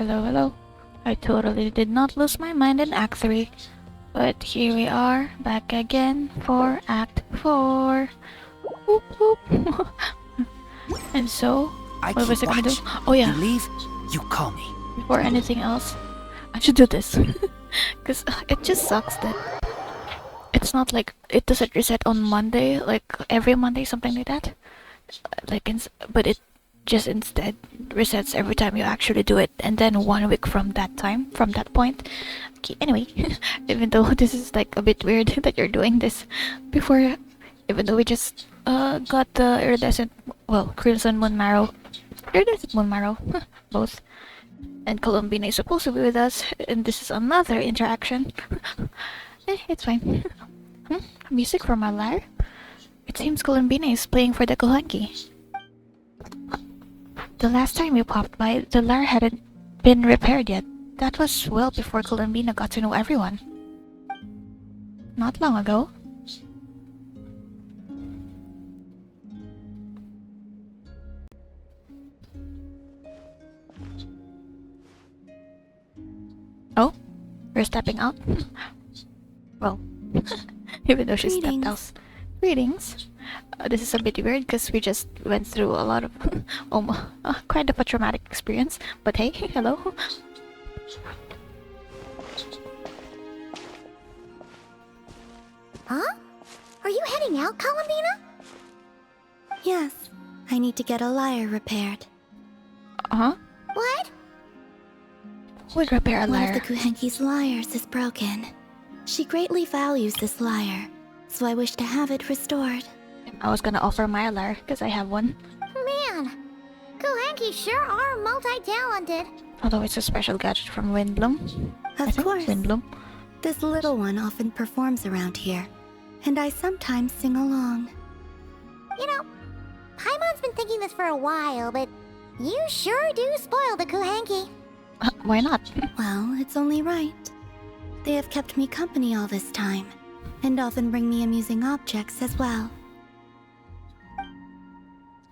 Hello, hello. I totally did not lose my mind in Act 3. But here we are, back again for Act 4. Whoop whoop. And so, what was I gonna do? Oh yeah. You leave, you call me. Before anything else, I should do this. Because it just sucks that it's not like it doesn't reset on Monday, like every Monday, something like that. But it just instead resets every time you actually do it, and then 1 week from that point. Okay, anyway, even though this is like a bit weird that you're doing this before, even though we just got the Crimson Moon Marrow, Iridescent Moon Marrow, both, and Columbine is supposed to be with us, and this is another interaction. It's fine. Music from our lyre? It seems Columbine is playing for the Kohanki. The last time we popped by, the lyre hadn't been repaired yet. That was well before Columbine got to know everyone. Not long ago. Oh? We're stepping out? Well, even though she stepped out. Greetings. This is a bit weird because we just went through a lot of kind of a traumatic experience. But hey, hello. Huh? Are you heading out, Columbina? Yes, I need to get a lyre repaired. Huh? What? Would repair a lyre? One of the Kuhenki's lyres is broken. She greatly values this lyre, so I wish to have it restored. I was gonna offer my lyre because I have one. Man, Kohanki sure are multi-talented. Although it's a special gadget from Windbloom. Of course. Windbloom. This little one often performs around here, and I sometimes sing along. You know, Paimon's been thinking this for a while, but you sure do spoil the Kohanki. Why not? Well, it's only right. They have kept me company all this time, and often bring me amusing objects as well.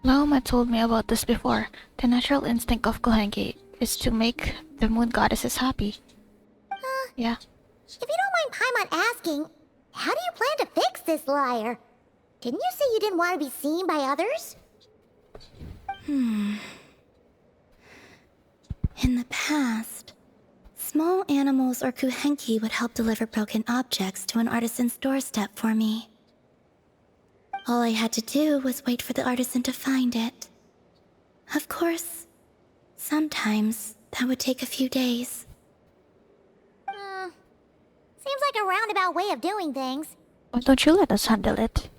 Laoma told me about this before. The natural instinct of Kohanki is to make the moon goddesses happy. Yeah. If you don't mind Paimon asking, how do you plan to fix this lyre? Didn't you say you didn't want to be seen by others? In the past, small animals or Kuhenki would help deliver broken objects to an artisan's doorstep for me. All I had to do was wait for the artisan to find it. Of course, sometimes that would take a few days. Seems like a roundabout way of doing things. Why don't you let us handle it?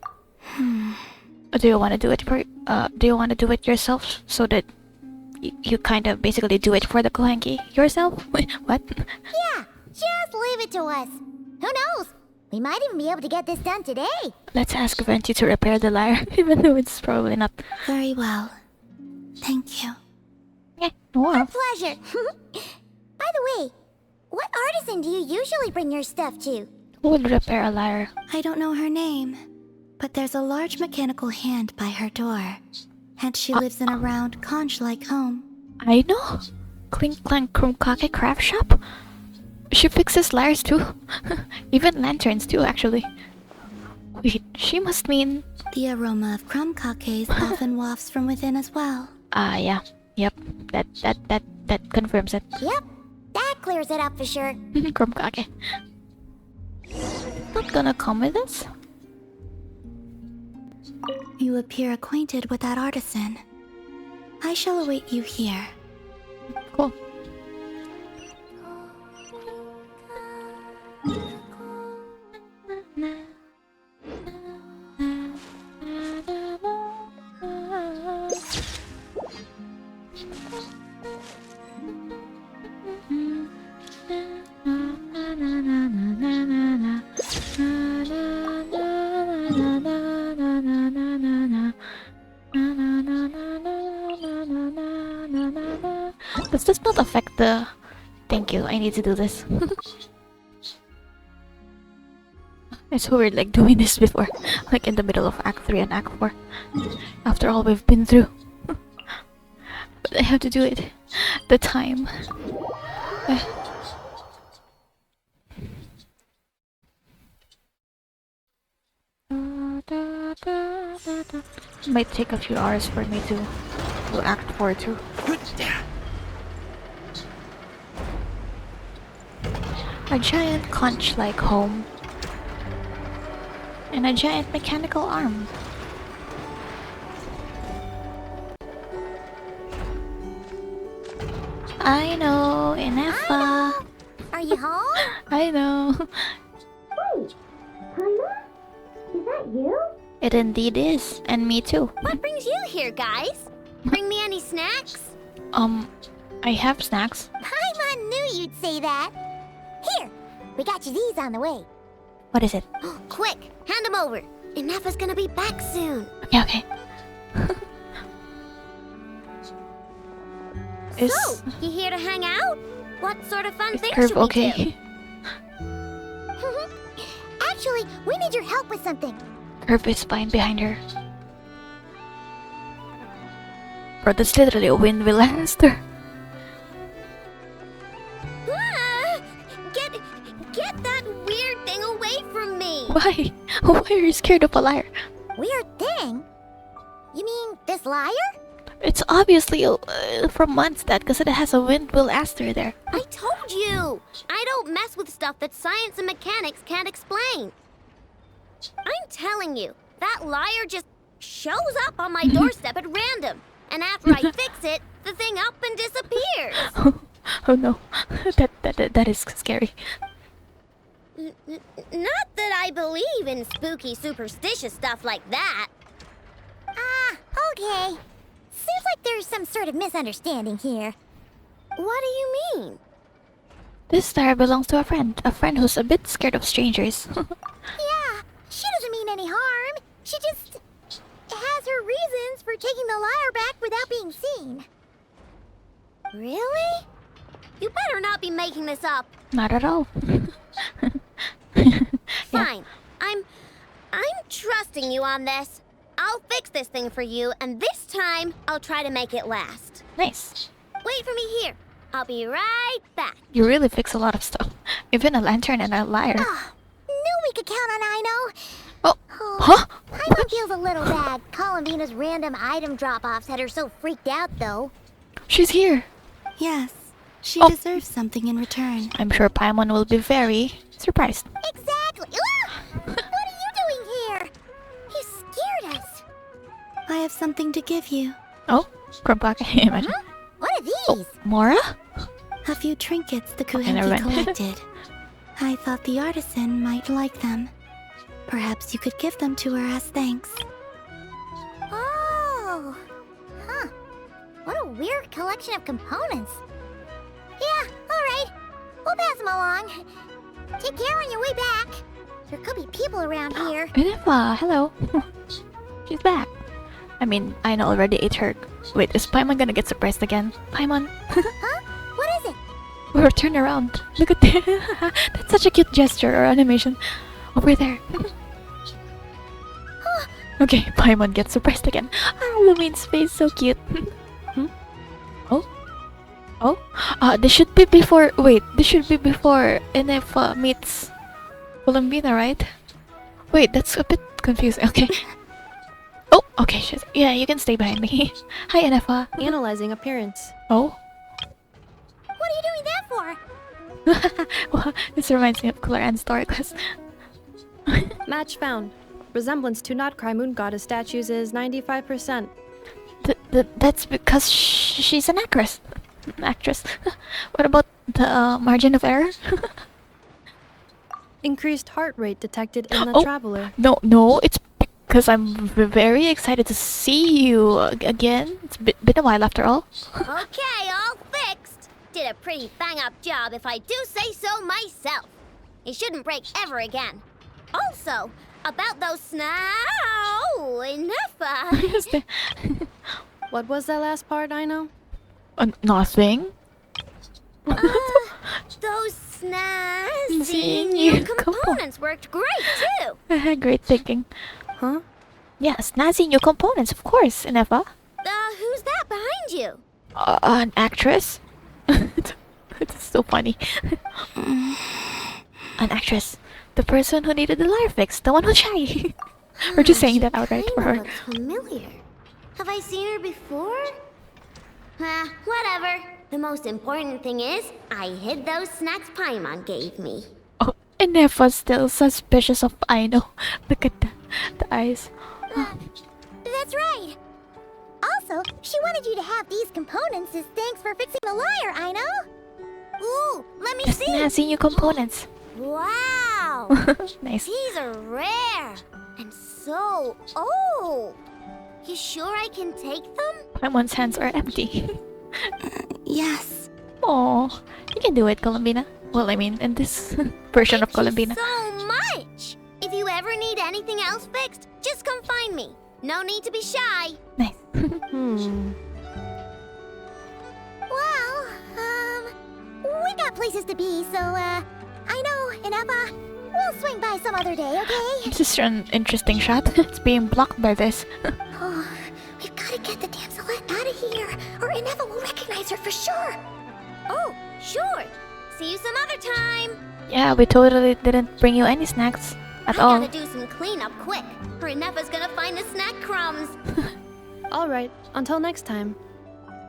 Do you want to do it do you want to do it yourself so that you kind of basically do it for the Kohanki yourself? Wait, what? Yeah, just leave it to us. Who knows? We might even be able to get this done today. Let's ask Venti to repair the lyre, even though it's probably not. Very well. Thank you. Yeah, wow. Our pleasure. By the way, what artisan do you usually bring your stuff to? Who would repair a lyre? I don't know her name, but there's a large mechanical hand by her door, and she lives in a round, conch-like home. I know. Clink Clank Krumkake Craft Shop? She fixes lyres too. Even lanterns too, actually. Wait, she must mean... The aroma of crumb kakes often wafts from within as well. Yeah. Yep. That confirms it. Yep, that clears it up for sure. Krumkake. Not gonna come with us? You appear acquainted with that artisan. I shall await you here. Cool. This does not affect the... Thank you, I need to do this. It's so weird like doing this before. Like in the middle of Act 3 and Act 4. After all we've been through. I have to do it. The time. Might take a few hours for me to act for too. A giant conch-like home. And a giant mechanical arm. I know, Nefa. Are you home? I know. Wait, Paimon? Is that you? It indeed is, and me too. What brings you here, guys? Bring me any snacks? I have snacks. Paimon knew you'd say that. Here, we got you these on the way. What is it? Quick, hand them over. Nefa's gonna be back soon. Okay, okay. Is So, you here to hang out? What sort of fun things Curve should we okay? do? Actually, we need your help with something. Curve is fine behind her. Bro, that's literally a wind will last her. Ah, get that weird thing away from me. Why? Why are you scared of a liar? Weird thing? You mean this liar? It's obviously from months that because it has a wind will aster there. I told you! I don't mess with stuff that science and mechanics can't explain. I'm telling you, that liar just shows up on my doorstep at random. And after I fix it, the thing up and disappears. Oh no, that is scary. Not that I believe in spooky, superstitious stuff like that. Ah, okay. Seems like there's some sort of misunderstanding here. What do you mean? This star belongs to a friend who's a bit scared of strangers. Yeah, she doesn't mean any harm. She just has her reasons for taking the lyre back without being seen. Really? You better not be making this up. Not at all. Fine. I'm trusting you on this. I'll fix this thing for you, and this time I'll try to make it last. Nice. Wait for me here. I'll be right back. You really fix a lot of stuff. Even a lantern and a lyre. Knew we could count on Aino. Oh, huh? Paimon feels a little bad. Columbina's random item drop-offs had her so freaked out, though. She's here. Yes, she Oh. deserves something in return. I'm sure Paimon will be very surprised. Exactly. Ah! What are you doing here? You scared us. I have something to give you. Oh, Crumbcock, imagine. Huh? What are these? Oh, Mora? A few trinkets the Okay, never Kuhenki mind. collected. I thought the artisan might like them. Perhaps you could give them to her as thanks. Oh. Huh. What a weird collection of components. Yeah, alright. We'll pass them along. Take care on your way back. There could be people around here. Nefa, hello. She's back. I mean, I know already ate her. Wait, is Paimon gonna get surprised again? Paimon? Huh? What is it? Or turn around. Look at that. That's such a cute gesture or animation. Over there. Okay, Paimon gets surprised again. Lumine's face, so cute. Hmm? Oh? Oh? This should be before... Wait, this should be before NF meets Columbina, right? Wait, that's a bit confusing. Okay. Oh, okay, shit. Yeah, you can stay behind me. Hi, NFA. Analyzing appearance. Oh? What are you doing that for? Well, this reminds me of Claire and Story Quest. Match found. Resemblance to Nod-Krai moon goddess statues is 95%. That's because she's an actress. What about the margin of error? Increased heart rate detected in the Oh. traveler. No, it's because I'm very excited to see you again. It's been a while after all. Okay, all fixed. Did a pretty bang-up job if I do say so myself. It shouldn't break ever again. Also, about those snow enough. What was that last part, I know? Nothing. Those snazzy Seeing new you, come on. components worked great too. Great thinking. Huh? Yeah, snazzy new components, of course, Nefa. Who's that behind you? An actress? It's so funny. An actress. The person who needed the lyre fix. The one who's shy. We're just saying that outright for her. Looks familiar. Have I seen her before? Whatever. The most important thing is, I hid those snacks Paimon gave me. Oh, and Nefa's still suspicious of Aino. Look at the eyes. That's right. Also, she wanted you to have these components as thanks for fixing the lyre, I know. Ooh, let me Just see. Nancy, new components. Wow. Nice. These are rare and so old. You sure I can take them? Paimon's hands are empty. Yes. Oh, you can do it, Columbina. Well, I mean, in this version of Thank you Columbina. so much. If you ever need anything else fixed, just come find me. No need to be shy. Nice. Well, we got places to be, so, I know, and Appa, we'll swing by some other day, okay? This is an interesting shot. It's being blocked by this. Oh, we've got to get the damselette out of here, or Ineva will recognize her for sure. Oh, sure. See you some other time. Yeah, we totally didn't bring you any snacks at I all. gotta do some cleanup quick, or Nefa's gonna find the snack crumbs. Alright, until next time.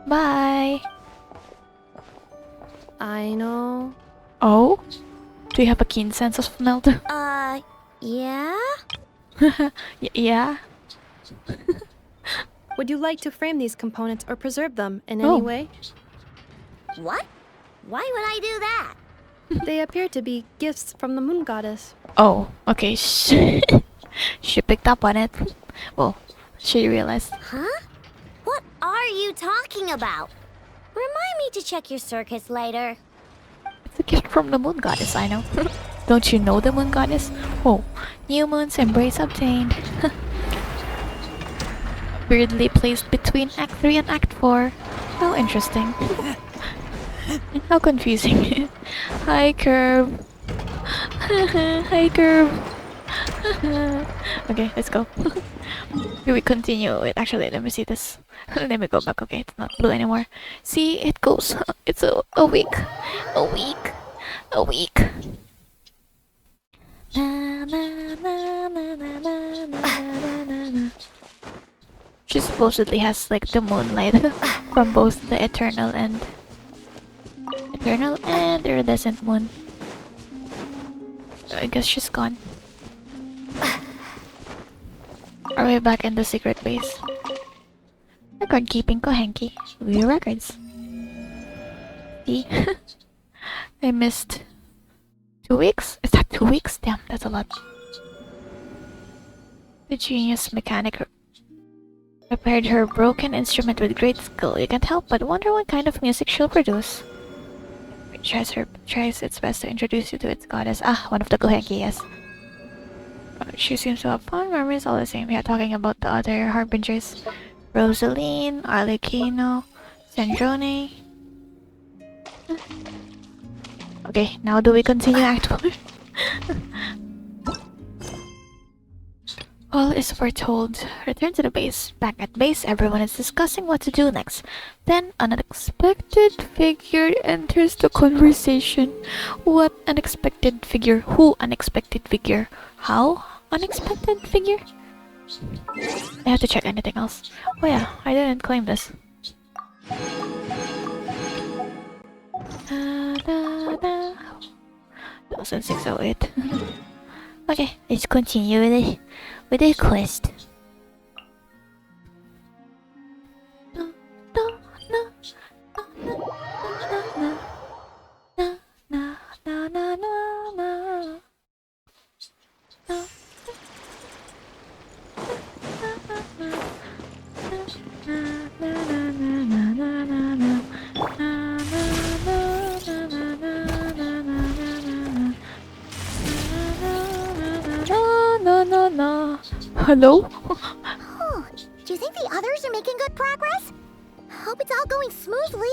Bye. I know. Oh? Do you have a keen sense of smell too? Yeah? Yeah? Would you like to frame these components or preserve them in Oh. any way? What? Why would I do that? They appear to be gifts from the moon goddess. Oh, okay. She picked up on it. Well, she realized. Huh? What are you talking about? Remind me to check your circuits later. It's a gift from the moon goddess, I know. Don't you know the moon goddess? Oh, new moon's embrace obtained. Weirdly placed between Act 3 and Act 4. How interesting. How confusing. Hi, Curve. Hi, Curve. Okay, let's go. Here we continue. Wait, actually, let me see this. Let me go back. Okay, it's not blue anymore. See, it goes. It's a week. A week. A week. Na, na, na, na, na, na, na, na, na. She supposedly has like the moonlight from both the eternal and iridescent moon. I guess she's gone. Are we back in the secret base? Record keeping Kohenki. View records. See? I missed 2 weeks? Is that 2 weeks? Damn, that's a lot. The genius mechanic repaired her broken instrument with great skill. You can't help but wonder what kind of music she'll produce. It tries its best to introduce you to its goddess. Ah, one of the Kohenki, yes. She seems to have fond memories all the same. Yeah, talking about the other harbingers. Rosaline, Arlecchino, Sandrone. Okay, now do we continue Act 4? All is foretold. Return to the base. Back at base, everyone is discussing what to do next. Then, an unexpected figure enters the conversation. What unexpected figure? Who unexpected figure? How unexpected figure? I have to check anything else. Oh yeah, I didn't claim this. 1608. Okay, let's continue with the quest. Hello? Oh, do you think the others are making good progress? Hope it's all going smoothly.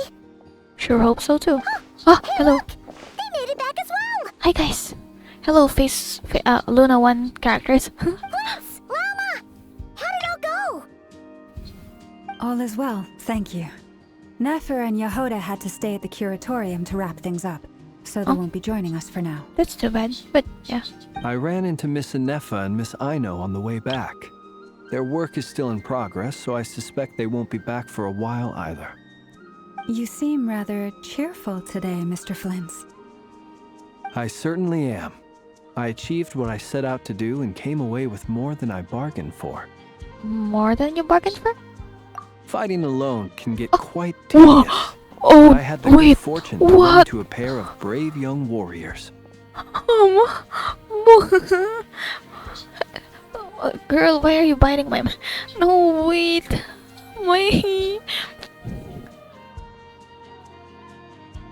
Sure hope so too. Ah, Hey, hello. look! They made it back as well! Hi guys. Hello, Luna 1 characters. Prince! Lama! How did it all go? All is well, thank you. Nefer and Yehoda had to stay at the curatorium to wrap things up, so they won't be joining us for now. That's too bad, but yeah. I ran into Miss Nefa and Miss Aino on the way back. Their work is still in progress, so I suspect they won't be back for a while either. You seem rather cheerful today, Mr. Flins. I certainly am. I achieved what I set out to do and came away with more than I bargained for. More than you bargained for? Fighting alone can get quite tedious. Oh, But I had the good wait, fortune to run what? into a pair of brave young warriors. Girl, why are you biting my... No, wait. Wait.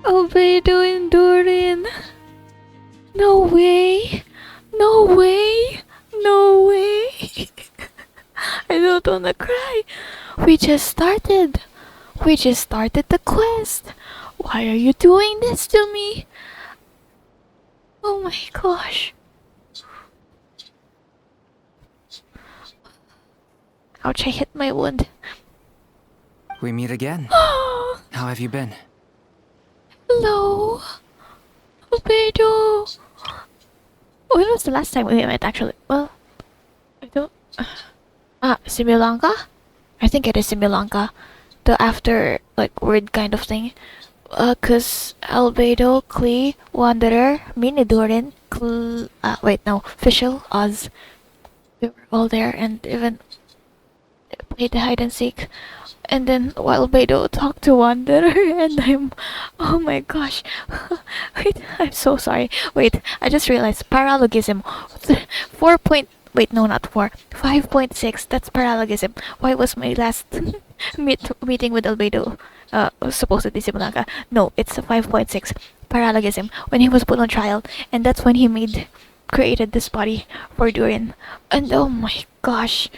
Albedo and Durin. No way. No way. No way. I don't wanna cry. We just started. We just started the quest. Why are you doing this to me? Oh my gosh. Ouch, I hit my wound. We meet again. How have you been? Hello. Albedo. When was the last time we met actually? Well, I don't... Simulanka? I think it is Simulanka. The after, like, word kind of thing. Cause Albedo, Klee, Wanderer, Mini Durin, Fischl, Oz. They were all there and even played the hide and seek. And then while Beidou talked to Wanderer and I'm... Oh my gosh. Wait, I'm so sorry. Wait, I just realized paralogism. 4 point... Wait, no, not 4. 5.6, that's paralogism. Why was my last meeting with Albedo supposedly Simulanka? No, it's a 5.6 paralogism when he was put on trial, and that's when he created this body for Durin. And oh my gosh,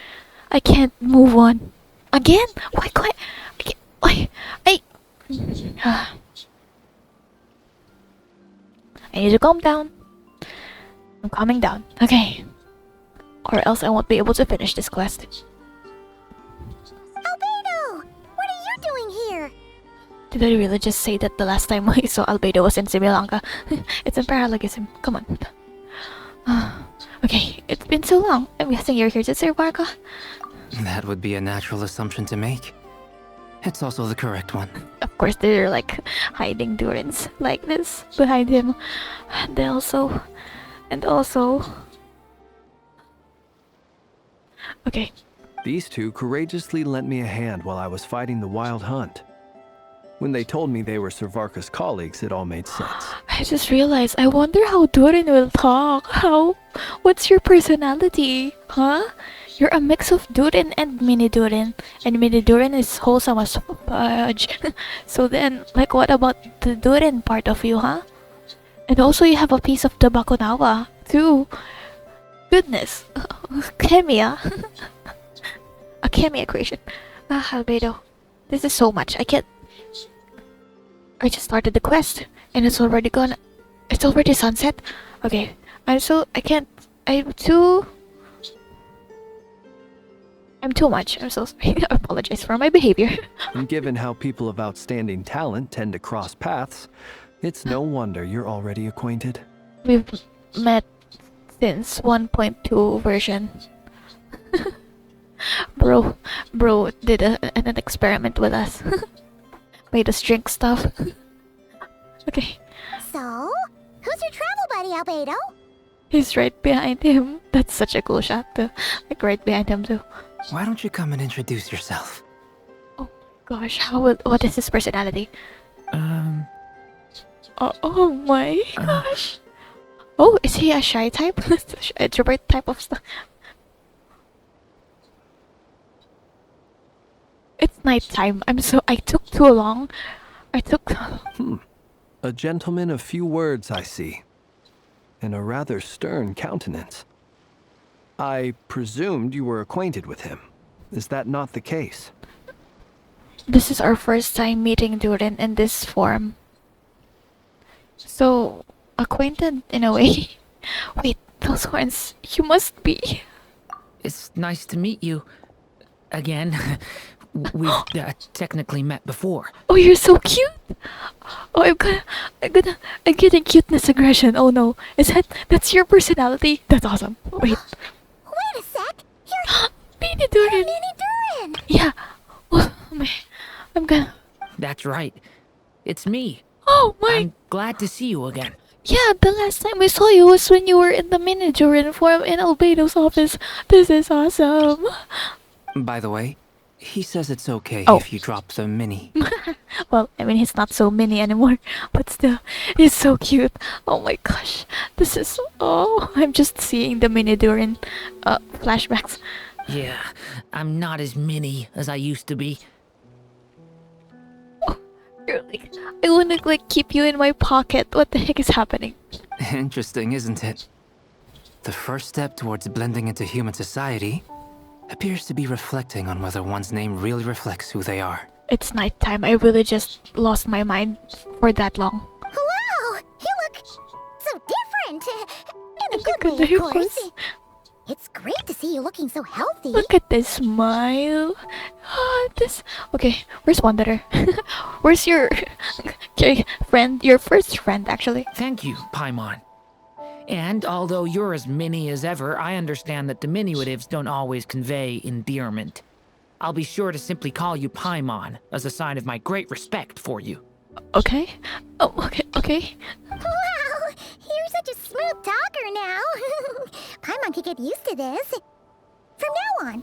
I can't move on. Again? Why can't I need to calm down. I'm calming down. Okay. Or else I won't be able to finish this quest. Albedo! What are you doing here? Did I really just say that the last time I saw Albedo was in Simulanka? It's a paralogism. Come on. Okay, it's been so long. I'm guessing you're here to serve Barca? That would be a natural assumption to make. It's also the correct one. Of course, they're like hiding Durins like this behind him. And also... Okay. These two courageously lent me a hand while I was fighting the wild hunt. When they told me they were Servarka's colleagues, it all made sense. I just realized, I wonder how Durin will talk. How? What's your personality? Huh? You're a mix of Durin and Mini Durin. And Mini Durin is wholesome as fudge. So then, like, what about the Durin part of you, huh? And also you have a piece of the Bakunawa, too. Goodness. Chemia. A chemia creation. Albedo. This is so much. I just started the quest. And it's already gone. It's already sunset. Okay. I'm too much. I'm so sorry. I apologize for my behavior. And given how people of outstanding talent tend to cross paths, it's no wonder you're already acquainted. We've met since 1.2 version. Bro did an experiment with us. Made us drink stuff. Okay. So, who's your travel buddy, Albedo? He's right behind him. That's such a cool shot too. Like right behind him too. Why don't you come and introduce yourself? Oh gosh, what is his personality? Oh my gosh. Oh, is he a shy type? Introvert type of stuff. It's nighttime. I took too long. A gentleman of few words, I see. And a rather stern countenance. I presumed you were acquainted with him. Is that not the case? This is our first time meeting Durin in this form. So, acquainted in a way. Wait, those horns, you must be. It's nice to meet you. Again. We've technically met before. Oh, you're so cute. Oh, I'm getting cuteness aggression. Oh no, that's your personality? That's awesome. Wait, Wait a sec. You're Mini Durin. Mini Durin. Yeah. Oh my, I'm gonna. That's right. It's me. Oh my. I'm glad to see you again. Yeah, the last time we saw you was when you were in the Mini Durin form in Albedo's office. This is awesome. By the way, he says it's okay Oh. if you drop the mini. Well, I mean, he's not so mini anymore, but still, he's so cute. Oh my gosh, this is. Oh, I'm just seeing the Mini Durin flashbacks. Yeah, I'm not as mini as I used to be. You're like, I wanna like keep you in my pocket. What the heck is happening? Interesting, isn't it? The first step towards blending into human society appears to be reflecting on whether one's name really reflects who they are. It's nighttime. I really just lost my mind for that long. Wow, you look so different. In a Look good at way, the of course. course. It's great to see you looking so healthy. Look at this smile. Ah, this. Okay, where's Wanderer? Where's your okay, friend? Your first friend, actually. Thank you, Paimon. And although you're as mini as ever, I understand that diminutives don't always convey endearment. I'll be sure to simply call you Paimon as a sign of my great respect for you. Okay. Oh, okay, okay. Wow, you're such a smooth talker now. Paimon could get used to this. From now on,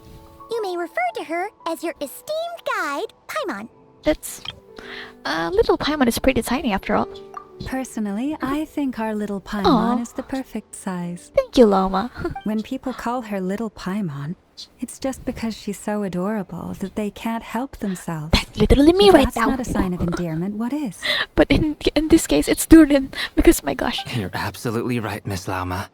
you may refer to her as your esteemed guide, Paimon. That's. Little Paimon is pretty tiny after all. Personally, I think our little Paimon Aw. is the perfect size. Thank you, Llama. When people call her little Paimon, it's just because she's so adorable that they can't help themselves. That's literally me If right that's now. not a sign of endearment, what is? But in this case, it's Durin because my gosh. You're absolutely right, Miss Lauma.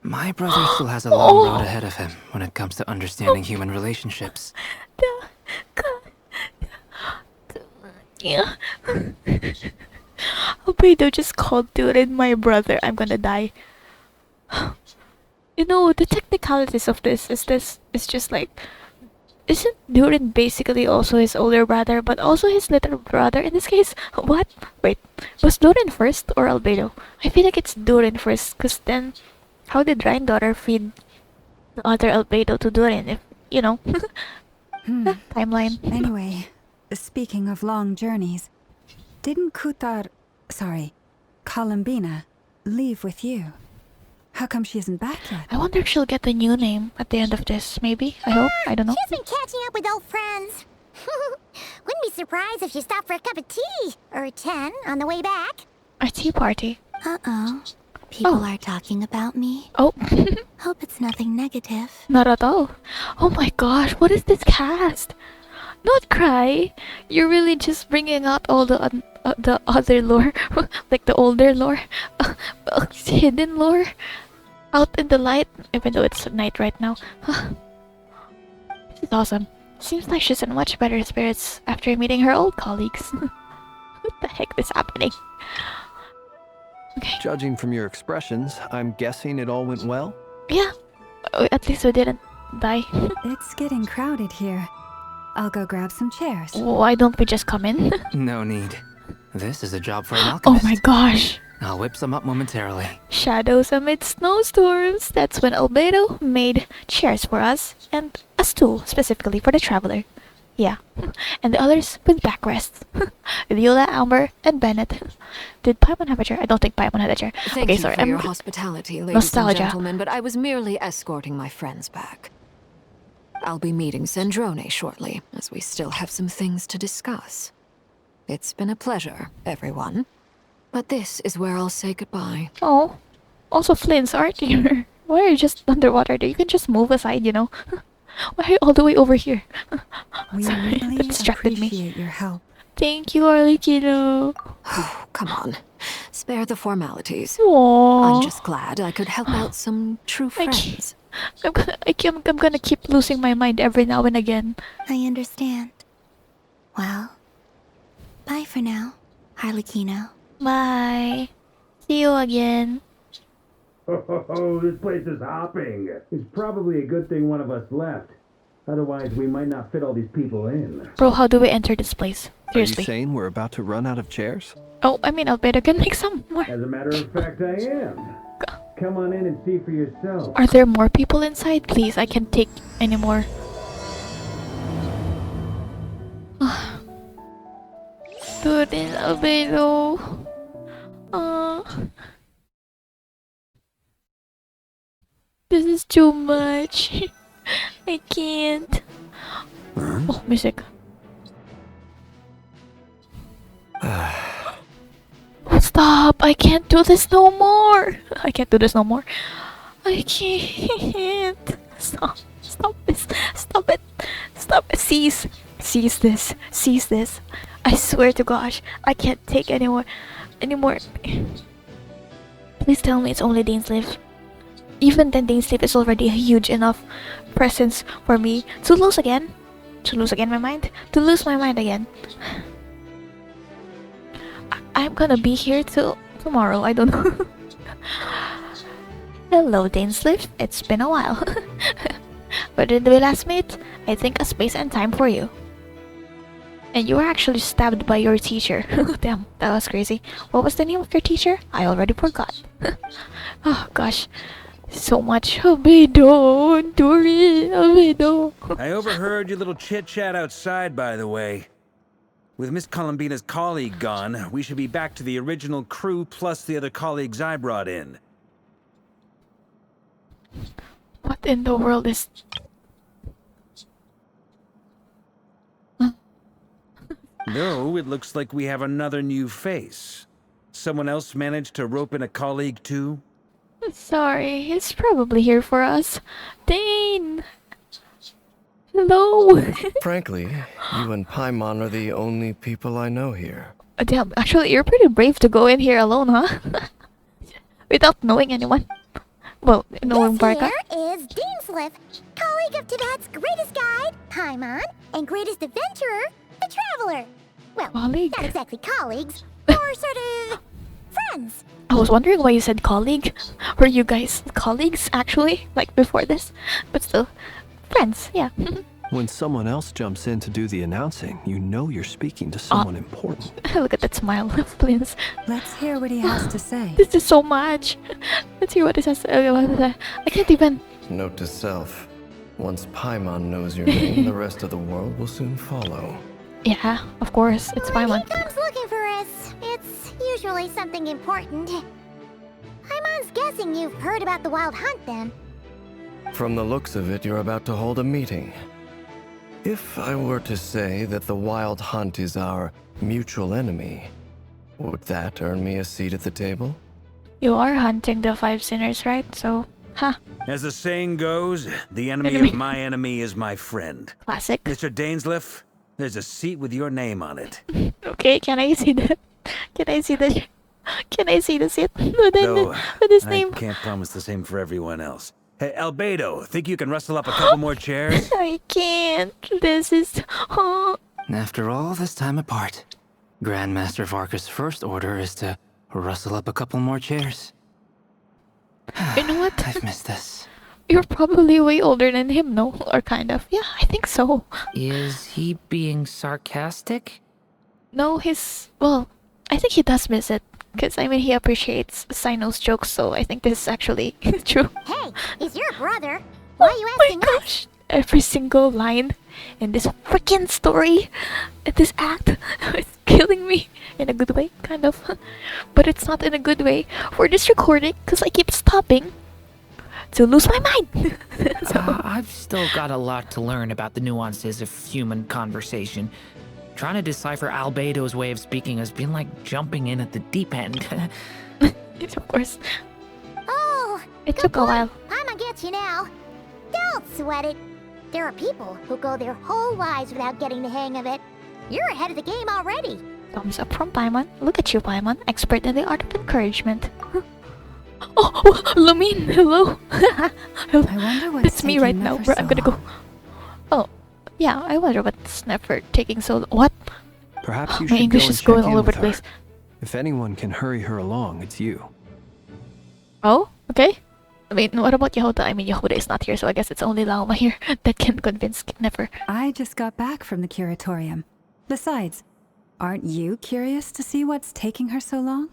My brother still has a long road ahead of him when it comes to understanding human relationships. Yeah. Albedo just called Durin my brother. I'm gonna die. You know, the technicalities of this is just like, isn't Durin basically also his older brother, but also his little brother in this case? What? Wait, was Durin first or Albedo? I feel like it's Durin first, cause then, how did Daughter feed the other Albedo to Durin? If you know, timeline. Anyway, speaking of long journeys, didn't Columbina, leave with you? How come she isn't back yet? I wonder if she'll get a new name at the end of this. Maybe. I hope. I don't know. She's been catching up with old friends. Wouldn't be surprised if she stopped for a cup of tea or 10 on the way back. A tea party. Uh-oh. People Oh. are talking about me. Oh, Hope it's nothing negative. not at all. Oh my gosh, what is this cast? Nod-Krai, you're really just bringing out all the other lore, like the older lore, hidden lore, out in the light. Even though it's night right now. This is awesome. Seems like she's in much better spirits after meeting her old colleagues. What the heck is happening? Okay. Judging from your expressions, I'm guessing it all went well? Yeah. At least we didn't die. It's getting crowded here. I'll go grab some chairs. Why don't we just come in? No need. This is a job for an Oh alchemist. my gosh. I'll whip some up momentarily. Shadows amid snowstorms. That's when Albedo made chairs for us and a stool specifically for the traveler. Yeah. And the others with backrests. Viola, Amber, and Bennett. Did Paimon have a chair? I don't think Paimon had a chair. Thank okay, you sorry. for your hospitality, ladies Nostalgia. and gentlemen, but I was merely escorting my friends back. I'll be meeting Sandrone shortly, as we still have some things to discuss. It's been a pleasure, everyone. But this is where I'll say goodbye. Oh. Also, Flynn's aren't here. Why are you just underwater there? You can just move aside, you know. Why are you all the way over here? We Sorry, really that distracted me. appreciate your help. Thank you, Arlecchino. Oh, come on. Spare the formalities. Aww. I'm just glad I could help out some true friends. I'm gonna keep losing my mind every now and again. I understand. Well, bye for now, Harlequino. Bye. See you again. Oh, this place is hopping. It's probably a good thing one of us left. Otherwise, we might not fit all these people in. Bro, how do we enter this place? Are you Seriously. saying we're about to run out of chairs? Oh, I mean, Albedo can make some more. As a matter of fact, I am. Come on in and see for yourself. Are there more people inside? Please, I can't take any more. Dude, in Albedo. This is too much. I can't. Oh, music. Stop! I can't do this no more! I can't do this no more. I can't. Stop. Stop this. Stop it. Stop it. Cease. Cease this. Cease this. I swear to gosh, I can't take anymore. Please tell me it's only Dainsleif. Even then, Dainsleif is already a huge enough presence for me to lose again. To lose again my mind? To lose my mind again. I'm gonna be here till tomorrow, I don't know. Hello, Dainsleif. It's been a while. Where did we last meet? I think a space and time for you. And you were actually stabbed by your teacher. Damn, that was crazy. What was the name of your teacher? I already forgot. Oh gosh. So much. Albedo, Dory, Albedo. I overheard your little chit-chat outside, by the way. With Miss Columbina's colleague gone, we should be back to the original crew plus the other colleagues I brought in. What in the world is... No, it looks like we have another new face. Someone else managed to rope in a colleague too? Sorry, he's probably here for us. Dane! Hello! Frankly, you and Paimon are the only people I know here. Damn, actually, you're pretty brave to go in here alone, huh? Without knowing anyone. Well, knowing Barca. Here is Dainsleif, colleague of Tibet's greatest guide, Paimon, and greatest adventurer, the Traveler. Well, Colleague. not exactly colleagues, or sort of friends. I was wondering why you said colleague. Were you guys colleagues, actually? Like, before this? But still, friends, yeah. When someone else jumps in to do the announcing, you know you're speaking to someone important. Look at that smile, please. Let's hear what he has to say. This is so much. Let's hear what it has to say. I can't even... Note to self. Once Paimon knows your name, the rest of the world will soon follow. Yeah, of course. It's When Paimon. he comes looking for us, it's usually something important. Paimon's guessing you've heard about the Wild Hunt, then. From the looks of it, you're about to hold a meeting. If I were to say that the Wild Hunt is our mutual enemy, would that earn me a seat at the table? You are hunting the 5 sinners, right? So, huh. As the saying goes, the enemy of my enemy is my friend. Classic. Mr. Dainsleif, there's a seat with your name on it. Okay, can I see that? Can I see the... Can I see the seat? With Though, his I name? can't promise the same for everyone else. Hey, Albedo, think you can rustle up a couple more chairs? I can't. This is... Oh. After all this time apart, Grandmaster Varka's first order is to rustle up a couple more chairs. You know what? I've missed this. You're probably way older than him, no? Or kind of. Yeah, I think so. Is he being sarcastic? No, well, I think he does miss it. Because, I mean, he appreciates Sino's jokes, so I think this is actually true. Hey, he's your brother. Why are you Oh my asking gosh! Every single line in this freaking story, in this act, is killing me. In a good way, kind of. But it's not in a good way for this recording, because I keep stopping to lose my mind. I've still got a lot to learn about the nuances of human conversation. Trying to decipher Albedo's way of speaking has been like jumping in at the deep end. Of course. Oh, It took a while. Paimon gets you now. Don't sweat it. There are people who go their whole lives without getting the hang of it. You're ahead of the game already. Thumbs up from Paimon. Look at you, Paimon. Expert in the art of encouragement. Oh, Lumine, hello. Hello. I wonder what's It's me right taking now. Nefer I'm so gonna go. long. Oh, yeah. I wonder what's Nefer taking so. What? Perhaps you My should English go and is going check all in over with the her. place. If anyone can hurry her along, it's you. Oh, okay. I mean, what about Yehuda? I mean, Yehuda is not here, so I guess it's only Lauma here that can convince Nefer. I just got back from the curatorium. Besides, aren't you curious to see what's taking her so long?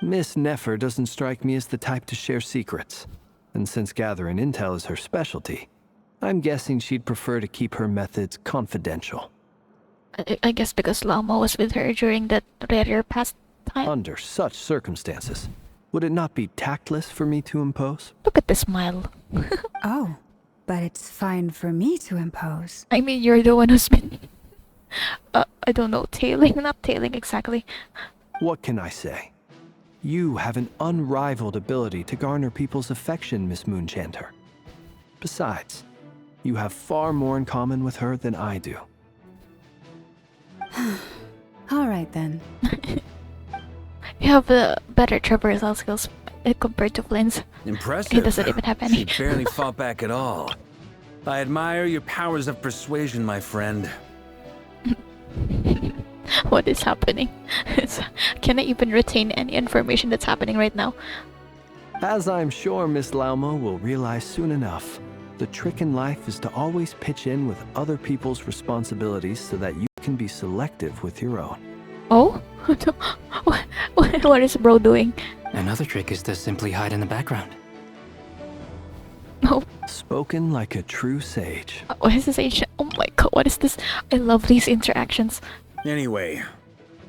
Miss Nefer doesn't strike me as the type to share secrets. And since gathering intel is her specialty, I'm guessing she'd prefer to keep her methods confidential. I guess because Lauma was with her during that rare past time. Under such circumstances, would it not be tactless for me to impose? Look at the smile. Oh, but it's fine for me to impose. I mean, you're the one who's been... I don't know, not tailing exactly. What can I say? You have an unrivaled ability to garner people's affection, Miss Moonchanter. Besides, you have far more in common with her than I do. All right then. You have better traversal skills compared to Flynn's. Impressive. He doesn't even have any. She barely fought back at all. I admire your powers of persuasion, my friend. What is happening? Can I even retain any information that's happening right now? As I'm sure Miss Lauma will realize soon enough, the trick in life is to always pitch in with other people's responsibilities so that you can be selective with your own. Oh? What is bro doing? Another trick is to simply hide in the background. Oh. Spoken like a true sage. What is this age? Oh my god, what is this? I love these interactions. Anyway,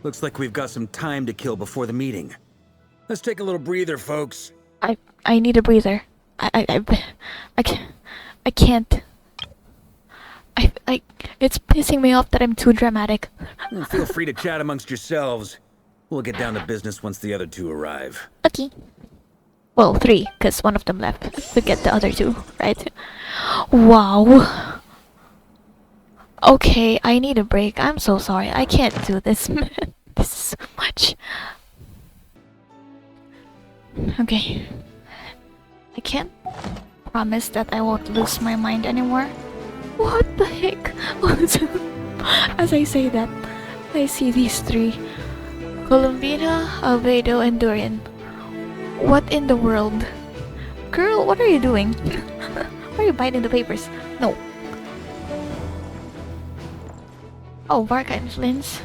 looks like we've got some time to kill before the meeting. Let's take a little breather, folks. I need a breather. I can't. It's pissing me off that I'm too dramatic. Feel free to chat amongst yourselves. We'll get down to business once the other two arrive. Okay. Well, 3, because one of them left to get the other 2, right? Wow. Okay, I need a break. I'm so sorry. I can't do this, man. This is so much. Okay. I can't promise that I won't lose my mind anymore. What the heck? As I say that, I see these 3. Columbina, Albedo, and Dorian. What in the world? Girl, what are you doing? Why are you biting the papers? No. Oh, Barca and Flynn's.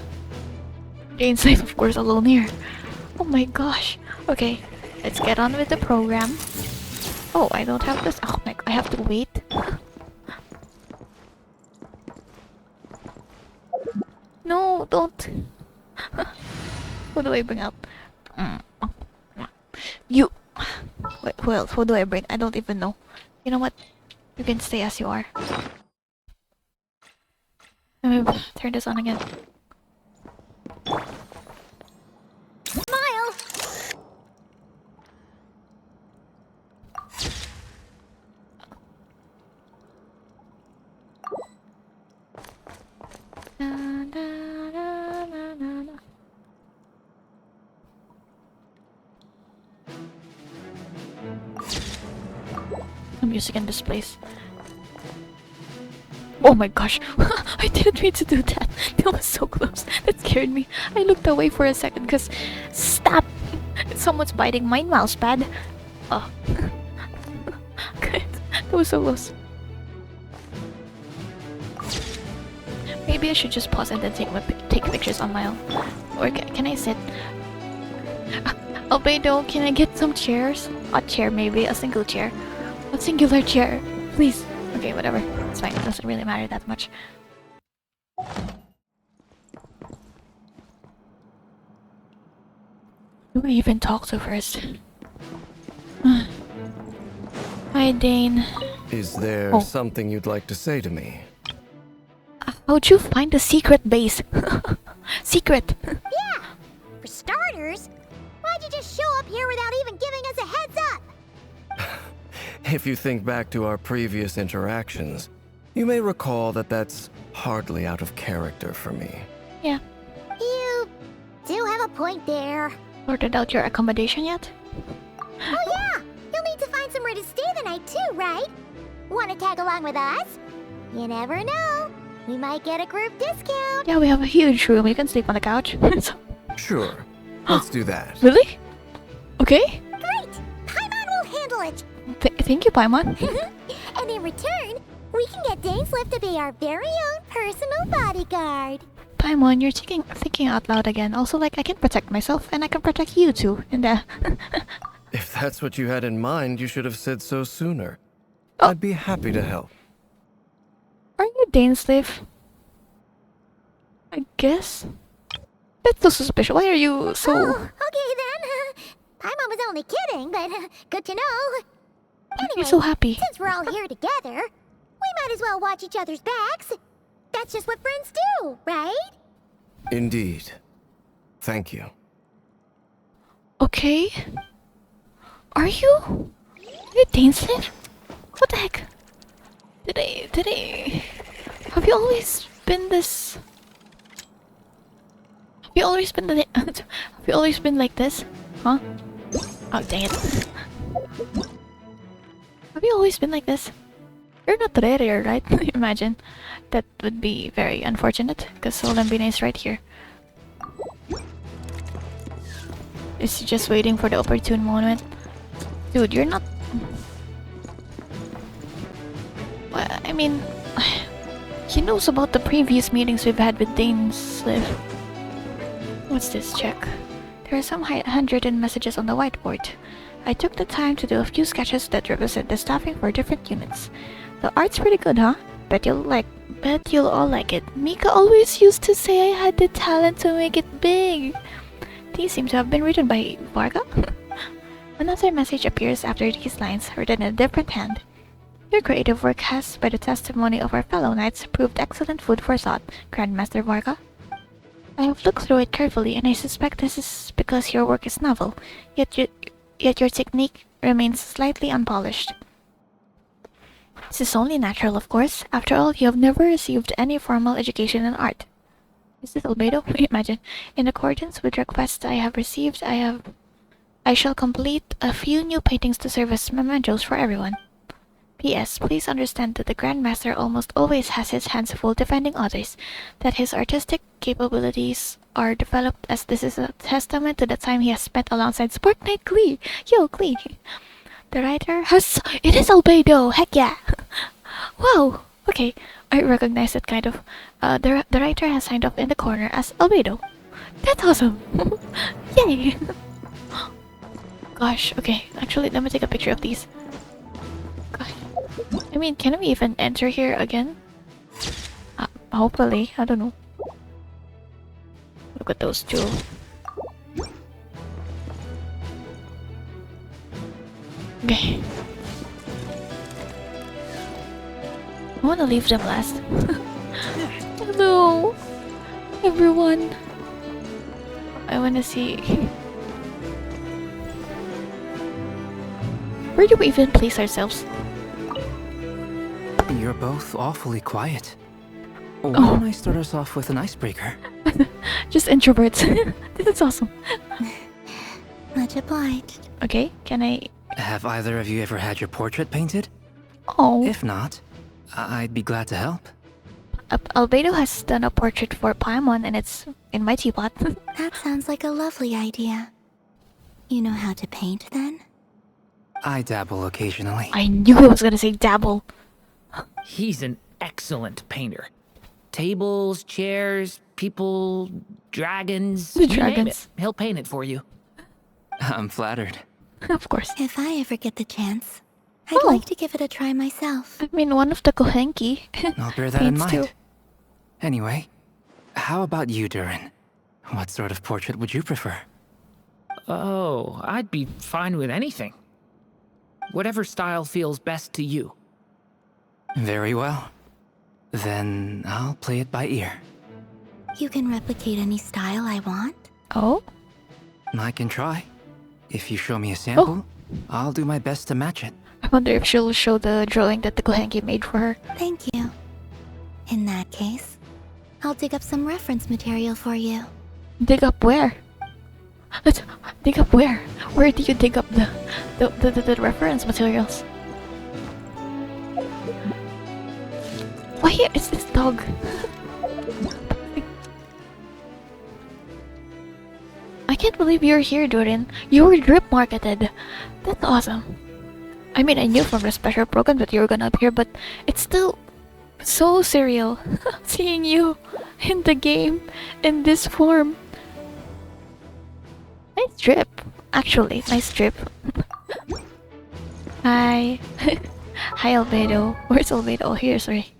Jane's safe, of course, alone here. Oh my gosh. Okay, let's get on with the program. Oh, I don't have this. Oh my, I have to wait. No, don't. What do I bring up? You. Wait, who else? Who do I bring? I don't even know. You know what? You can stay as you are. Let me turn this on again. Smile! The music in this place. Oh my gosh, I didn't mean to do that. That was so close. That scared me. I looked away for a second because... Stop! Someone's biting my mouse pad. Oh. That was so close. Maybe I should just pause and then take pictures on my own. Or can I sit? Albedo, can I get some chairs? A chair maybe, a single chair. A singular chair, please. Okay, whatever. It's fine. It doesn't really matter that much. Do I even talk to first? Hi, Dane. Is there something you'd like to say to me? How'd you find the secret base? Secret! Yeah! For starters, why'd you just show up here without even giving us a heads up? If you think back to our previous interactions, you may recall that that's hardly out of character for me. Yeah. You do have a point there. Sorted out your accommodation yet? Oh yeah! You'll need to find somewhere to stay the night too, right? Wanna tag along with us? You never know. We might get a group discount. Yeah, we have a huge room. You can sleep on the couch. Sure. Let's do that. Really? Okay. Great! Paimon will handle it. Thank you, Paimon. And in return, we can get Dainslift to be our very own personal bodyguard. Paimon, you're thinking out loud again. Also, like, I can protect myself, and I can protect you too. And If that's what you had in mind, you should have said so sooner. Oh. I'd be happy to help. Are you Dainslift? I guess. That's so suspicious. Why are you so... Oh, okay then. Paimon was only kidding, but good to know. Anyway, You're so happy. since we're all here together, we might as well watch each other's backs. That's just what friends do, right? Indeed. Thank you. Okay. Are you Dainslift? What the heck? Did I... Have you always been this... Have you always been have you always been like this? Huh? Oh, dang it. Have you always been like this? You're not rare, right? Imagine. That would be very unfortunate, because Solembina is right here. Is he just waiting for the opportune moment? Dude, you're not... Well, I mean... He knows about the previous meetings we've had with Dainslift. What's this? Check. There are some handwritten messages on the whiteboard. I took the time to do a few sketches that represent the staffing for different units. The art's pretty good, huh? Bet you'll all like it. Mika always used to say I had the talent to make it big. These seem to have been written by Varga. Another message appears after these lines, written in a different hand. Your creative work has, by the testimony of our fellow knights, proved excellent food for thought, Grandmaster Varga. I have looked through it carefully, and I suspect this is because your work is novel, yet your technique remains slightly unpolished. This is only natural, of course. After all, you have never received any formal education in art. Is this Albedo? Imagine. In accordance with requests I have received, I shall complete a few new paintings to serve as mementos for everyone. P.S. Please understand that the Grandmaster almost always has his hands full defending others, that his artistic capabilities are developed as this is a testament to the time he has spent alongside Spark Knight Klee. Yo, Klee. The writer has... It is Albedo! Heck yeah! Wow! Okay, I recognize it kind of. The writer has signed off in the corner as Albedo. That's awesome! Yay! Gosh, okay. Actually, let me take a picture of these. Gosh. I mean, can we even enter here again? Hopefully. I don't know. Look at those two. Okay. I wanna leave them last. Hello, everyone. I wanna see. Where do we even place ourselves? You're both awfully quiet. Why don't I start us off with an icebreaker? Just introverts. This is awesome. Much obliged. Okay, can I... Have either of you ever had your portrait painted? Oh. If not, I'd be glad to help. Albedo has done a portrait for Paimon and it's in my teapot. That sounds like a lovely idea. You know how to paint then? I dabble occasionally. I knew I was gonna say dabble. He's an excellent painter. Tables, chairs, people, dragons. The you name dragons. it. He'll paint it for you. I'm flattered. Of course. If I ever get the chance, I'd like to give it a try myself. I mean, one of the Kohenki. I'll bear that in paints mind. too. Anyway, how about you, Durin? What sort of portrait would you prefer? Oh, I'd be fine with anything. Whatever style feels best to you. Very well. Then I'll play it by ear. You can replicate any style I want? Oh? I can try. If you show me a sample, I'll do my best to match it. I wonder if she'll show the drawing that the Kohenki made for her. Thank you. In that case, I'll dig up some reference material for you. Dig up where? Dig up where? Where do you dig up the reference materials? Why is this dog? I can't believe you're here, Durin. You were drip marketed. That's awesome. I mean, I knew from the special program that you were gonna appear, but it's still so surreal seeing you in the game in this form. Nice trip, actually. Nice trip. Hi. Hi, Albedo. Where's Albedo? Oh, here, sorry.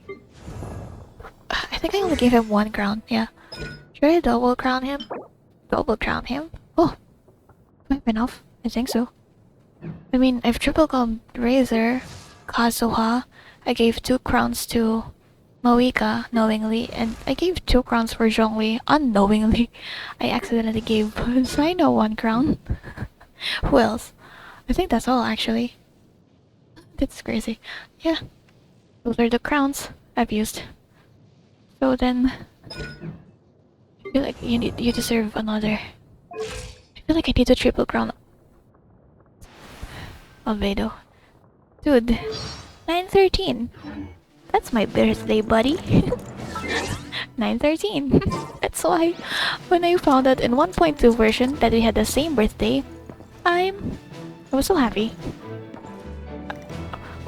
I think I only gave him 1 crown, yeah. Should I double crown him? Double crown him? Oh, might be enough. I think so. I mean, I've triple crowned Razor, Kazuha. I gave 2 crowns to Mawika knowingly, and I gave 2 crowns for Zhongli unknowingly. I accidentally gave Sino 1 crown. Who else? I think that's all actually. That's crazy. Yeah, those are the crowns I've used. So then, I feel like you deserve another. I feel like I need a triple crown. Albedo. Dude, 913. That's my birthday, buddy. 913. That's why when I found out in 1.2 version that we had the same birthday, I was so happy.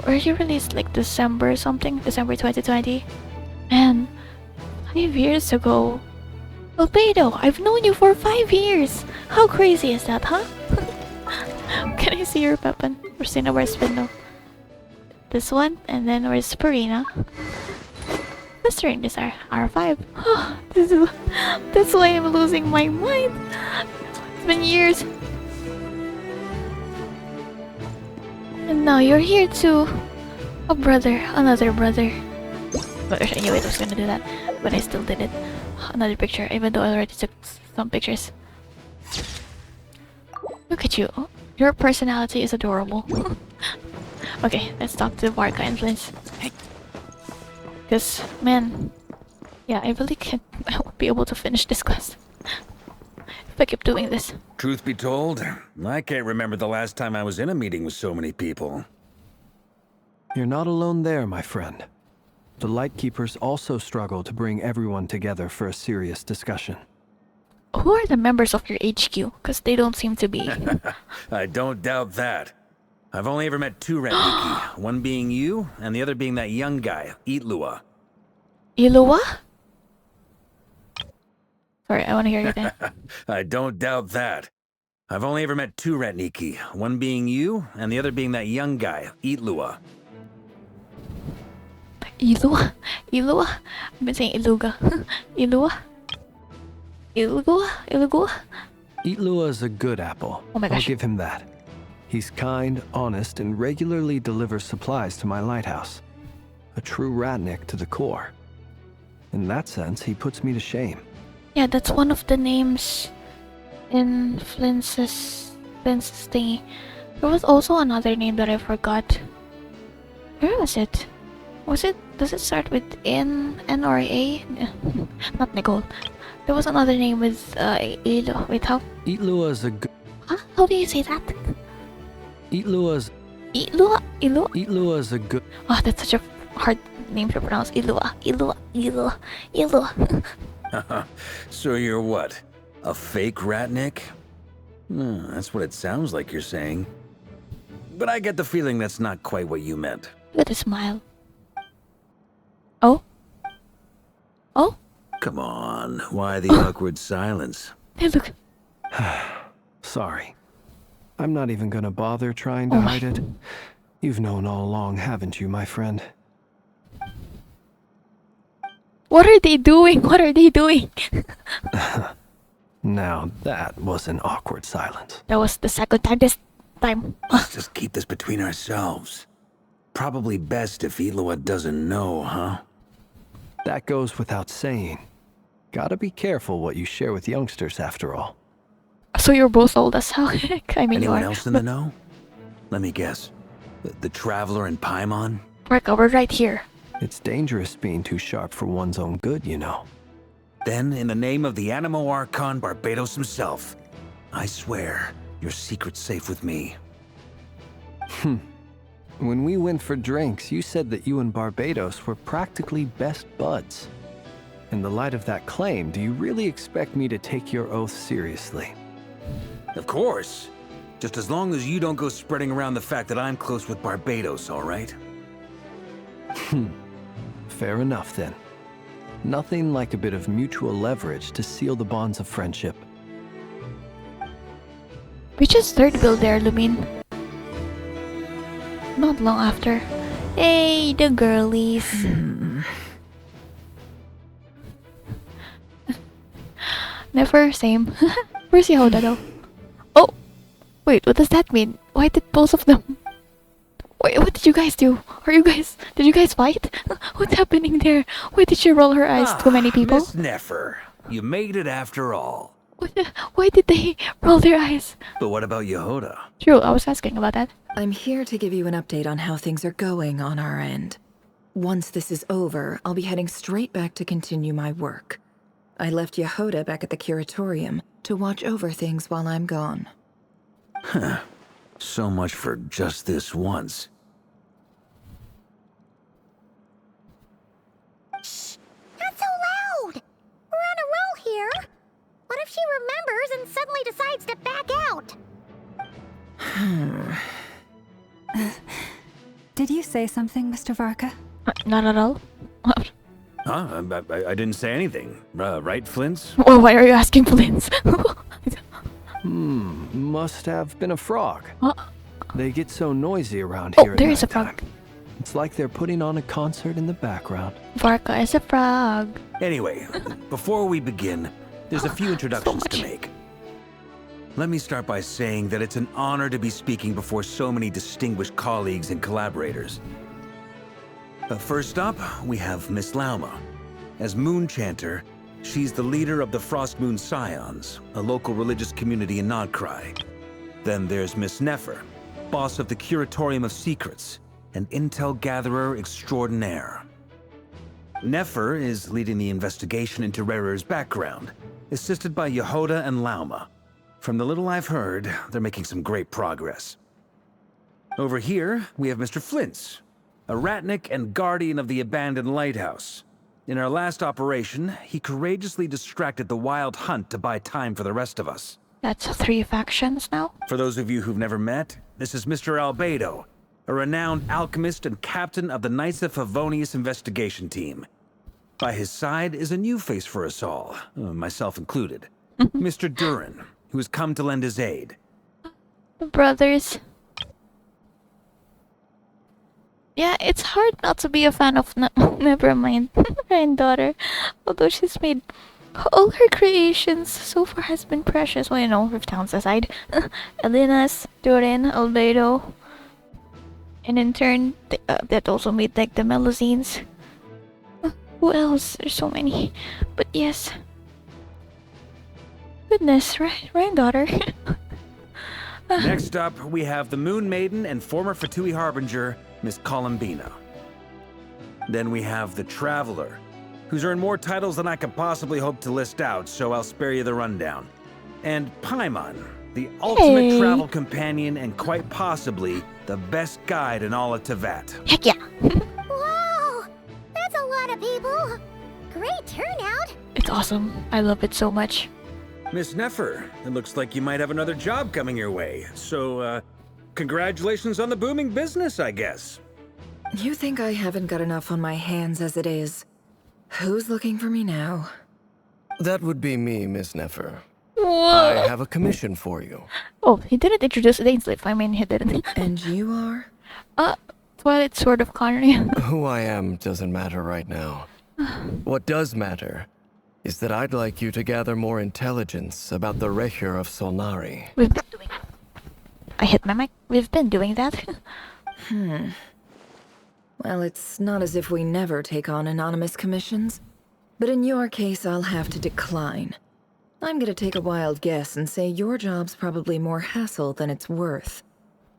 Or you released like December something? December 2020? Man, 5 years ago. Albedo, I've known you for 5 years! How crazy is that, huh? Can I see your weapon? Rosina, where's Spindle? This one, and then where's Purina? Let's turn this R5. That's why I'm losing my mind. It's been years. And now you're here too. A brother, another brother. I knew I was gonna do that, but I still did it. Another picture, even though I already took some pictures. Look at you. Your personality is adorable. Okay, let's talk to Barca influence. Because, man, yeah, I really can't. I won't be able to finish this quest if I keep doing this. Truth be told, I can't remember the last time I was in a meeting with so many people. You're not alone there, my friend. The Lightkeepers also struggle to bring everyone together for a serious discussion. Who are the members of your HQ? Because they don't seem to be. I don't doubt that. I've only ever met 2 Retniki, one being you, and the other being that young guy, Itlua. Ilua? Sorry, I want to hear you then. I don't doubt that. I've only ever met 2 Retniki, one being you, and the other being that young guy, Itlua. Ilua? Ilua? I've been saying Iluga. Ilua? Ilugua? Ilugua? Itlua is a good apple. Oh my gosh. I'll give him that. He's kind, honest, and regularly delivers supplies to my lighthouse. A true Ratnik to the core. In that sense, he puts me to shame. Yeah, that's one of the names in Flince's thingy. There was also another name that I forgot. Where was it? Does it start with N or A? Not Nicole. There was another name with Ilo. Wait, how? Itlua is a good... Huh? How do you say that? Itlua is... Ilua? Ilua? Itlua is a good... Oh, that's such a hard name to pronounce. Ilua. Ilua. Ilua. Ilua. So you're what? A fake Ratnik? That's what it sounds like you're saying. But I get the feeling that's not quite what you meant. With a smile. Oh? Oh? Come on, why the awkward silence? Hey, look. Sorry. I'm not even gonna bother trying to hide it. You've known all along, haven't you, my friend? What are they doing? What are they doing? Now, that was an awkward silence. That was the second time this time. Let's just keep this between ourselves. Probably best if Itlua doesn't know, huh? That goes without saying. Gotta be careful what you share with youngsters, after all. So you're both old as hell. I mean, Anyone you are. else in the know? Let me guess. The Traveler and Paimon? Barca, we're right here. It's dangerous being too sharp for one's own good, you know. Then, in the name of the Animo Archon Barbados himself, I swear your secret's safe with me. When we went for drinks, you said that you and Barbados were practically best buds. In the light of that claim, do you really expect me to take your oath seriously? Of course. Just as long as you don't go spreading around the fact that I'm close with Barbados, all right? Fair enough, then. Nothing like a bit of mutual leverage to seal the bonds of friendship. We just third build there, Lumine. Not long after. Hey, the girlies. Never same. Where's Yehuda though? Oh! Wait, what does that mean? Why did both of them... Wait, what did you guys do? Did you guys fight? What's happening there? Why did she roll her eyes too many people? Miss Nefer, you made it after all. Why did they roll their eyes? But what about Yehuda? True, I was asking about that. I'm here to give you an update on how things are going on our end. Once this is over, I'll be heading straight back to continue my work. I left Yehuda back at the curatorium to watch over things while I'm gone. Huh. So much for just this once. Shh! Not so loud! We're on a roll here! What if she remembers and suddenly decides to back out? Did you say something, Mr. Varka? Not at all. Huh? I didn't say anything. Right, Flint? Well, why are you asking Flint? Must have been a frog. They get so noisy around Oh, here at there is a nighttime. frog. It's like they're putting on a concert in the background. Varka is a frog. Anyway, before we begin, there's a few introductions to make. Let me start by saying that it's an honor to be speaking before so many distinguished colleagues and collaborators. First up, we have Miss Lauma. As Moon Chanter, she's the leader of the Frost Moon Scions, a local religious community in Nod-Krai. Then there's Miss Nefer, boss of the Curatorium of Secrets, an intel gatherer extraordinaire. Nefer is leading the investigation into Rarer's background, assisted by Yehuda and Lauma. From the little I've heard, they're making some great progress. Over here, we have Mr. Flintz, a ratnik and guardian of the abandoned lighthouse. In our last operation, he courageously distracted the wild hunt to buy time for the rest of us. That's 3 factions now? For those of you who've never met, this is Mr. Albedo, a renowned alchemist and captain of the Knights of Favonius investigation team. By his side is a new face for us all, myself included. Mr. Durin, who has come to lend his aid. Brothers. Yeah, it's hard not to be a fan of Never mind, granddaughter. Although she's made all her creations so far has been precious. Well, you know, with towns aside. Elinas, Durin, Albedo. And in turn, that also made like the Melusines. Who else? There's so many. But yes. Goodness, right, granddaughter. Next up, we have the Moon Maiden and former Fatui Harbinger, Miss Columbina. Then we have the Traveler, who's earned more titles than I could possibly hope to list out, so I'll spare you the rundown. And Paimon, the ultimate travel companion and quite possibly the best guide in all of Tevat. Heck yeah! Wow! That's a lot of people! Great turnout! It's awesome. I love it so much. Miss Nefer, it looks like you might have another job coming your way, so, congratulations on the booming business, I guess. You think I haven't got enough on my hands as it is? Who's looking for me now? That would be me, Miss Nefer. Whoa. I have a commission for you. Oh, he didn't introduce Dainsleif. I mean, he didn't. And you are? Twilight Sword of Connery. Who I am doesn't matter right now. What does matter is that I'd like you to gather more intelligence about the Recher of Solnari. We've been doing... I hit my mic. We've been doing that. Well, it's not as if we never take on anonymous commissions. But in your case, I'll have to decline. I'm gonna take a wild guess and say your job's probably more hassle than it's worth.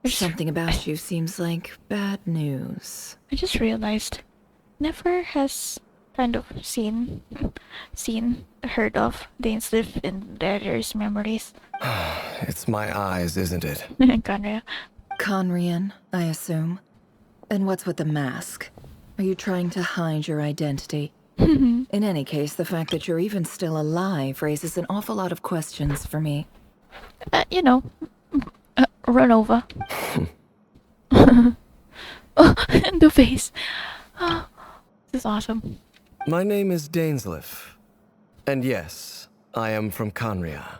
Something about you seems like bad news. I just realized Nefer has kind of heard of Dainsleif in Rarer's memories. It's my eyes, isn't it? Conria. Conrian, I assume. And what's with the mask? Are you trying to hide your identity? In any case, the fact that you're even still alive raises an awful lot of questions for me. You know, run over. Oh, in the face. This is awesome. My name is Dainsleif. And yes, I am from Conria.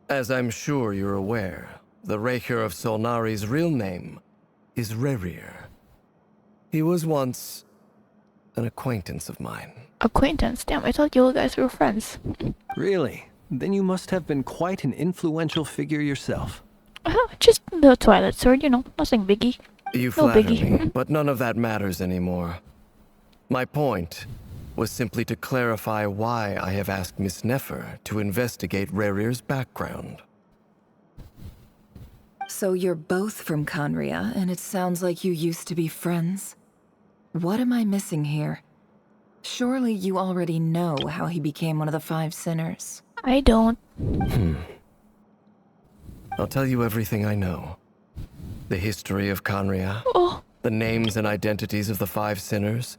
As I'm sure you're aware, the Raker of Solnari's real name is Rerir. He was once an acquaintance of mine. Acquaintance? Damn, I thought you guys were friends. Really? Then you must have been quite an influential figure yourself. Just the Twilight Sword, you know, nothing biggie. You No flatter biggie. me, but none of that matters anymore. My point was simply to clarify why I have asked Miss Nefer to investigate Rerir's background. So you're both from Conria, and it sounds like you used to be friends? What am I missing here? Surely you already know how he became one of the 5 sinners. I don't. I'll tell you everything I know. The history of Conria, Oh, the names and identities of the 5 sinners.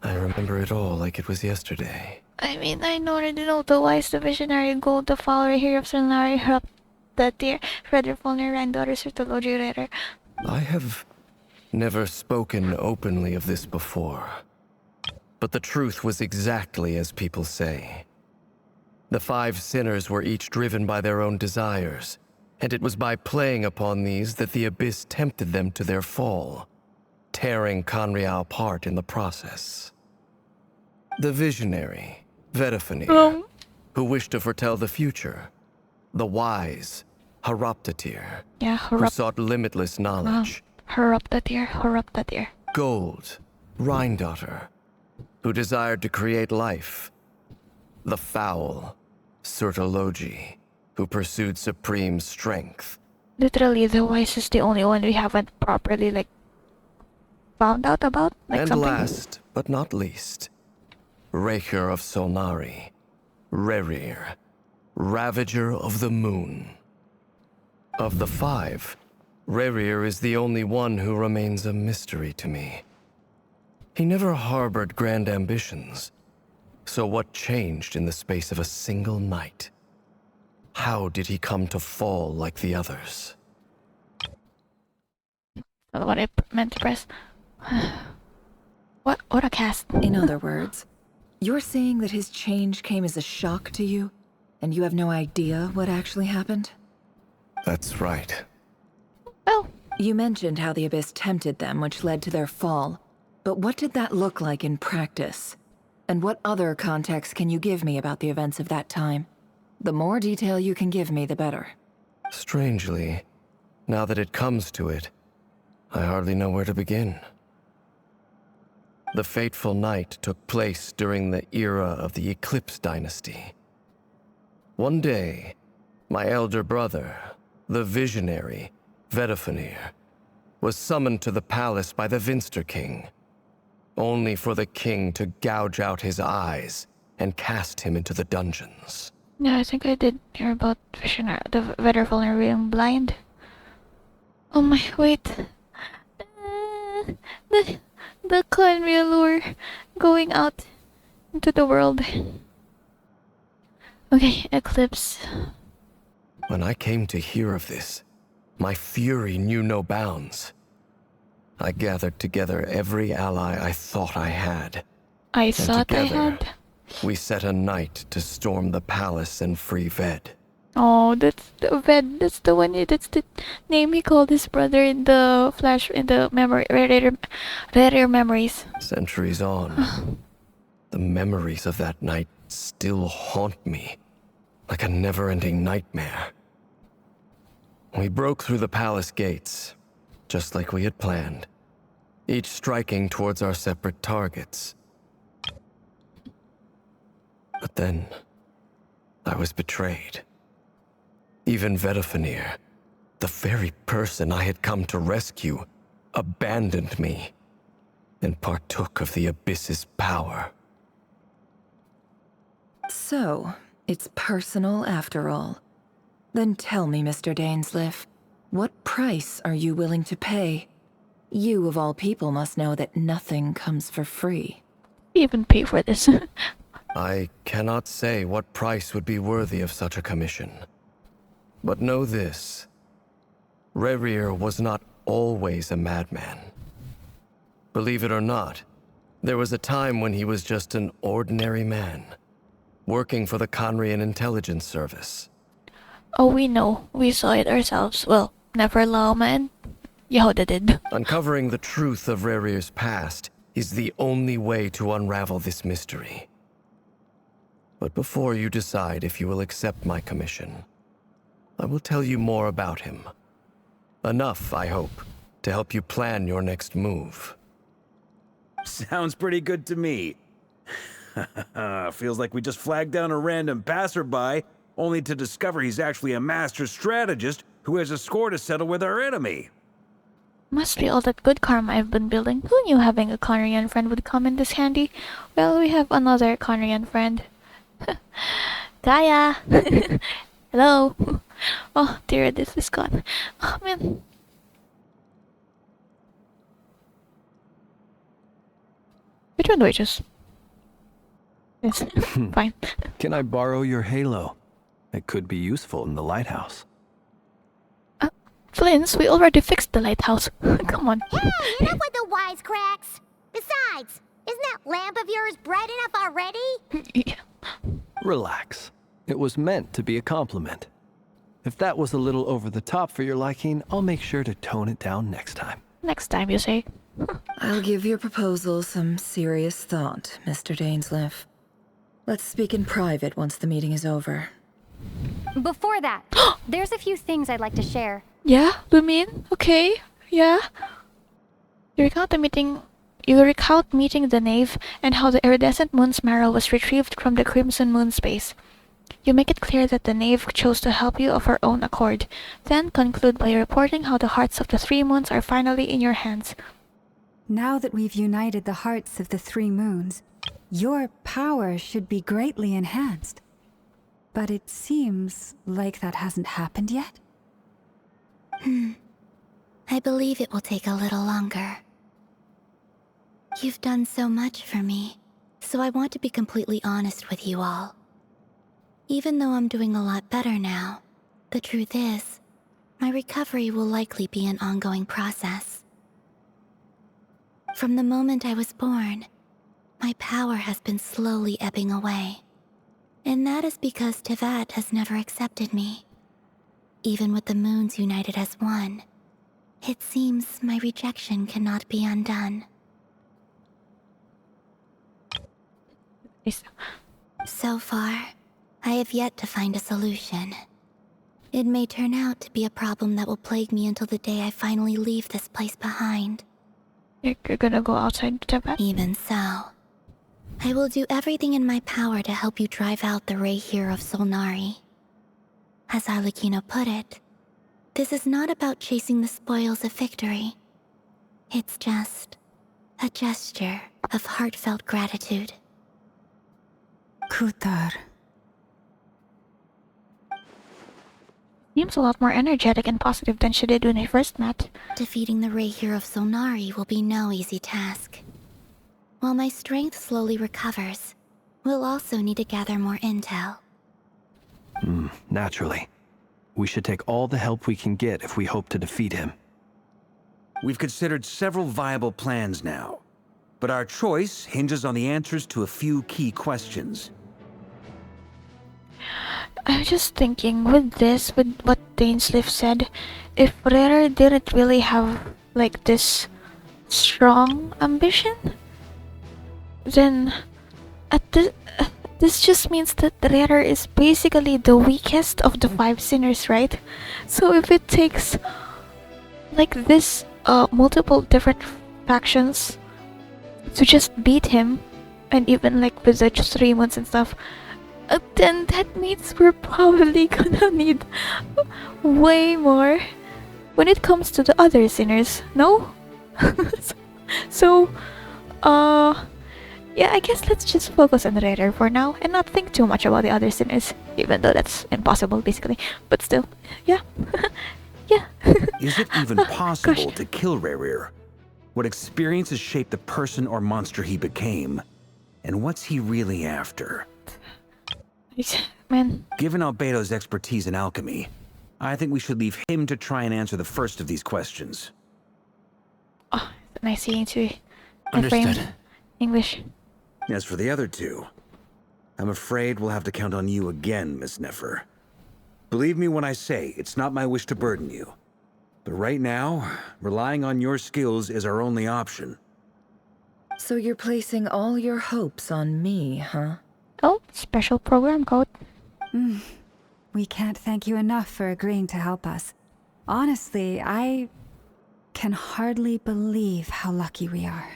I remember it all like it was yesterday. I mean, I already know the wise, the visionary, gold, the follower here of Solnari, Hrup, the dear, Frederick Volner, and daughters of the Lodgerator. I have never spoken openly of this before. But the truth was exactly as people say. The 5 sinners were each driven by their own desires, and it was by playing upon these that the Abyss tempted them to their fall, tearing Conria apart in the process. The visionary, Vedifenir, who wished to foretell the future. The wise, Haroptatir, Yeah, who sought limitless knowledge. Hrup. Gold, Rheindotter, who desired to create life. The foul, Surtologi, who pursued supreme strength. Literally, the wise is the only one we haven't properly, like, found out about. Like And something. last, but not least, Raker of Solnari, Rerir, Ravager of the Moon. Of the 5, Rerir is the only one who remains a mystery to me. He never harbored grand ambitions. So what changed in the space of a single night? How did he come to fall like the others? That's what I meant to press. What a cast. In other words, you're saying that his change came as a shock to you, and you have no idea what actually happened? That's right. Well, you mentioned how the Abyss tempted them, which led to their fall. But what did that look like in practice? And what other context can you give me about the events of that time? The more detail you can give me, the better. Strangely, now that it comes to it, I hardly know where to begin. The fateful night took place during the era of the Eclipse Dynasty. One day, my elder brother, the visionary, Vedifenir, was summoned to the palace by the Vinster King, only for the king to gouge out his eyes and cast him into the dungeons. yeah, I think I did hear about Visionary, the Vedderful being blind. Oh my, wait. The Conria lure going out into the world. Okay, Eclipse. When I came to hear of this, my fury knew no bounds. I gathered together every ally I thought I had. I thought I had. We set a night to storm the palace and free Ved. Oh, that's the Ved. That's the one. That's the name he called his brother in the flash, in the memory, rare memories. Centuries on, the memories of that night still haunt me, like a never-ending nightmare. We broke through the palace gates, just like we had planned, each striking towards our separate targets. But then, I was betrayed. Even Vedifenir, the very person I had come to rescue, abandoned me and partook of the Abyss's power. So, it's personal after all. Then tell me, Mr. Dainsleif, what price are you willing to pay? You, of all people, must know that nothing comes for free. Even pay for this. I cannot say what price would be worthy of such a commission. But know this, Rerir was not always a madman. Believe it or not, there was a time when he was just an ordinary man, working for the Conrian Intelligence Service. Oh, we know. We saw it ourselves. Well, Nefer Lama and Yehuda did. Uncovering the truth of Rerir's past is the only way to unravel this mystery. But before you decide if you will accept my commission, I will tell you more about him. Enough, I hope, to help you plan your next move. Sounds pretty good to me. Feels like we just flagged down a random passerby, only to discover he's actually a master strategist who has a score to settle with our enemy. Must be all that good karma I've been building. Who knew having a Conrian friend would come in this handy? Well, we have another Conrian friend. Gaia! Hello! Oh dear, this is gone. Oh man. Which one do I choose? Yes, fine. Can I borrow your halo? It could be useful in the lighthouse. Flint's, we already fixed the lighthouse. Come on. Hey, enough with the wisecracks! Besides, isn't that lamp of yours bright enough already? Relax. It was meant to be a compliment. If that was a little over the top for your liking, I'll make sure to tone it down next time. Next time, you say? I'll give your proposal some serious thought, Mr. Dainsleif. Let's speak in private once the meeting is over. Before that, there's a few things I'd like to share. Yeah, Lumin? Okay, yeah. You recount meeting the knave and how the iridescent moon's marrow was retrieved from the crimson moon space. You make it clear that the knave chose to help you of her own accord, then conclude by reporting how the hearts of the three moons are finally in your hands. Now that we've united the hearts of the three moons, your power should be greatly enhanced. But it seems like that hasn't happened yet. I believe it will take a little longer. You've done so much for me, so I want to be completely honest with you all. Even though I'm doing a lot better now, the truth is, my recovery will likely be an ongoing process. From the moment I was born, my power has been slowly ebbing away. And that is because Tevat has never accepted me. Even with the moons united as one, it seems my rejection cannot be undone. So far, I have yet to find a solution. It may turn out to be a problem that will plague me until the day I finally leave this place behind. You're gonna go outside Tevat? Even so, I will do everything in my power to help you drive out the Ray here of Solnari. As Arlecchino put it, this is not about chasing the spoils of victory. It's just a gesture of heartfelt gratitude. Kutar. Seems a lot more energetic and positive than she did when I first met. Defeating the Ray here of Solnari will be no easy task. While my strength slowly recovers, we'll also need to gather more intel. Naturally. We should take all the help we can get if we hope to defeat him. We've considered several viable plans now, but our choice hinges on the answers to a few key questions. I was just thinking, with what Dainsleif said, if Rere didn't really have, like, this strong ambition, then this just means that Rere is basically the weakest of the five sinners, right? So if it takes, like, this multiple different factions to just beat him, and even, like, with the three months and stuff, then that means we're probably gonna need way more when it comes to the other sinners, no? So, yeah, I guess let's just focus on Rere for now and not think too much about the other sinners, even though that's impossible, basically. But still, yeah. Yeah. Is it even possible to kill Rerir? What experiences shaped the person or monster he became? And what's he really after? Man. Given Albedo's expertise in alchemy, I think we should leave him to try and answer the first of these questions. Oh, nice seeing you. Understood. English. As for the other two, I'm afraid we'll have to count on you again, Miss Nefer. Believe me when I say it's not my wish to burden you. But right now, relying on your skills is our only option. So you're placing all your hopes on me, huh? Oh, special program code. We can't thank you enough for agreeing to help us. Honestly, I can hardly believe how lucky we are.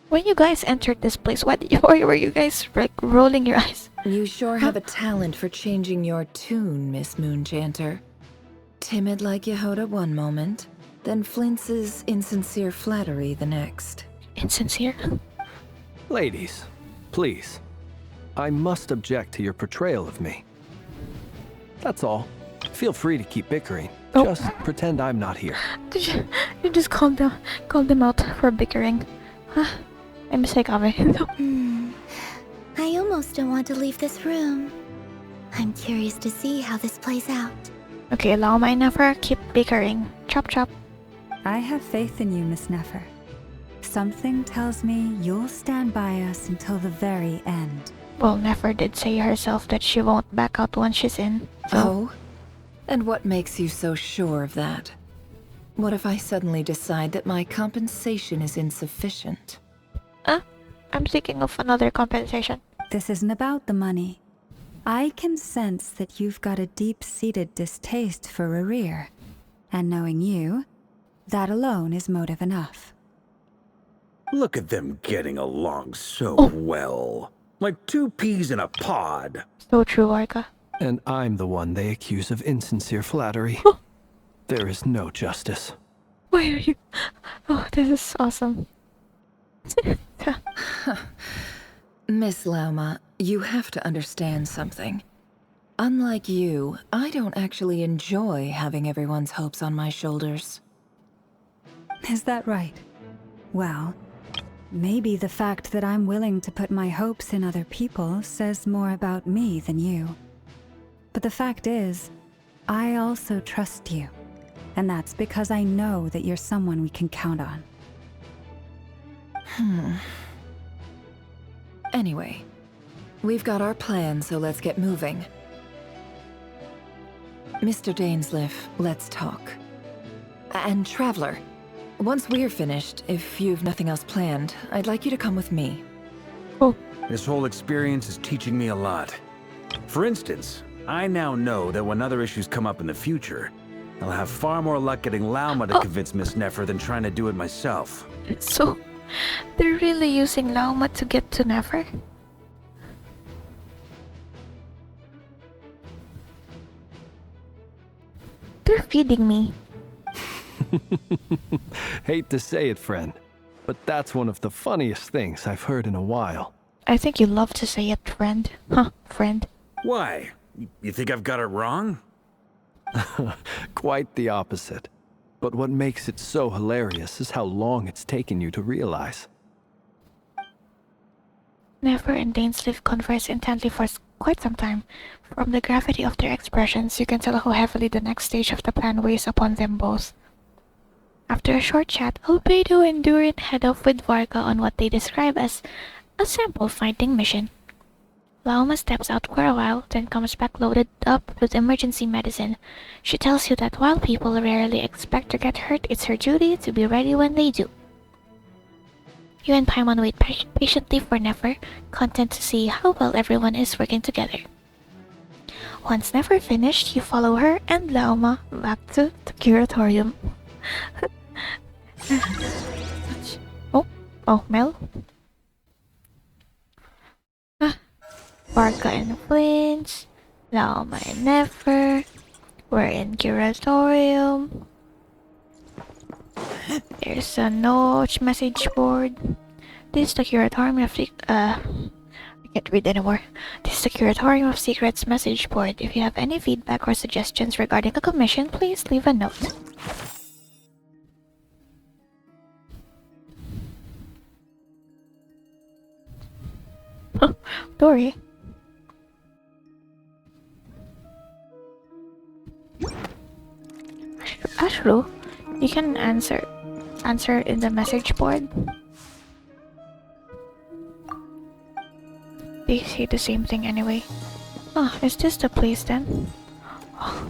When you guys entered this place, why were you guys like rolling your eyes? You sure have a talent for changing your tune, Miss Moonchanter. Timid like Yehoda one moment, then Flintz's insincere flattery the next. Insincere? Ladies, please. I must object to your portrayal of me. That's all. Feel free to keep bickering. Just pretend I'm not here. You just called them out for bickering. May mistake kami. I almost don't want to leave this room. I'm curious to see how this plays out. Okay, allow my Nefer, keep bickering. Chop chop. I have faith in you, Miss Nefer. Something tells me you'll stand by us until the very end. Well, Nefer did say herself that she won't back out once she's in. So. Oh? And what makes you so sure of that? What if I suddenly decide that my compensation is insufficient? I'm thinking of another compensation. This isn't about the money. I can sense that you've got a deep-seated distaste for Rerir. And knowing you, that alone is motive enough. Look at them getting along so well. Like two peas in a pod. So true, Arca. And I'm the one they accuse of insincere flattery. There is no justice. Why are you... Oh, this is awesome. Miss Lauma, you have to understand something. Unlike you, I don't actually enjoy having everyone's hopes on my shoulders. Is that right? Well, maybe the fact that I'm willing to put my hopes in other people says more about me than you. But the fact is, I also trust you. And that's because I know that you're someone we can count on. Anyway, we've got our plan, so let's get moving. Mr. Dainsleif, let's talk. And Traveler, once we're finished, if you've nothing else planned, I'd like you to come with me. Oh. This whole experience is teaching me a lot. For instance, I now know that when other issues come up in the future, I'll have far more luck getting Lauma to convince Miss Nefer than trying to do it myself. So, they're really using Lauma to get to Nefer? They're feeding me. Hate to say it, friend, but that's one of the funniest things I've heard in a while. I think you love to say it, friend. Huh, friend. Why? You think I've got it wrong? Quite the opposite. But what makes it so hilarious is how long it's taken you to realize. Nefer and Dainsleif converse intently for quite some time. From the gravity of their expressions, you can tell how heavily the next stage of the plan weighs upon them both. After a short chat, Albedo and Durin head off with Varga on what they describe as a sample finding mission. Lauma steps out for a while, then comes back loaded up with emergency medicine. She tells you that while people rarely expect to get hurt, it's her duty to be ready when they do. You and Paimon wait patiently for Nefer, content to see how well everyone is working together. Once Nefer finished, you follow her and Lauma back to the curatorium. Oh, Mel? Varga and Flinch, Lauma and Nefer, we're in curatorium. There's a note message board. This is the curatorium of the I can't read anymore. This is the curatorium of secrets message board. If you have any feedback or suggestions regarding a commission, please leave a note. Dory. Ashru, you can answer in the message board. They say the same thing anyway. Oh, is this the place then? Oh.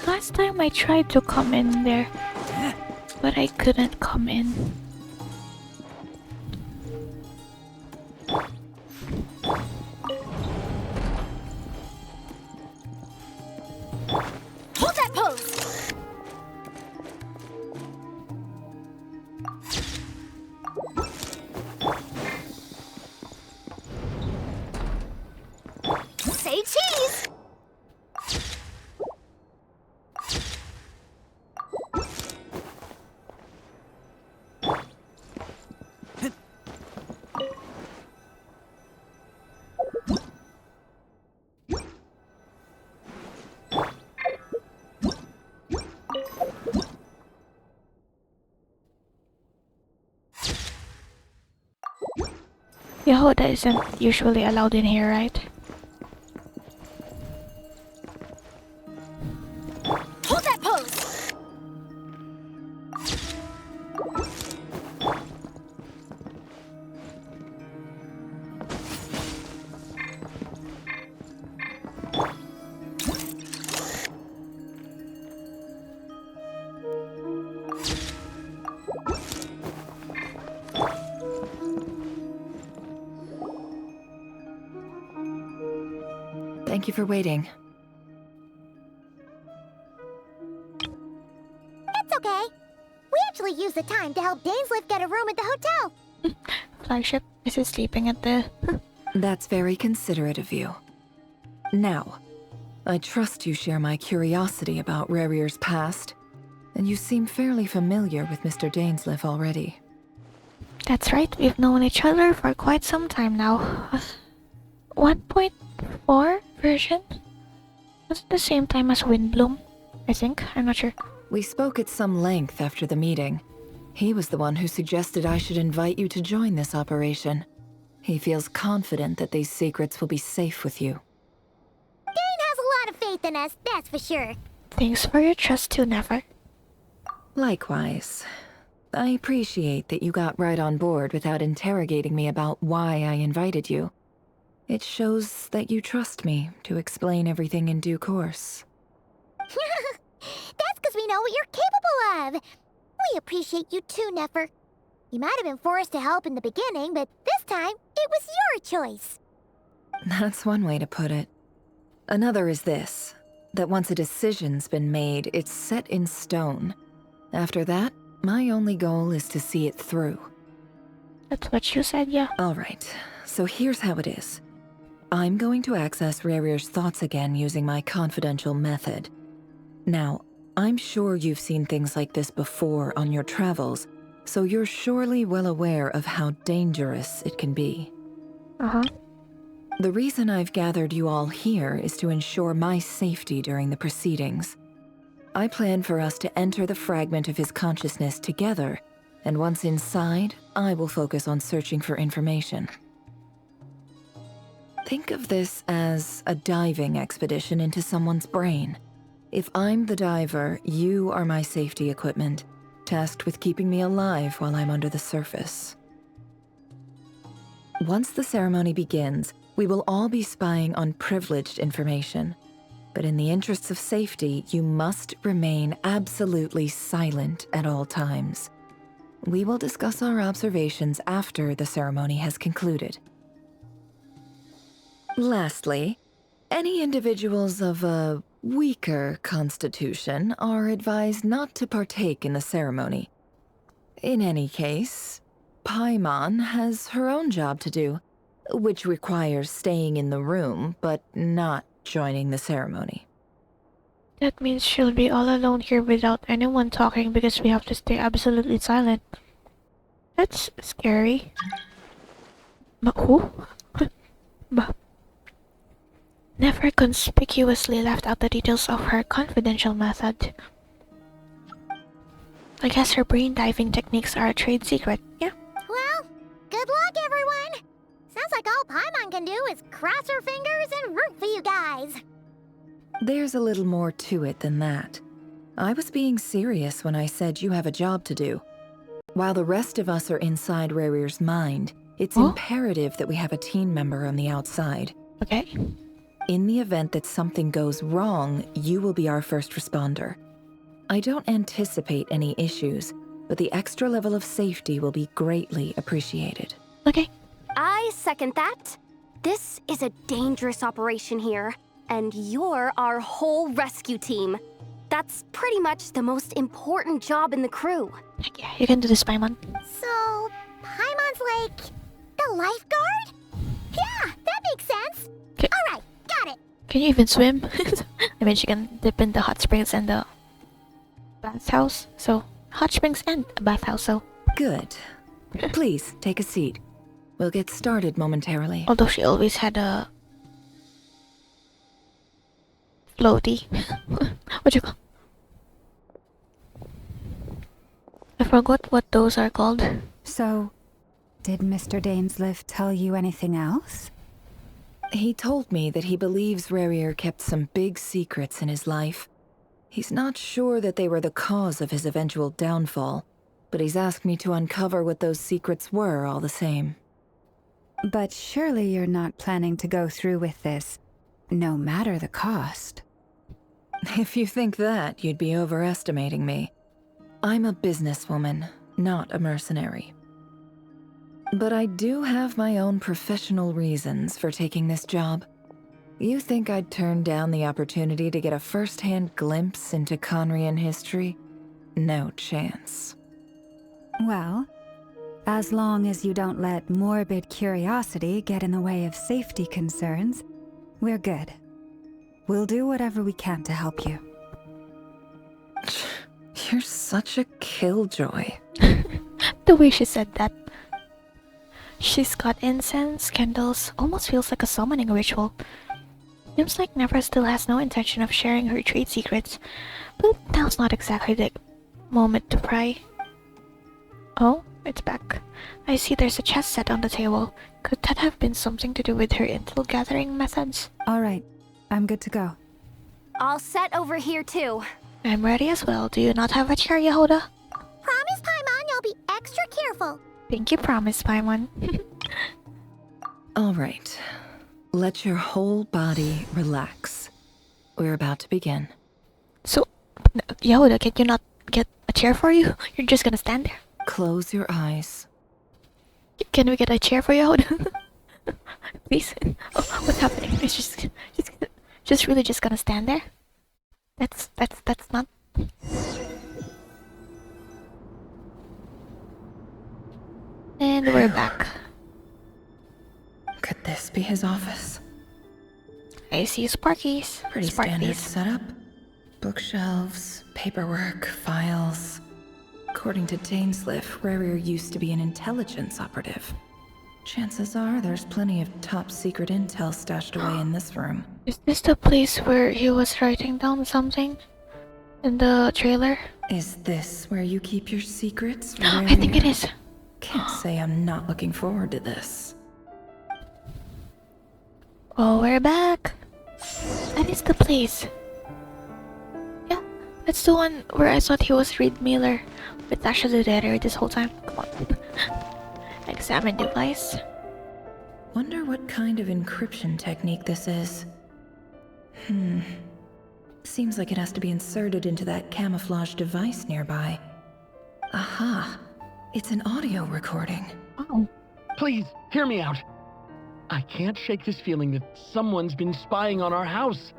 Last time I tried to come in there, but I couldn't come in. Hold that pose! Say cheese! Yehoda isn't usually allowed in here, right? Hold that pose! Thank you for waiting. It's okay. We actually used the time to help Dainsleif get a room at the hotel. Flagship is sleeping at the... That's very considerate of you. Now, I trust you share my curiosity about Rarier's past, and you seem fairly familiar with Mr. Dainsleif already. That's right, we've known each other for quite some time now. 1.4 version? Was it the same time as Windbloom? I think, I'm not sure. We spoke at some length after the meeting. He was the one who suggested I should invite you to join this operation. He feels confident that these secrets will be safe with you. Dane has a lot of faith in us, that's for sure. Thanks for your trust too, Nefer. Likewise. I appreciate that you got right on board without interrogating me about why I invited you. It shows that you trust me to explain everything in due course. That's because we know what you're capable of. We appreciate you too, Nefer. You might have been forced to help in the beginning, but this time, it was your choice. That's one way to put it. Another is this, that once a decision's been made, it's set in stone. After that, my only goal is to see it through. That's what you said, yeah. Alright, so here's how it is. I'm going to access Rarier's thoughts again using my confidential method. Now, I'm sure you've seen things like this before on your travels, so you're surely well aware of how dangerous it can be. Uh-huh. The reason I've gathered you all here is to ensure my safety during the proceedings. I plan for us to enter the fragment of his consciousness together, and once inside, I will focus on searching for information. Think of this as a diving expedition into someone's brain. If I'm the diver, you are my safety equipment, tasked with keeping me alive while I'm under the surface. Once the ceremony begins, we will all be spying on privileged information. But in the interests of safety, you must remain absolutely silent at all times. We will discuss our observations after the ceremony has concluded. Lastly, any individuals of a weaker constitution are advised not to partake in the ceremony. In any case, Paimon has her own job to do, which requires staying in the room but not joining the ceremony. That means she'll be all alone here without anyone talking because we have to stay absolutely silent. That's scary. But who? But Nefer conspicuously left out the details of her confidential method. I guess her brain diving techniques are a trade secret, yeah? Well, good luck, everyone. can do is cross her fingers and root for you guys. There's a little more to it than that. I was being serious when I said you have a job to do. While the rest of us are inside Rarir's mind, it's imperative that we have a team member on the outside. Okay. In the event that something goes wrong, you will be our first responder. I don't anticipate any issues, but the extra level of safety will be greatly appreciated. Okay. I second that. This is a dangerous operation here, and you're our whole rescue team. That's pretty much the most important job in the crew. Heck yeah, you can do this, Paimon. So, Paimon's like the lifeguard? Yeah, that makes sense. Alright, got it. Can you even swim? I mean, she can dip in the hot springs and the bathhouse. So, hot springs and a bathhouse, so. Good. Please, take a seat. We'll get started momentarily. Although she always had a floaty. What you call? I forgot what those are called. So, did Mr. Dainsleif tell you anything else? He told me that he believes Rarir kept some big secrets in his life. He's not sure that they were the cause of his eventual downfall, but he's asked me to uncover what those secrets were all the same. But surely you're not planning to go through with this, no matter the cost. If you think that, you'd be overestimating me. I'm a businesswoman, not a mercenary. But I do have my own professional reasons for taking this job. You think I'd turn down the opportunity to get a first-hand glimpse into Conrian history? No chance. Well, as long as you don't let morbid curiosity get in the way of safety concerns, we're good. We'll do whatever we can to help you. You're such a killjoy. The way she said that. She's got incense, candles, almost feels like a summoning ritual. Seems like Nefer still has no intention of sharing her trade secrets, but now's not exactly the moment to pry. Oh, it's back. I see there's a chess set on the table. Could that have been something to do with her intel gathering methods? Alright, I'm good to go. All set over here too. I'm ready as well. Do you not have a chair, Yehuda? Promise, Paimon, you'll be extra careful. Pinky promise, Paimon. Alright. Let your whole body relax. We're about to begin. So, Yehuda, can you not get a chair for you? You're just gonna stand there. Close your eyes. Can we get a chair for Yehuda? Please? Oh, what's happening? It's just really just gonna stand there? That's not... And we're back. Could this be his office? I see Sparkies. Pretty standard setup. Bookshelves, paperwork, files. According to Dainsleif, Rarir used to be an intelligence operative. Chances are there's plenty of top secret intel stashed away in this room. Is this the place where he was writing down something? In the trailer? Is this where you keep your secrets, Rarir? I think it is. Can't say I'm not looking forward to this. Oh, we're back. That is the place. Yeah, that's the one where I thought he was Reed Miller. But it's actually the editor this whole time. Come on. Examine device. Wonder what kind of encryption technique this is. Seems like it has to be inserted into that camouflage device nearby. Aha! It's an audio recording. Oh. Please, hear me out. I can't shake this feeling that someone's been spying on our house.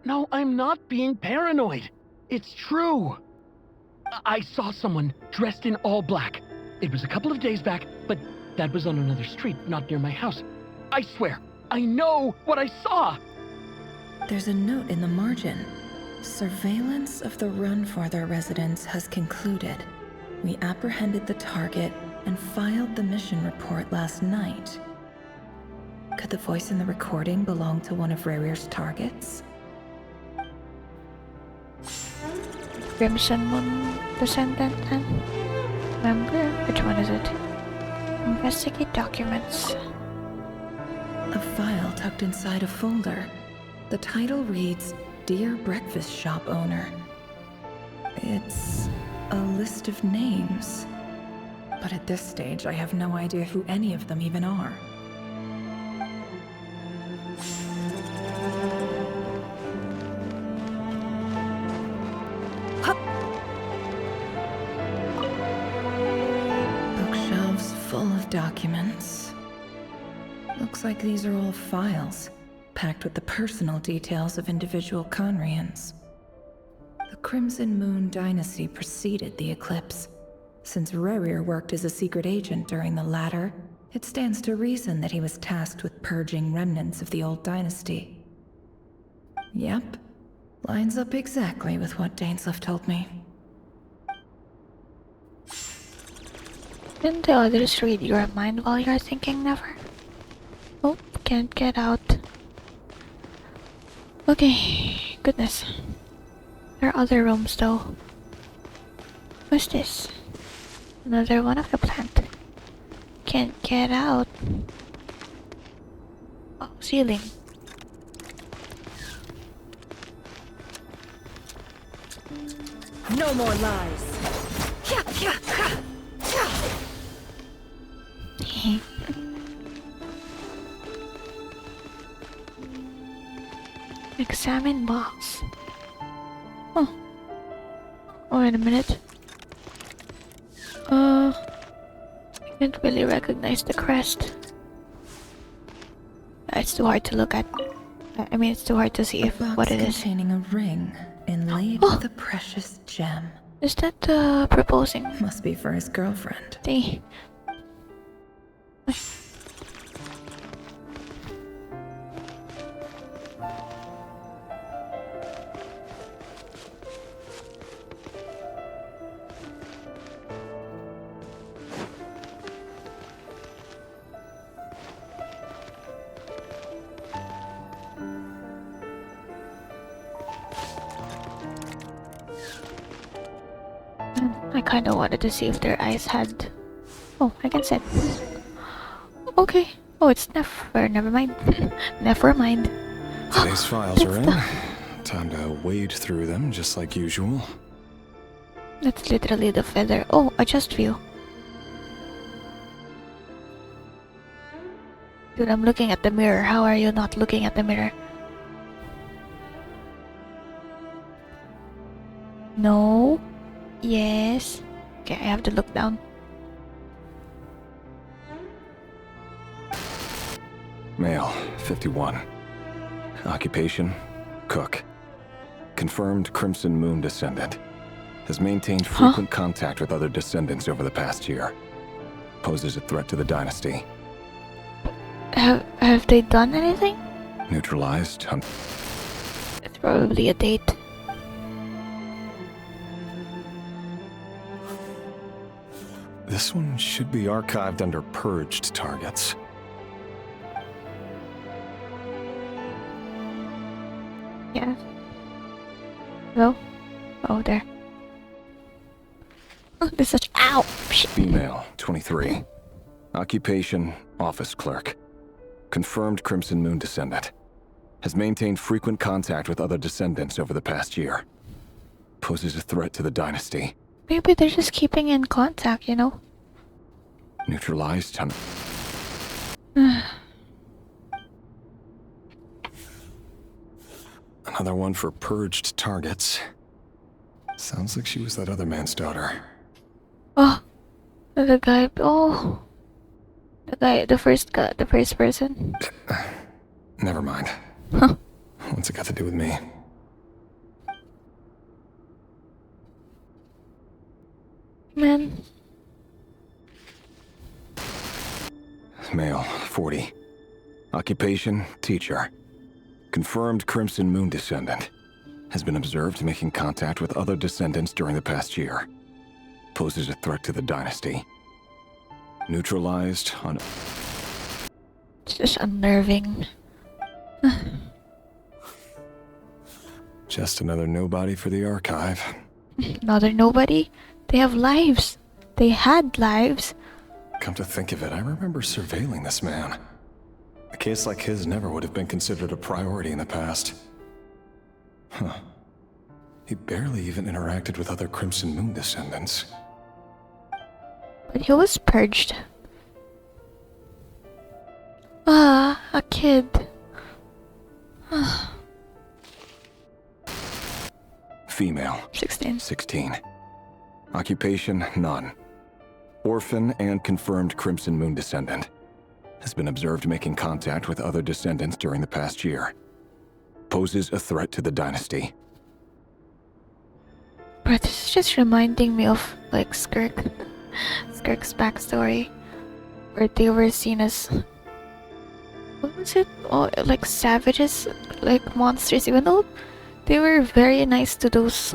No, I'm not being paranoid. It's true. I saw someone dressed in all black. It was a couple of days back, but that was on another street, not near my house. I swear, I know what I saw. There's a note in the margin. Surveillance of the Runfarther residence has concluded. We apprehended the target and filed the mission report last night. Could the voice in the recording belong to one of Rarir's targets? Crimson Moon descendant and member? Which one is it? Investigate documents. A file tucked inside a folder. The title reads, Dear Breakfast Shop Owner. It's a list of names. But at this stage, I have no idea who any of them even are. Bookshelves full of documents. Looks like these are all files, packed with the personal details of individual Conrians. The Crimson Moon dynasty preceded the eclipse. Since Rerir worked as a secret agent during the latter, it stands to reason that he was tasked with purging remnants of the old dynasty. Yep, lines up exactly with what Dainsleif told me. Didn't the others read your mind while you're thinking, Never? Oh, can't get out. Okay, goodness. There are other rooms though. What's this? Another one of the plant. Can't get out. Oh, ceiling. No more lies. Examine box. Oh. Wait a minute. I can't really recognize the crest. It's too hard to look at. I mean, it's too hard to see what it is. Containing a ring inlaid with a precious gem. Is that proposing? Must be for his girlfriend. I kinda wanted to see if their eyes had... Oh, I can set. Okay. Oh, it's Nefer. Never mind. Never mind. Today's files are in. Time to wade through them just like usual. That's literally the feather. Oh, adjust view. Dude, I'm looking at the mirror. How are you not looking at the mirror? No. Yes. Okay, I have to look down. Male, 51. Occupation, cook. Confirmed Crimson Moon descendant. Has maintained frequent contact with other descendants over the past year. Poses a threat to the dynasty. Have they done anything? Neutralized. It's probably a date. This one should be archived under purged targets. Yeah. Hello? Oh, there. Oh, this is such... Ow! Shit. Female, 23. Occupation, office clerk. Confirmed Crimson Moon descendant. Has maintained frequent contact with other descendants over the past year. Poses a threat to the dynasty. Maybe they're just keeping in contact, you know? Neutralized. Another one for purged targets. Sounds like she was that other man's daughter. Oh, the guy. Oh, the first person. Never mind. Huh. What's it got to do with me? Man. Male, 40. Occupation, teacher. Confirmed Crimson Moon descendant. Has been observed making contact with other descendants during the past year. Poses a threat to the dynasty. Neutralized on... It's just unnerving. Just another nobody for the archive. Another nobody? They have lives. They had lives. Come to think of it, I remember surveilling this man. A case like his never would have been considered a priority in the past. Huh. He barely even interacted with other Crimson Moon descendants. But he was purged. Ah, a kid. Female. 16. 16. Occupation, none. Orphan and confirmed Crimson Moon descendant. Has been observed making contact with other descendants during the past year. Poses a threat to the dynasty. But this is just reminding me of like Skirk's backstory, where they were seen as, what was it? Oh, like savages, like monsters, even though they were very nice to those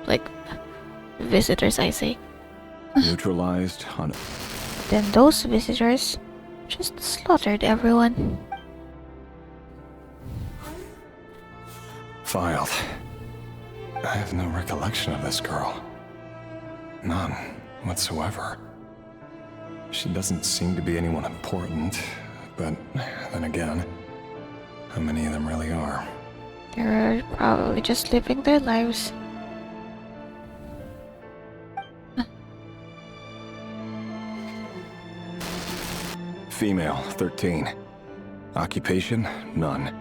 like visitors, I say. Neutralized on. Then those visitors just slaughtered everyone. Filed. I have no recollection of this girl. None whatsoever. She doesn't seem to be anyone important, but then again, how many of them really are? They're probably just living their lives. Female, 13. Occupation, none.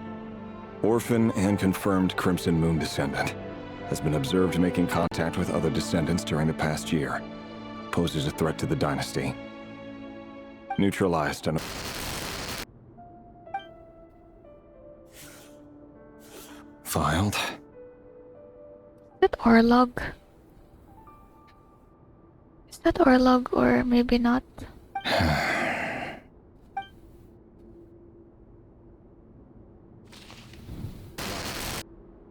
Orphan and confirmed Crimson Moon descendant. Has been observed making contact with other descendants during the past year. Poses a threat to the dynasty. Neutralized and... Filed. Is that Orlog? Is that Orlog or maybe not?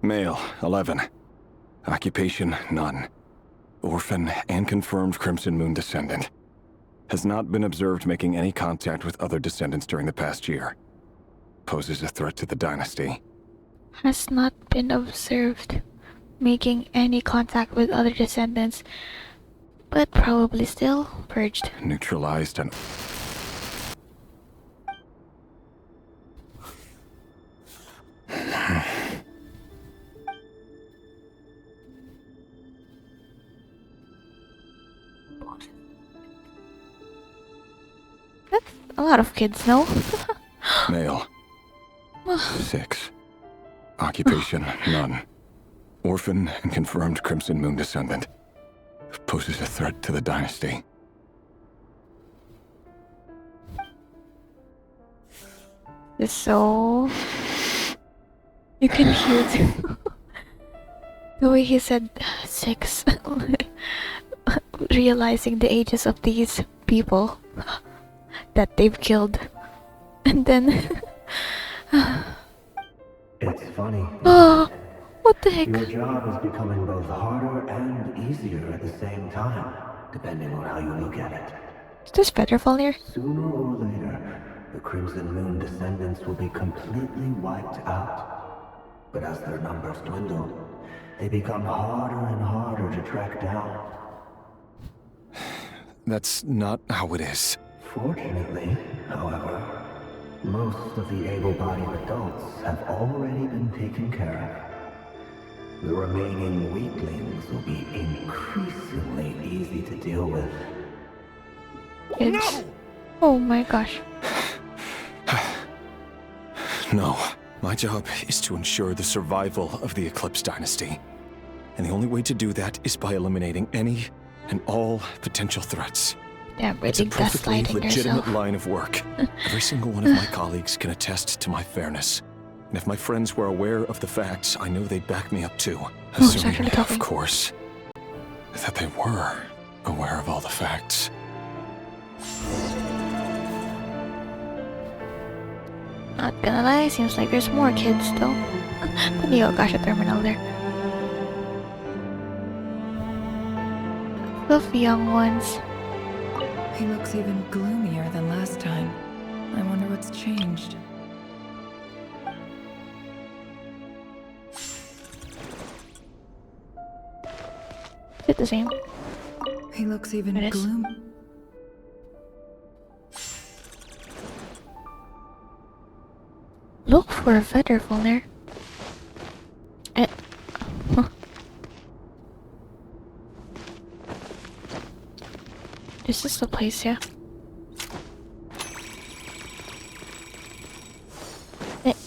Male, 11. Occupation, none. Orphan and confirmed Crimson Moon descendant. Has not been observed making any contact with other descendants during the past year. Poses a threat to the dynasty. Has not been observed making any contact with other descendants, but probably still purged. Neutralized and... That's a lot of kids, no? Male. 6. Occupation, none. Orphan and confirmed Crimson Moon descendant. Poses a threat to the dynasty. It's so... You can hear it. The way he said 6. Realizing the ages of these people that they've killed. And then... It's funny. Oh, what the heck? Your job is becoming both harder and easier at the same time, depending on how you look at it. Is this Featherfall here? Sooner or later, the Crimson Moon descendants will be completely wiped out. But as their numbers dwindle, they become harder and harder to track down. That's not how it is. Fortunately, however, most of the able-bodied adults have already been taken care of. The remaining weaklings will be increasingly easy to deal with. It's... Oh my gosh. No. My job is to ensure the survival of the Eclipse Dynasty. And the only way to do that is by eliminating any and all potential threats. Yeah, it's a perfectly gaslighting legitimate yourself. line of work. Every single one of my colleagues can attest to my fairness. And if my friends were aware of the facts, I know they'd back me up too. Assuming, of course, that they were aware of all the facts. Not gonna lie, seems like there's more kids though. The Neo Gasha terminal there. The young ones. He looks even gloomier than last time. I wonder what's changed. Is it the same? He looks even It is. gloom. Look for a feather falner. Huh. This is the place, yeah.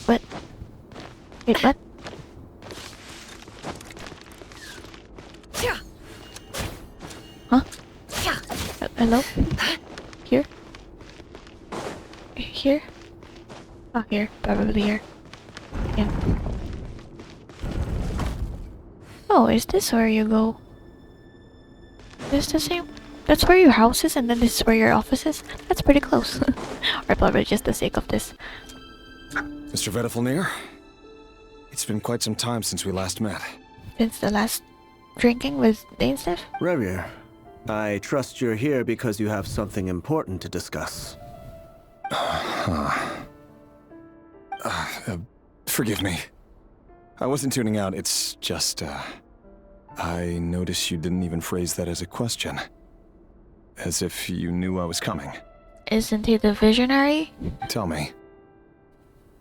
What? Wait, what? Huh? Hello? Here? Here? Oh, here. Probably here. Yeah. Oh, is this where you go? Is this the same? That's where your house is, and then this is where your office is? That's pretty close. Or probably just the sake of this. Mr. Vettelfnir, it's been quite some time since we last met. Since the last drinking with Dainstef? Revier, I trust you're here because you have something important to discuss. Forgive me. I wasn't tuning out, it's just, I noticed you didn't even phrase that as a question. As if you knew I was coming. Isn't he the visionary? Tell me,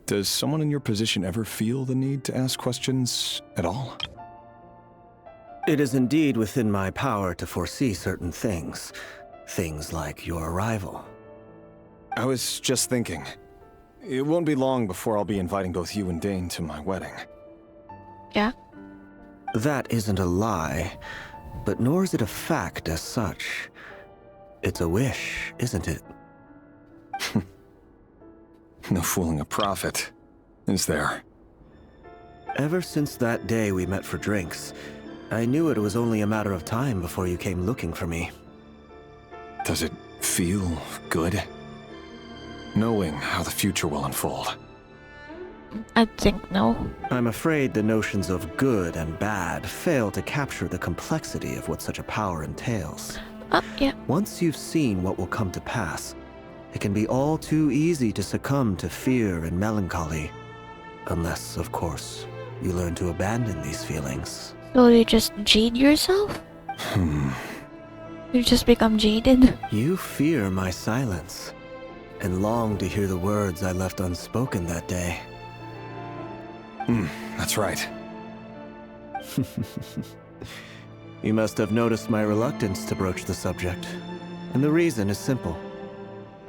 does someone in your position ever feel the need to ask questions at all? It is indeed within my power to foresee certain things. Things like your arrival. I was just thinking. It won't be long before I'll be inviting both you and Dane to my wedding. Yeah? That isn't a lie, but nor is it a fact as such. It's a wish, isn't it? No fooling a prophet, is there? Ever since that day we met for drinks, I knew it was only a matter of time before you came looking for me. Does it feel good? Knowing how the future will unfold. I think no. I'm afraid the notions of good and bad fail to capture the complexity of what such a power entails. Yeah. Once you've seen what will come to pass, it can be all too easy to succumb to fear and melancholy. Unless, of course, you learn to abandon these feelings. So you just jade yourself? You just become jaded? You fear my silence, and long to hear the words I left unspoken that day. That's right. You must have noticed my reluctance to broach the subject. And the reason is simple.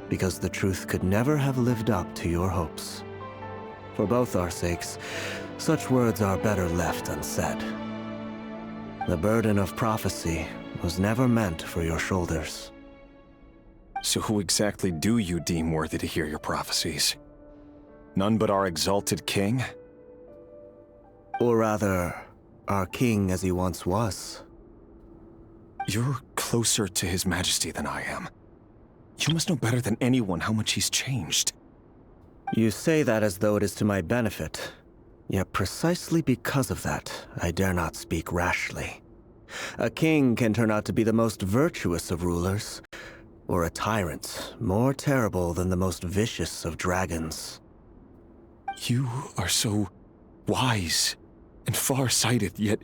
Because the truth could never have lived up to your hopes. For both our sakes, such words are better left unsaid. The burden of prophecy was never meant for your shoulders. So who exactly do you deem worthy to hear your prophecies? None but our exalted king? Or rather, our king as he once was. You're closer to His Majesty than I am. You must know better than anyone how much he's changed. You say that as though it is to my benefit. Yet precisely because of that, I dare not speak rashly. A king can turn out to be the most virtuous of rulers, or a tyrant more terrible than the most vicious of dragons. You are so wise and far-sighted, yet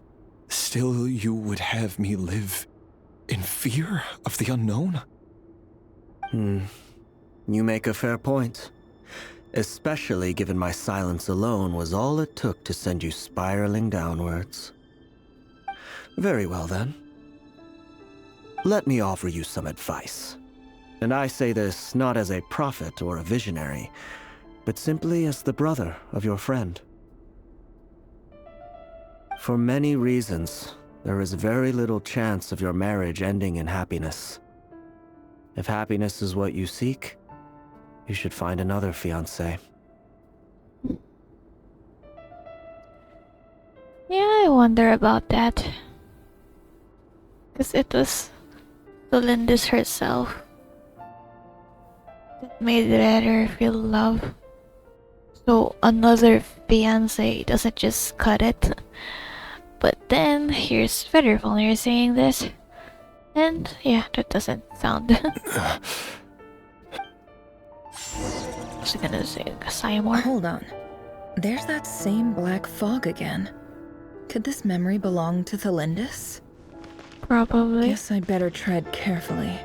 still you would have me live in fear of the unknown? You make a fair point. Especially given my silence alone was all it took to send you spiraling downwards. Very well then. Let me offer you some advice. And I say this not as a prophet or a visionary, but simply as the brother of your friend. For many reasons, there is very little chance of your marriage ending in happiness. If happiness is what you seek, you should find another fiancé. Yeah, I wonder about that. Because it was Lindis herself that made her feel love. So another fiancé doesn't just cut it. But then here's Federfalner saying this. And yeah, that doesn't sound. I was gonna say Seymour. Hold on. There's that same black fog again. Could this memory belong to Thelindis? Probably. Guess I'd better tread carefully.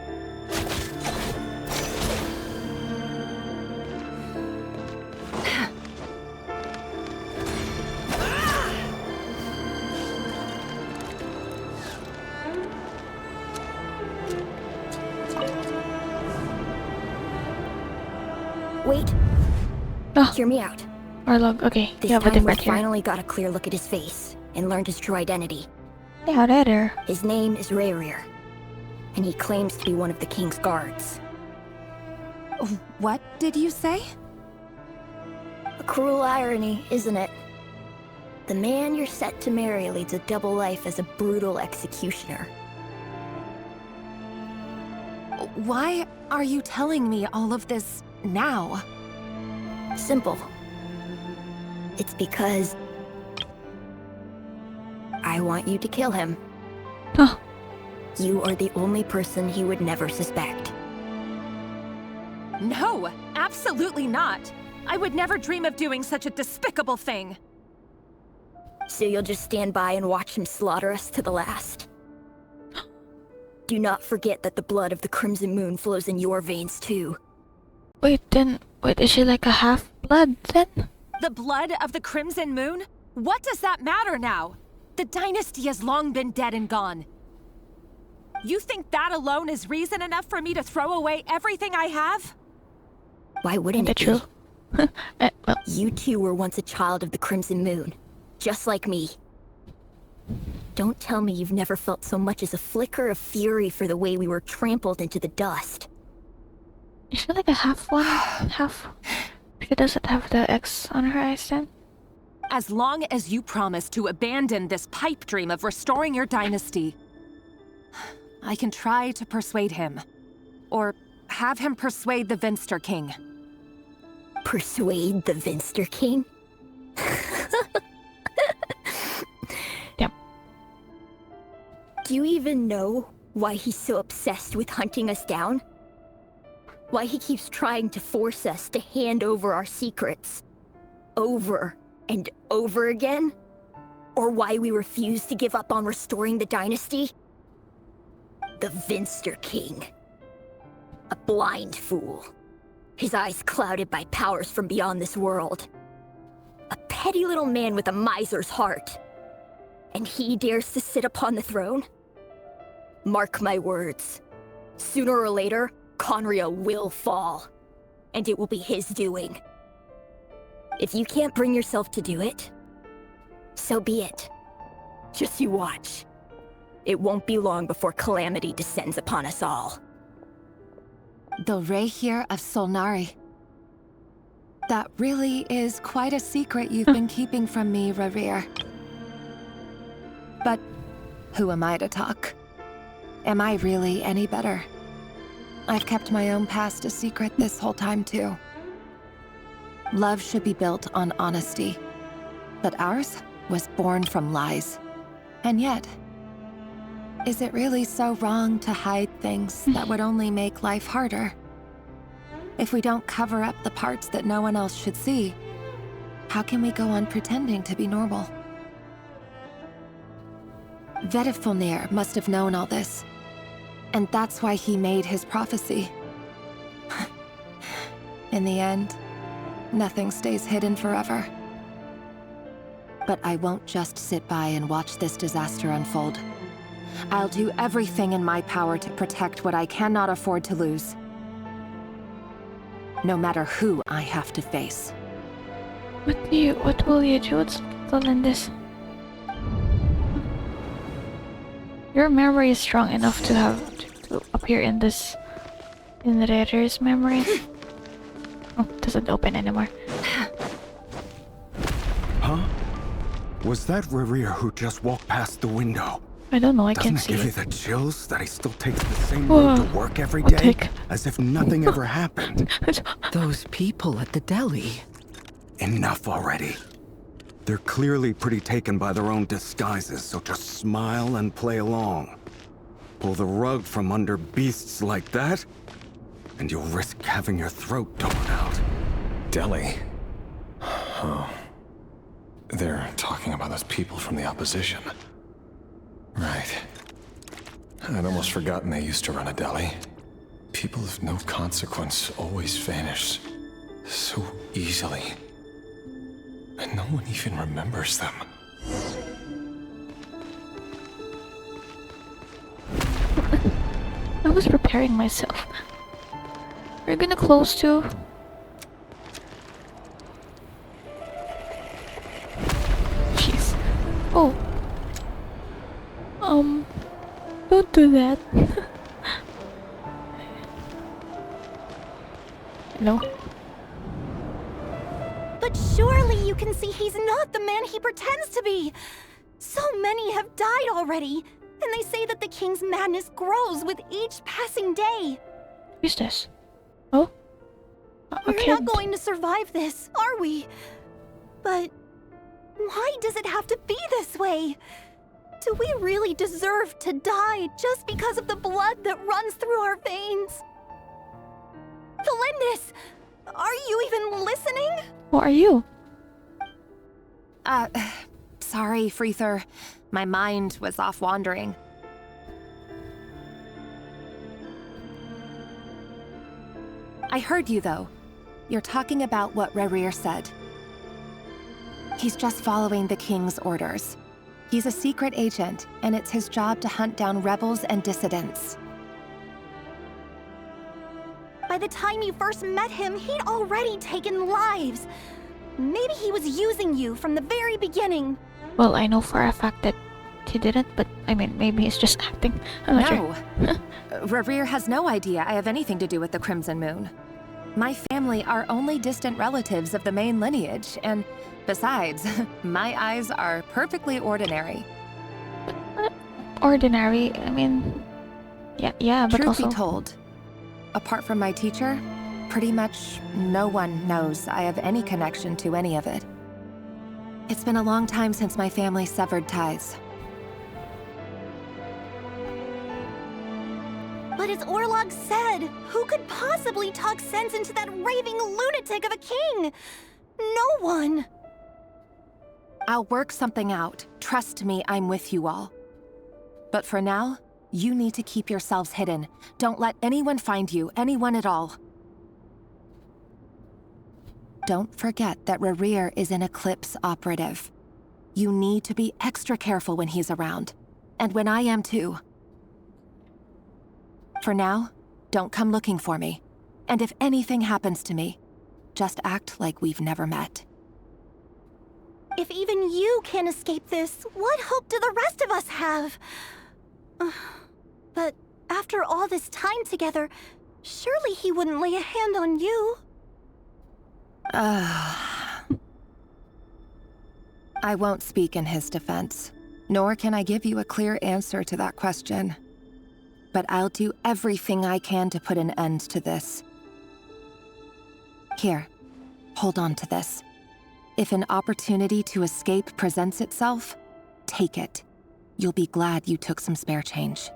Wait. Oh. Hear me out. Arlog, okay. This you have a time we different here. finally got a clear look at his face and learned his true identity. Yeah, there. His name is Rayrir, and he claims to be one of the king's guards. What did you say? A cruel irony, isn't it? The man you're set to marry leads a double life as a brutal executioner. Why are you telling me all of this now? Simple. It's because I want you to kill him. You are the only person he would never suspect. No, absolutely not. I would never dream of doing such a despicable thing. So you'll just stand by and watch him slaughter us to the last? Do not forget that the blood of the Crimson Moon flows in your veins too. Wait, is she like a half-blood then? The blood of the Crimson Moon? What does that matter now? The dynasty has long been dead and gone. You think that alone is reason enough for me to throw away everything I have? Why wouldn't it be? True. Well. You two were once a child of the Crimson Moon, just like me. Don't tell me you've never felt so much as a flicker of fury for the way we were trampled into the dust. Is she like a half one? Half? She doesn't have the X on her eyes then? As long as you promise to abandon this pipe dream of restoring your dynasty, I can try to persuade him. Or have him persuade the Vinster King. Persuade the Vinster King? Yep. Do you even know why he's so obsessed with hunting us down? Why he keeps trying to force us to hand over our secrets? Over and over again? Or why we refuse to give up on restoring the dynasty? The Vinster King. A blind fool. His eyes clouded by powers from beyond this world. A petty little man with a miser's heart. And he dares to sit upon the throne? Mark my words. Sooner or later, Conria will fall. And it will be his doing. If you can't bring yourself to do it, so be it. Just you watch. It won't be long before calamity descends upon us all. The Rayrir of Solnari. That really is quite a secret you've been keeping from me, Rayrir. But who am I to talk? Am I really any better? I've kept my own past a secret this whole time too. Love should be built on honesty. But ours was born from lies. And yet, is it really so wrong to hide things that would only make life harder? If we don't cover up the parts that no one else should see, how can we go on pretending to be normal? Vedifulnir must have known all this. And that's why he made his prophecy. In the end, nothing stays hidden forever. But I won't just sit by and watch this disaster unfold. I'll do everything in my power to protect what I cannot afford to lose. No matter who I have to face. What will you do? What's still in this? Your memory is strong enough to have to appear in this in the Rayrir's memory. Oh, it doesn't open anymore. Huh? Was that Rayrir who just walked past the window? I don't know, I Doesn't can't it see give you it. the chills that he still takes the same road to work every day? As if nothing ever happened. Those people at the deli. Enough already. They're clearly pretty taken by their own disguises, so just smile and play along. Pull the rug from under beasts like that, and you'll risk having your throat torn out. Deli? Oh. They're talking about those people from the opposition. Right. I'd almost forgotten they used to run a deli. People of no consequence always vanish so easily. And no one even remembers them. I was preparing myself. We're gonna close too. do that. No. But surely you can see he's not the man he pretends to be. So many have died already, and they say that the king's madness grows with each passing day. Who's this? Oh? We're not going to survive this, are we? But why does it have to be this way? Do we really deserve to die just because of the blood that runs through our veins? Felindis, are you even listening? Who are you? Sorry, Freether. My mind was off wandering. I heard you, though. You're talking about what Rerir said. He's just following the king's orders. He's a secret agent, and it's his job to hunt down rebels and dissidents. By the time you first met him, he'd already taken lives. Maybe he was using you from the very beginning. Well, I know for a fact that he didn't, but I mean, maybe he's just acting. I'm not sure. Rerir has no idea I have anything to do with the Crimson Moon. My family are only distant relatives of the main lineage, and besides, my eyes are perfectly ordinary. Ordinary? I mean, yeah, but Truth also... be told, apart from my teacher, pretty much no one knows I have any connection to any of it. It's been a long time since my family severed ties. But as Orlog said, who could possibly talk sense into that raving lunatic of a king? No one. I'll work something out. Trust me, I'm with you all. But for now, you need to keep yourselves hidden. Don't let anyone find you, anyone at all. Don't forget that Rerir is an Eclipse operative. You need to be extra careful when he's around. And when I am too. For now, don't come looking for me. And if anything happens to me, just act like we've never met. If even you can't escape this, what hope do the rest of us have? But after all this time together, surely he wouldn't lay a hand on you. I won't speak in his defense, nor can I give you a clear answer to that question. But I'll do everything I can to put an end to this. Here, hold on to this. If an opportunity to escape presents itself, take it. You'll be glad you took some spare change.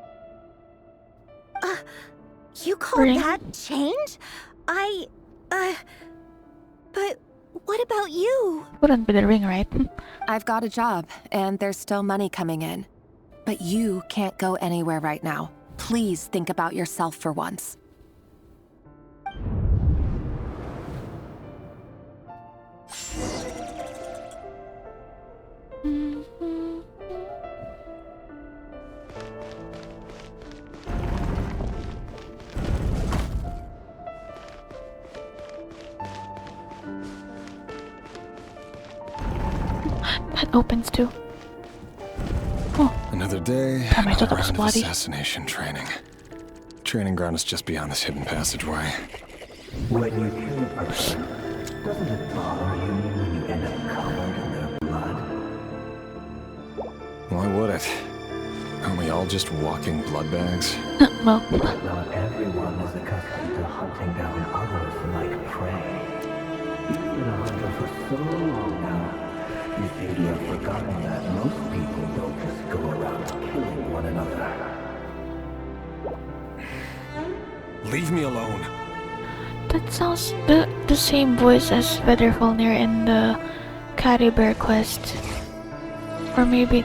You call that change? But what about you? Wouldn't be the ring, right? I've got a job, and there's still money coming in. But you can't go anywhere right now. Please think about yourself for once. That opens too. Another day, Damn, I thought that another was round of bloody. assassination training. Training ground is just beyond this hidden passageway. When you kill a person, doesn't it bother you when you end up covered in their blood? Why would it? Aren't we all just walking blood bags? Well, not everyone is accustomed to hunting down others like prey. You've been a hunter for so long now. You think you have forgotten that most people don't just go around killing one another. Leave me alone. that sounds the same voice as Vedderfulnir in the Caddy Bear quest. Or maybe...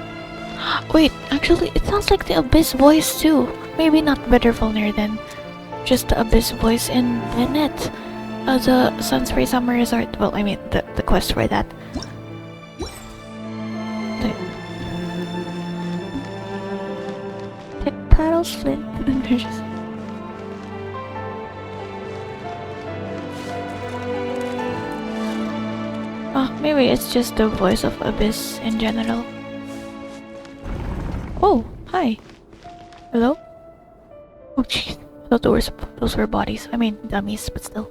Wait, actually, it sounds like the Abyss voice too. Maybe not Vedderfulnir then. Just the Abyss voice in Lynette. The Sunspray Summer Resort. Well, I mean, the quest for that. The paddles flint. They're just... Oh, maybe it's just the voice of Abyss in general. Oh, hi. Hello? Oh jeez, I thought those were bodies. I mean dummies, but still.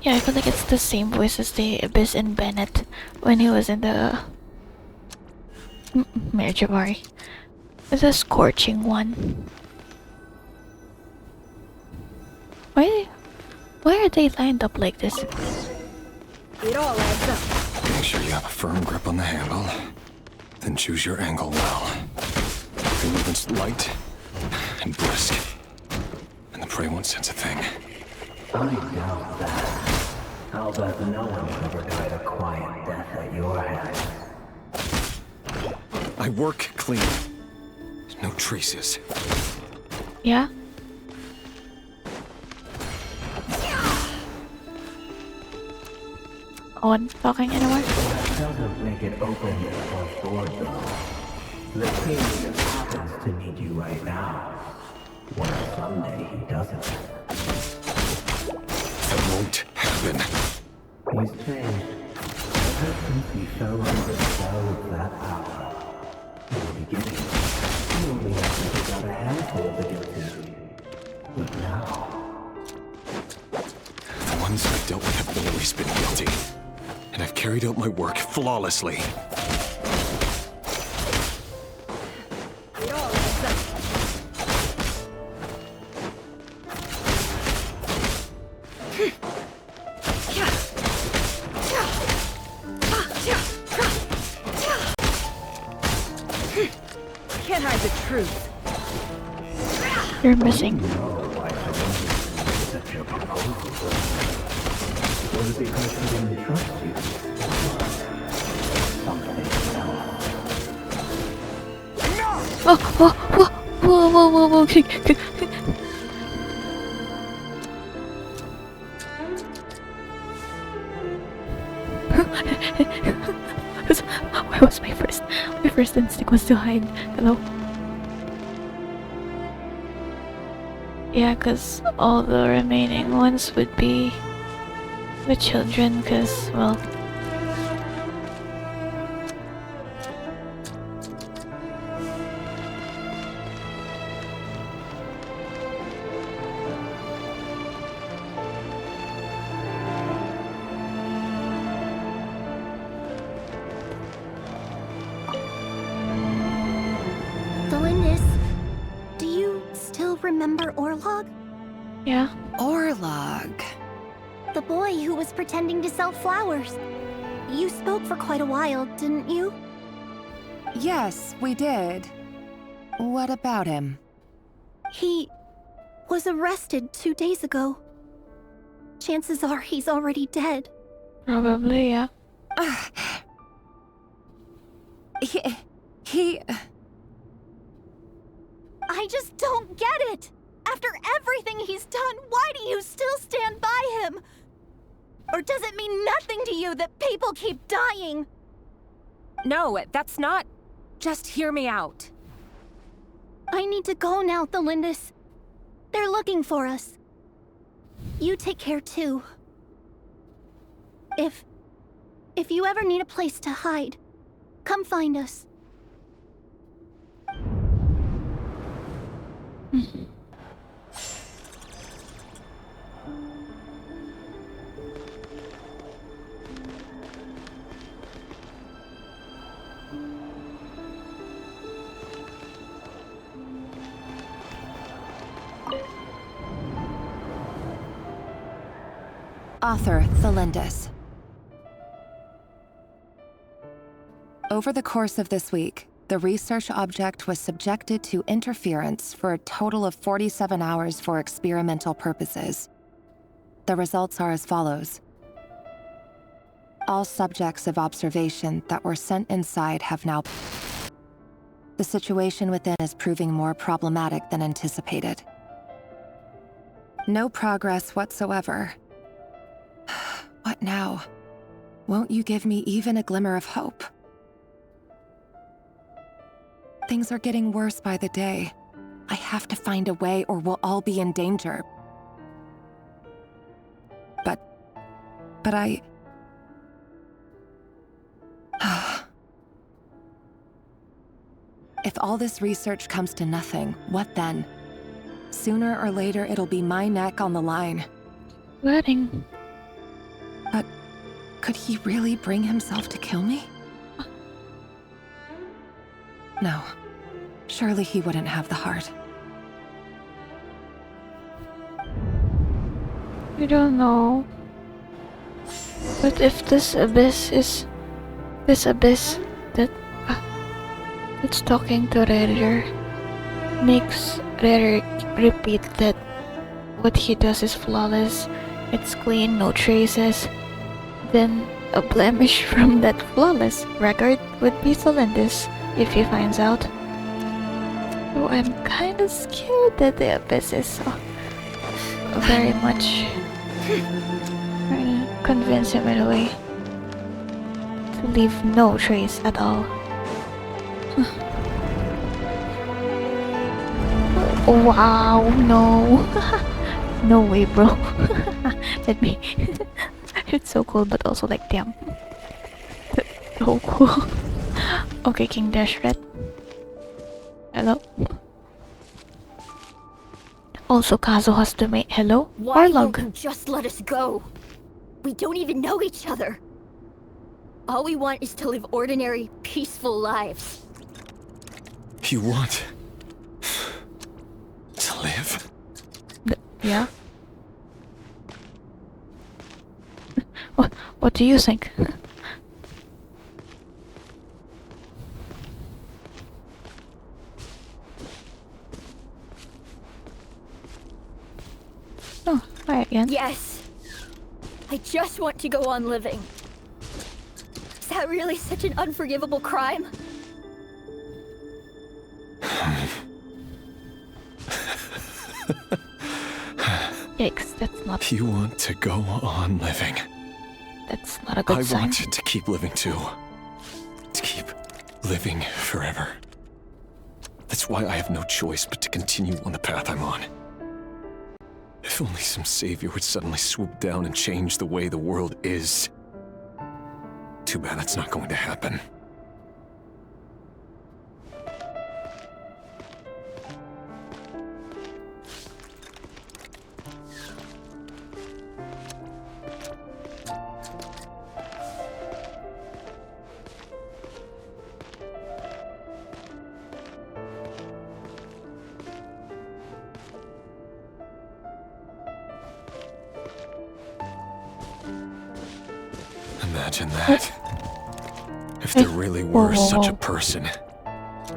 Yeah, I feel like it's the same voice as the Abyss in Bennett when he was in the Mayor Jabari. It's a scorching one. Why are they lined up like this? It all adds up. Make sure you have a firm grip on the handle. Then choose your angle well. Your movement's light and brisk. And the prey won't sense a thing. I doubt that. I'll bet no one ever died a quiet death at your hands. I work clean. No traces. Yeah? No one talking anymore? That doesn't make it open or door though. The king just happens to need you right now. What if someday he doesn't? That won't happen. He's changed. Ever since he fell under the spell of that power. In the beginning, he only had to pick out a handful to get to. But now... The ones I've dealt with have always been guilty. And I've carried out my work flawlessly. It all adds up. Can't hide the truth. You're missing. Was it because he didn't trust you? Something else. Whoa. Why was my first instinct was to hide. Hello? Yeah, cause all the remaining ones would be the children, cause, well... Delindis, do you still remember Orlog? Yeah. Orlog. The boy who was pretending to sell flowers. You spoke for quite a while, didn't you? Yes, we did. What about him? He was arrested 2 days ago. Chances are he's already dead. Probably, yeah. He... I just don't get it! After everything he's done, why do you still stand by him? Or does it mean nothing to you that people keep dying? No, that's not... Just hear me out. I need to go now, Delindis. They're looking for us. You take care too. If you ever need a place to hide, come find us. Author Thelindis. Over the course of this week, the research object was subjected to interference for a total of 47 hours for experimental purposes. The results are as follows. All subjects of observation that were sent inside have now... The situation within is proving more problematic than anticipated. No progress whatsoever. What now? Won't you give me even a glimmer of hope? Things are getting worse by the day. I have to find a way or we'll all be in danger. But I... If all this research comes to nothing, what then? Sooner or later, it'll be my neck on the line. Wedding. But could he really bring himself to kill me? No. Surely he wouldn't have the heart. We don't know. But if this abyss that that's talking to Reder makes Reder repeat that what he does is flawless, it's clean, no traces, then a blemish from that flawless record would be Celestis if he finds out. So I'm kinda scared that the abyss is so very much trying to convince him in a way to leave no trace at all. Wow, no. No way, bro. Let me. It's so cool, but also like, damn. So cool. Okay, King Dash Red. Hello. Also, Kazo has to make hello. Why Arlog. won't you just let us go? We don't even know each other. All we want is to live ordinary, peaceful lives. You want to live? Yeah. What do you think? Oh, hi again. Yes. I just want to go on living. Is that really such an unforgivable crime? Yikes, that's not. You want to go on living? That's not a good I sign. want to keep living too. To keep living forever. That's why I have no choice but to continue on the path I'm on. If only some savior would suddenly swoop down and change the way the world is. Too bad that's not going to happen. Imagine that. If there really were such a person,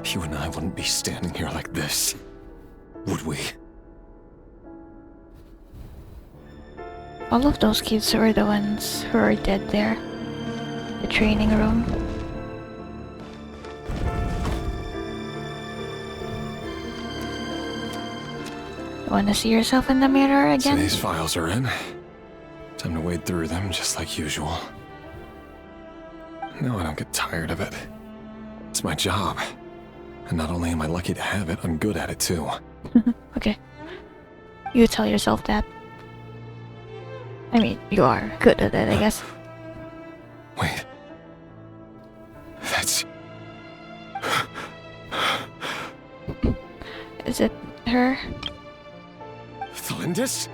you and I wouldn't be standing here like this, would we? All of those kids were the ones who are dead there. The training room. You wanna see yourself in the mirror So again? these files are in. Time to wade through them just like usual. No, I don't get tired of it. It's my job. And not only am I lucky to have it, I'm good at it too. Okay. You tell yourself that. I mean, you are good at it, I guess. Wait. That's... Is it her? Celestis?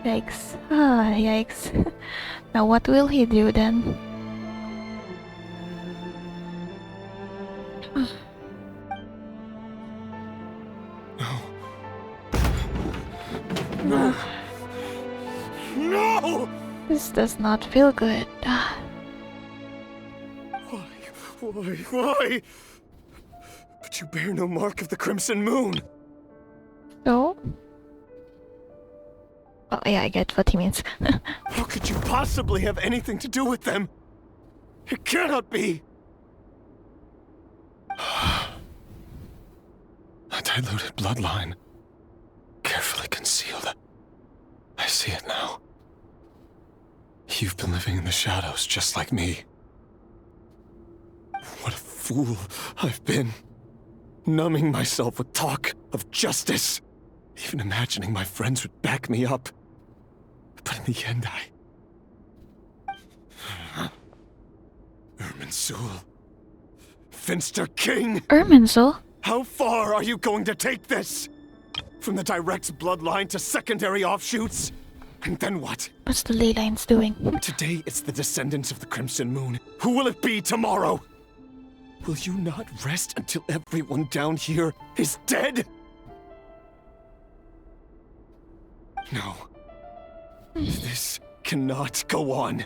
Yikes. Ah, yikes. Now what will he do then? No. No! This does not feel good. Why? But you bear no mark of the Crimson Moon. So? Oh yeah, I get what he means. How could you possibly have anything to do with them? It cannot be! A diluted bloodline. Carefully concealed. I see it now. You've been living in the shadows just like me. What a fool I've been. Numbing myself with talk of justice. Even imagining my friends would back me up. But in the end, Irminsul Finster King! Erminsul? How far are you going to take this? From the direct bloodline to secondary offshoots? And then what? What's the ley lines doing? Today it's the descendants of the Crimson Moon. Who will it be tomorrow? Will you not rest until everyone down here is dead? No. This cannot go on.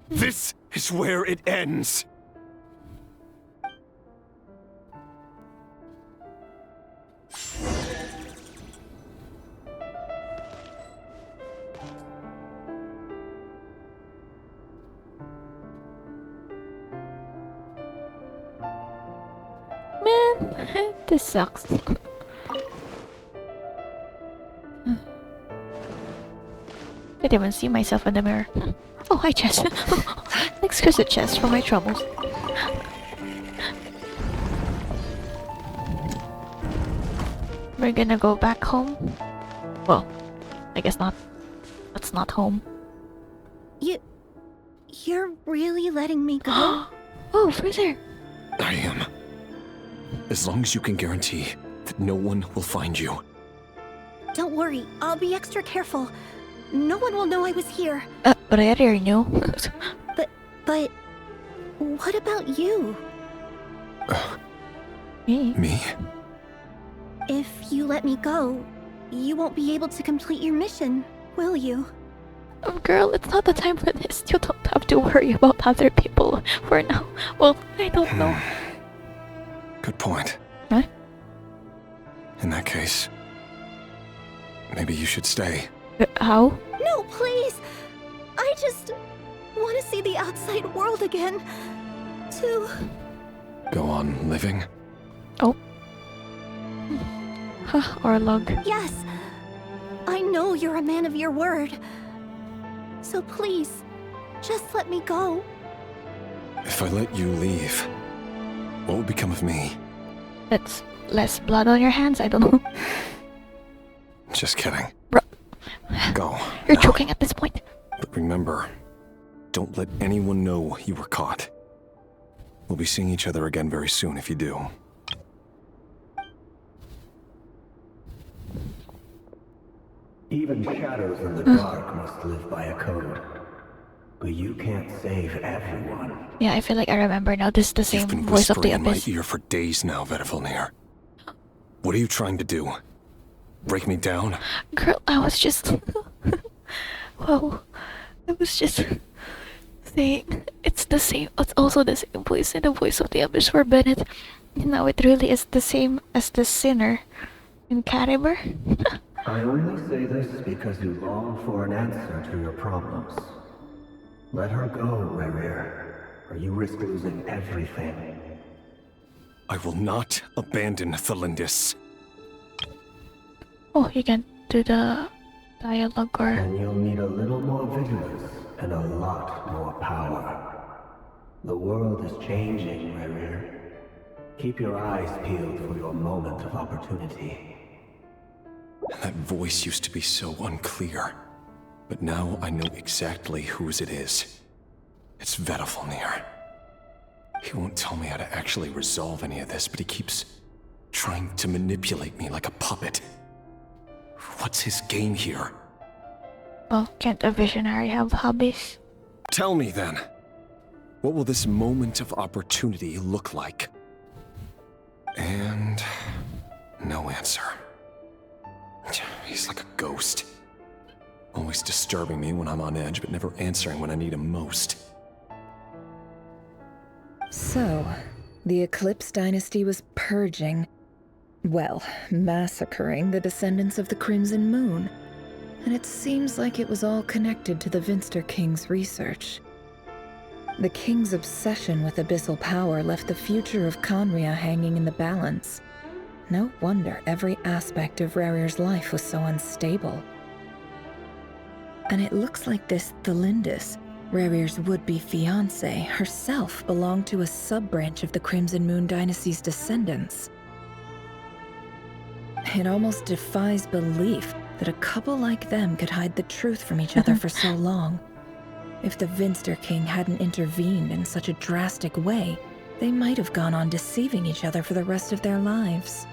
This is where it ends. Man, this sucks. I didn't even see myself in the mirror. Oh, hi, Chess. Exquisite Chess for my troubles. We're gonna go back home. Well, I guess not. That's not home. You're really letting me go? Oh, Freezer! I am. As long as you can guarantee that no one will find you. Don't worry, I'll be extra careful. No one will know I was here. But I already knew. But what about you? Me? Me? If you let me go, you won't be able to complete your mission, will you? Girl, it's not the time for this. You don't have to worry about other people for now. Well, I don't know. Good point. Huh? In that case, maybe you should stay. How? No, please! I just want to see the outside world again. To... Go on living? Oh. Or log. Yes! I know you're a man of your word. So please, just let me go. If I let you leave, what will become of me? That's less blood on your hands, I don't know. Just kidding. Bro. Go. You're now. choking at this point. But remember, don't let anyone know you were caught. We'll be seeing each other again very soon if you do. Even shadows in the dark must live by a code. But you can't save everyone. Yeah, I feel like I remember now. This is the same You've been voice of the whispering in my abyss. ear for days now, Vedifalnir. What are you trying to do? Break me down? Girl, I was just... Wow. I was just... saying... It's the same... It's also the same voice in the voice of the abyss for Bennett. You know, it really is the same as the sinner in Cariber. I only say this because you long for an answer to your problems. Let her go, Rerir, or you risk losing everything. I will not abandon Thelindis. Oh, you can do the dialogue or... And you'll need a little more vigilance and a lot more power. The world is changing, Rerir. Keep your eyes peeled for your moment of opportunity. That voice used to be so unclear. But now I know exactly whose it is. It's Vedifalnir. He won't tell me how to actually resolve any of this, but he keeps trying to manipulate me like a puppet. What's his game here? Well, can't a visionary have hobbies? Tell me then. What will this moment of opportunity look like? And... no answer. He's like a ghost. Always disturbing me when I'm on edge, but never answering when I need him most. So, the Eclipse Dynasty was purging, well, massacring the descendants of the Crimson Moon. And it seems like it was all connected to the Vinster King's research. The King's obsession with abyssal power left the future of Conria hanging in the balance. No wonder every aspect of Rerir's life was so unstable. And it looks like this Thelindis, Rerir's would-be fiancée, herself belonged to a sub-branch of the Crimson Moon Dynasty's descendants. It almost defies belief that a couple like them could hide the truth from each other for so long. If the Vinster King hadn't intervened in such a drastic way, They might have gone on deceiving each other for the rest of their lives.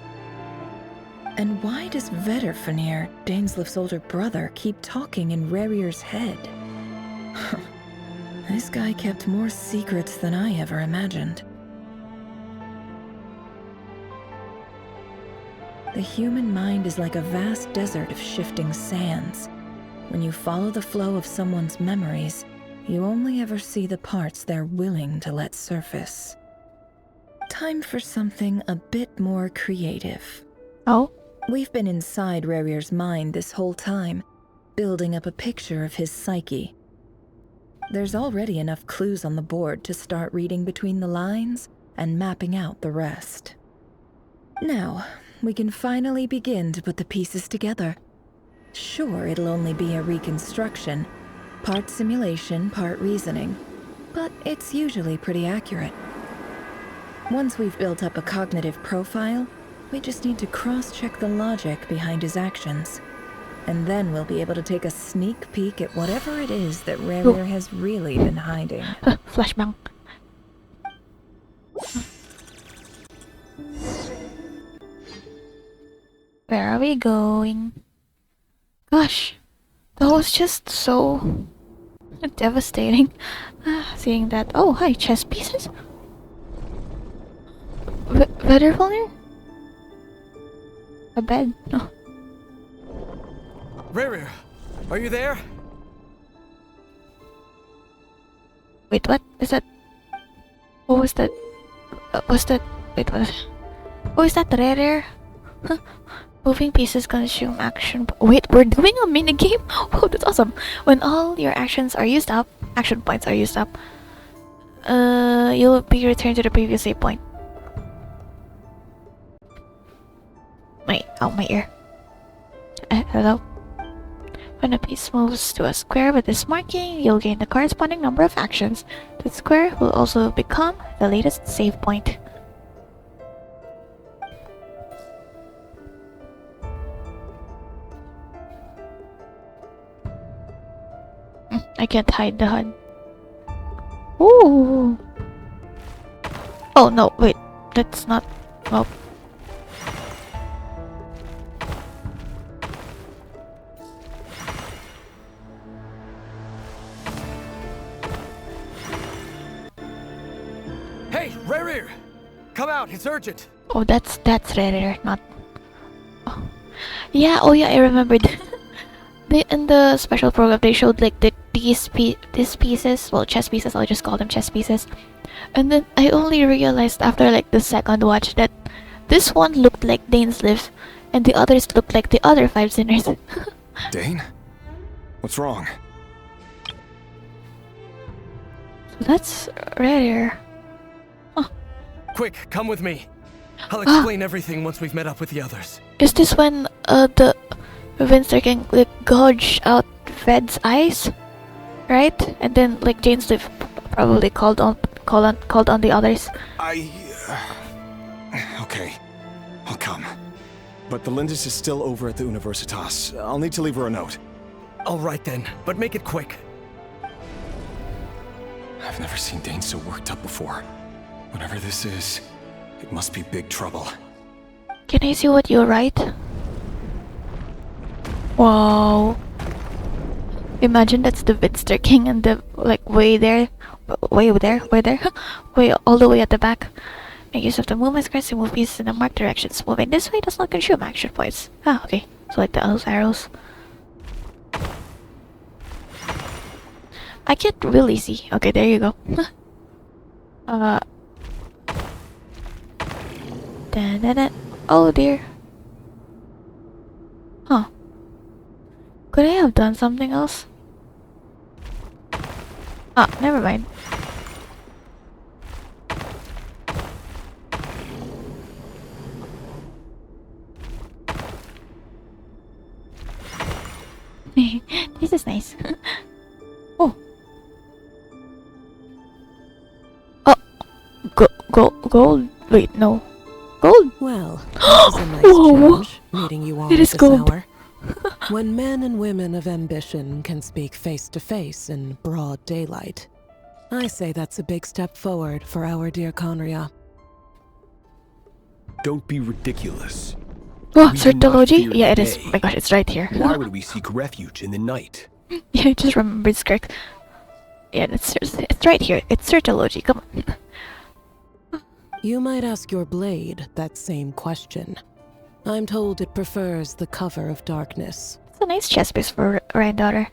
And why does Vedderfanir, Daneslif's older brother, keep talking in Rerir's head? This guy kept more secrets than I ever imagined. The human mind is like a vast desert of shifting sands. When you follow the flow of someone's memories, you only ever see the parts they're willing to let surface. Time for something a bit more creative. Oh? We've been inside Rerir's mind this whole time, building up a picture of his psyche. There's already enough clues on the board to start reading between the lines and mapping out the rest. Now, we can finally begin to put the pieces together. Sure, it'll only be a reconstruction, part simulation, part reasoning, but it's usually pretty accurate. Once we've built up a cognitive profile, we just need to cross-check the logic behind his actions. And then we'll be able to take a sneak peek at whatever it is that Rerir has really been hiding. Flashbang. Where are we going? Gosh, that was just so devastating. Seeing that. Oh, hi, chess pieces. Vedderfanir? A bed. Oh. Rerir, are you there? Wait, what is that? What was that? Wait, what? Oh, is that Rerir? Huh? Moving pieces consume action. Wait, we're doing a mini game. Oh, that's awesome. When all your actions are used up, action points are used up, you'll be returned to the previous save point. Wait, my ear. Hello. When a piece moves to a square with this marking, you'll gain the corresponding number of actions. The square will also become the latest save point. I can't hide the HUD. Ooh. Oh no, wait. That's not. Well. Hey, Rerir! Come out, it's urgent! Oh, that's Rerir, not. Oh. Yeah, oh yeah, I remembered. In the special program, they showed like these pieces, well, chess pieces, I'll just call them chess pieces. And then I only realized after like the second watch that this one looked like Daneslif, and the others looked like the other 5 sinners. Dane? What's wrong? So that's Rerir. Huh. Quick, come with me. I'll explain everything once we've met up with the others. Is this when the Vinster can like gouge out Ved's eyes? Right? And then like Daneslif probably called on the others. Okay. I'll come. But the Lindis is still over at the Universitas. I'll need to leave her a note. All right then, but make it quick. I've never seen Dane so worked up before. Whatever this is, it must be big trouble. Can I see what you write? Wow. Imagine that's the Vinster King and the like way all the way at the back. Make use of the movement squares to move pieces in the marked directions. Moving this way does not consume action points. Ah, okay. So like those arrows. I can't really see. Okay, there you go. Oh dear. Huh. Could I have done something else? Ah, never mind. This is nice. Oh. Oh. Gold. Wait, no. Gold? Well, this is a nice change, meeting you all It at is this gold. hour. When men and women of ambition can speak face to face in broad daylight, I say that's a big step forward for our dear Conria. Don't be ridiculous. Oh, We do not Certalogy? fear Yeah, it the is. day. Oh my gosh, it's right here. Why would we seek refuge in the night? Yeah, I just remembered it's correct. Yeah, it's right here. It's Certalogy. Come on. You might ask your blade that same question. I'm told it prefers the cover of darkness. It's a nice chess piece for granddaughter.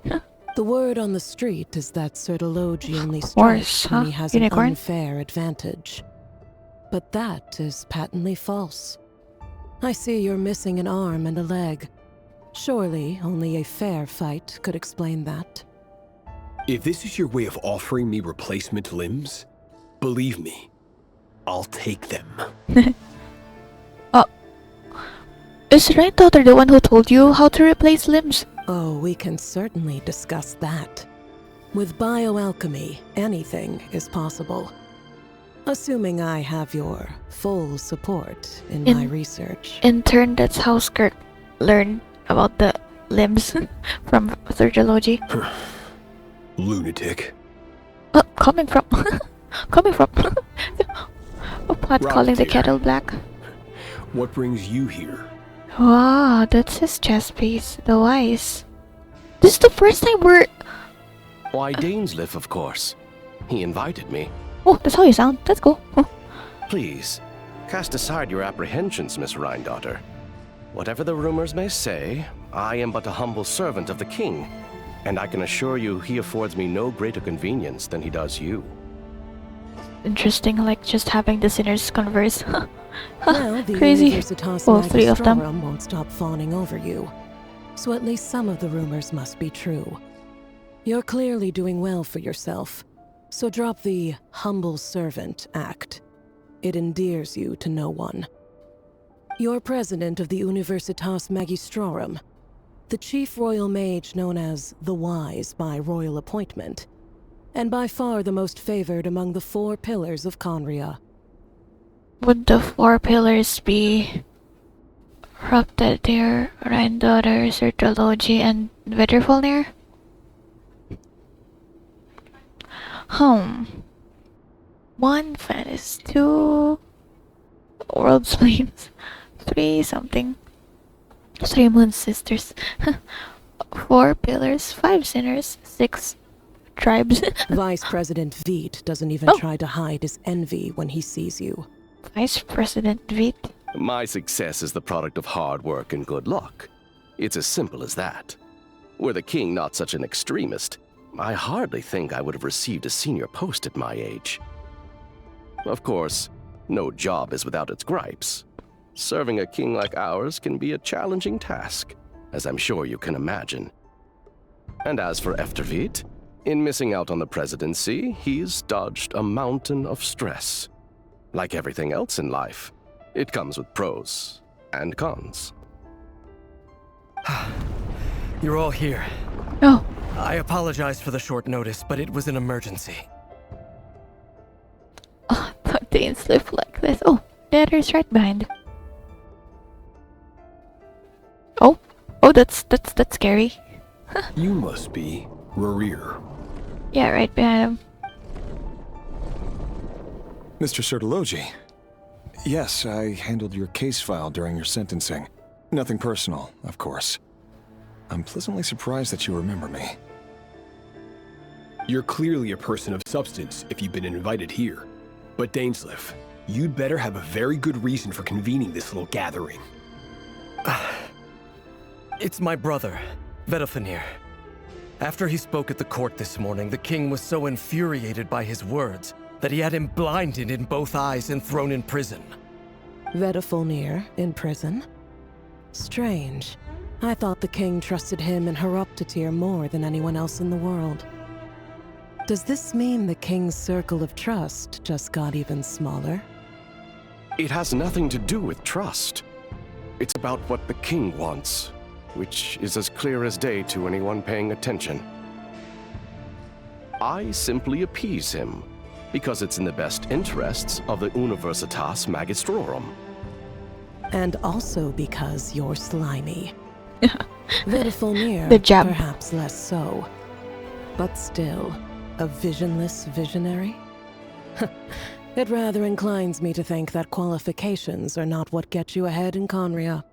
The word on the street is that Certalogy only Horse, strikes when huh? he has Unicorn? an unfair advantage. But that is patently false. I see you're missing an arm and a leg. Surely only a fair fight could explain that. If this is your way of offering me replacement limbs, believe me, I'll take them. Is granddaughter the one who told you how to replace limbs? Oh, we can certainly discuss that. With bioalchemy, anything is possible. Assuming I have your full support in my research. In turn, that's how Skirt learned about the limbs from Certalogy. Lunatic. Coming from... coming from... A pot calling the kettle black. What brings you here? Wow, that's his chess piece. The wise. This is the first time we're... Why, Dainsleif, of course. He invited me. Oh, that's how you sound. That's cool. Please, cast aside your apprehensions, Miss Rhindaughter. Whatever the rumors may say, I am but a humble servant of the king, and I can assure you he affords me no greater convenience than he does you. Interesting, like just having the sinners converse. Well, the Crazy. Universitas All three of them. Magistrorum won't stop fawning over you. So at least some of the rumors must be true. You're clearly doing well for yourself. So drop the humble servant act. It endears you to no one. You're president of the Universitas Magistrorum, the chief royal mage known as the Wise by royal appointment, and by far the most favored among the 4 pillars of Conria. Would the 4 pillars be Hraptadir, Granddaughter, Certalogy, and Vitterfulnir? Home. 1 Fanis, 2 World's Flames, 3 something, 3 Moon Sisters, 4 Pillars, 5 Sinners, 6 Tribes. Vice President Veet doesn't even try to hide his envy when he sees you. Vice President Veet? My success is the product of hard work and good luck. It's as simple as that. Were the king not such an extremist, I hardly think I would have received a senior post at my age. Of course, no job is without its gripes. Serving a king like ours can be a challenging task, as I'm sure you can imagine. And as for Efterveet, in missing out on the presidency, he's dodged a mountain of stress. Like everything else in life, it comes with pros and cons. You're all here. Oh. I apologize for the short notice, but it was an emergency. Oh, thought they slip like this. Oh, Dadder's right behind. Oh, that's scary. You must be Rarir. Yeah, right behind him. Mr. Certalogy. Yes, I handled your case file during your sentencing. Nothing personal, of course. I'm pleasantly surprised that you remember me. You're clearly a person of substance if you've been invited here. But Dainsleif, you'd better have a very good reason for convening this little gathering. It's my brother, Vedalfenir. After he spoke at the court this morning, the king was so infuriated by his words that he had him blinded in both eyes and thrown in prison. Vedalfenir in prison? Strange. I thought the king trusted him and Hraptadir more than anyone else in the world. Does this mean the king's circle of trust just got even smaller? It has nothing to do with trust. It's about what the king wants, which is as clear as day to anyone paying attention. I simply appease him, because it's in the best interests of the Universitas Magistrorum. And also because you're slimy. Vedalfenir, The jab. perhaps less so. But still, A visionless visionary? It rather inclines me to think that qualifications are not what get you ahead in Conria.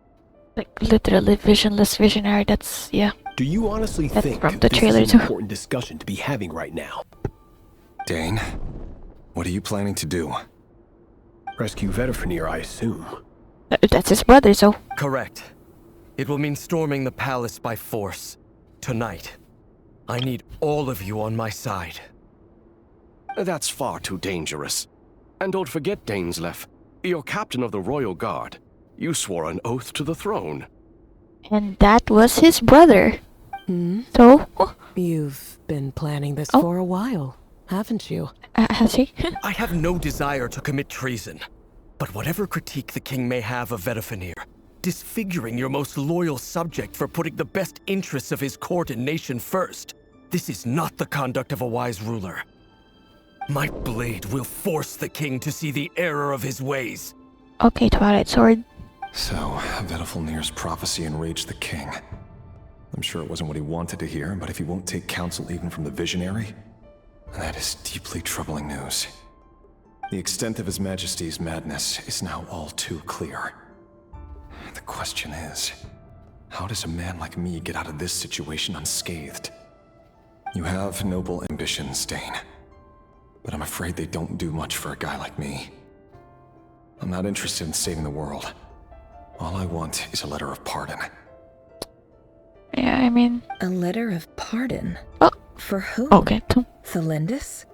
Like, literally visionless visionary, that's, yeah. Do you honestly That's think from the this trailer is too. an important discussion to be having right now? Dane, what are you planning to do? Rescue Vedifenir, I assume. That's his brother, so... Correct. It will mean storming the palace by force. Tonight. I need all of you on my side. That's far too dangerous. And don't forget, Dainsleif, you're captain of the Royal Guard. You swore an oath to the throne. And that was his brother. Hmm? So... You've been planning this Oh. for a while, haven't you? Has he? I have no desire to commit treason. But whatever critique the king may have of Vedifenir, disfiguring your most loyal subject for putting the best interests of his court and nation first, this is not the conduct of a wise ruler. My blade will force the king to see the error of his ways. Okay, Twilight Sword. So, Vedifenir's prophecy enraged the king. I'm sure it wasn't what he wanted to hear, but if he won't take counsel even from the visionary, that is deeply troubling news. The extent of His Majesty's madness is now all too clear. The question is, how does a man like me get out of this situation unscathed? You have noble ambitions, Dane, but I'm afraid they don't do much for a guy like me. I'm not interested in saving the world. All I want is a letter of pardon. Yeah, I mean... A letter of pardon? Oh. For whom? Okay. Thelindis?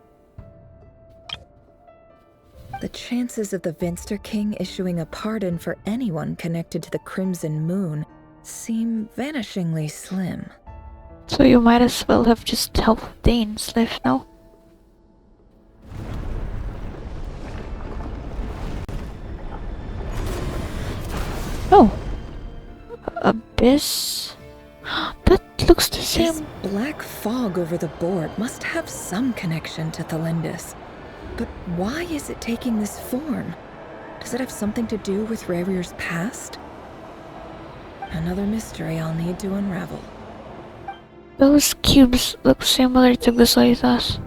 The chances of the Vinster King issuing a pardon for anyone connected to the Crimson Moon seem vanishingly slim. So you might as well have just helped Dainsleif, no? Oh. Abyss. That looks the This same. black fog over the board must have some connection to Thelindis. But why is it taking this form? Does it have something to do with Rarir's past? Another mystery I'll need to unravel. Those cubes look similar to Gusloitas.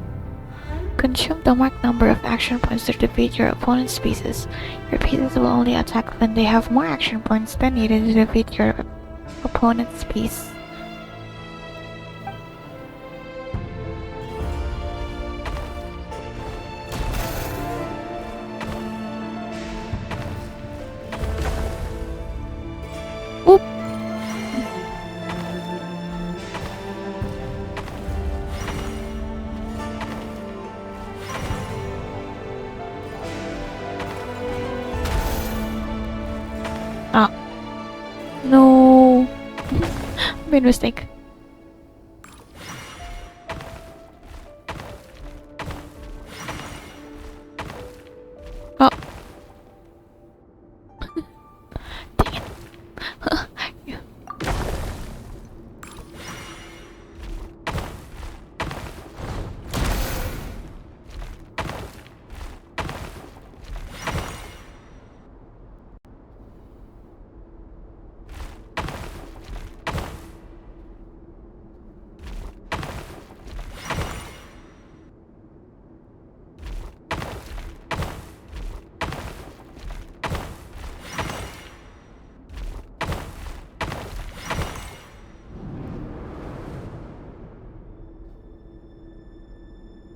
Consume the marked number of action points to defeat your opponent's pieces. Your pieces will only attack when they have more action points than needed to defeat your opponent's piece. Oop. Ah. No. Made mistake. Oh. Dang it. Yeah.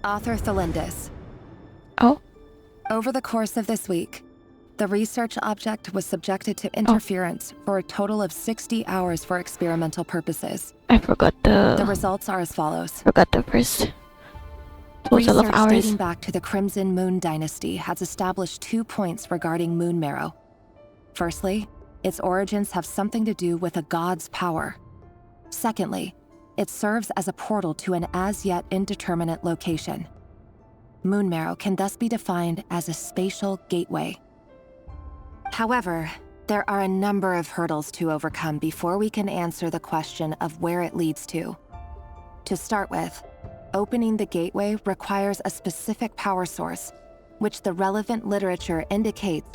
Author Thelindis. Oh? Over the course of this week, the research object was subjected to interference for a total of 60 hours for experimental purposes. I forgot the... The results are as follows. Forgot the first total of Research hours. dating back to the Crimson Moon Dynasty has established 2 points regarding moon marrow. Firstly, its origins have something to do with a god's power. Secondly, it serves as a portal to an as-yet indeterminate location. Moon marrow can thus be defined as a spatial gateway. However, there are a number of hurdles to overcome before we can answer the question of where it leads to. To start with, opening the gateway requires a specific power source, which the relevant literature indicates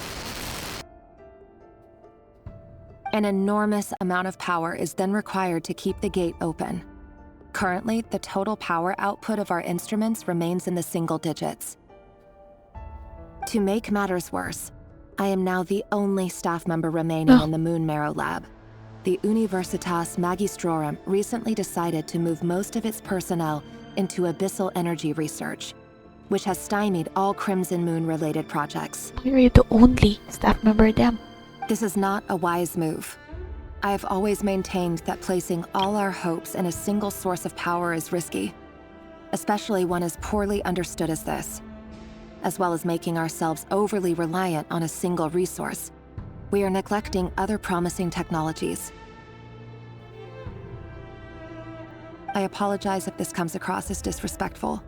an enormous amount of power is then required to keep the gate open. Currently, the total power output of our instruments remains in the single digits. To make matters worse, I am now the only staff member remaining in the Moon Marrow lab. The Universitas Magistrorum recently decided to move most of its personnel into abyssal energy research, which has stymied all Crimson Moon-related projects. Why are you the only staff member then? This is not a wise move. I have always maintained that placing all our hopes in a single source of power is risky, especially one as poorly understood as this. As well as making ourselves overly reliant on a single resource, we are neglecting other promising technologies. I apologize if this comes across as disrespectful,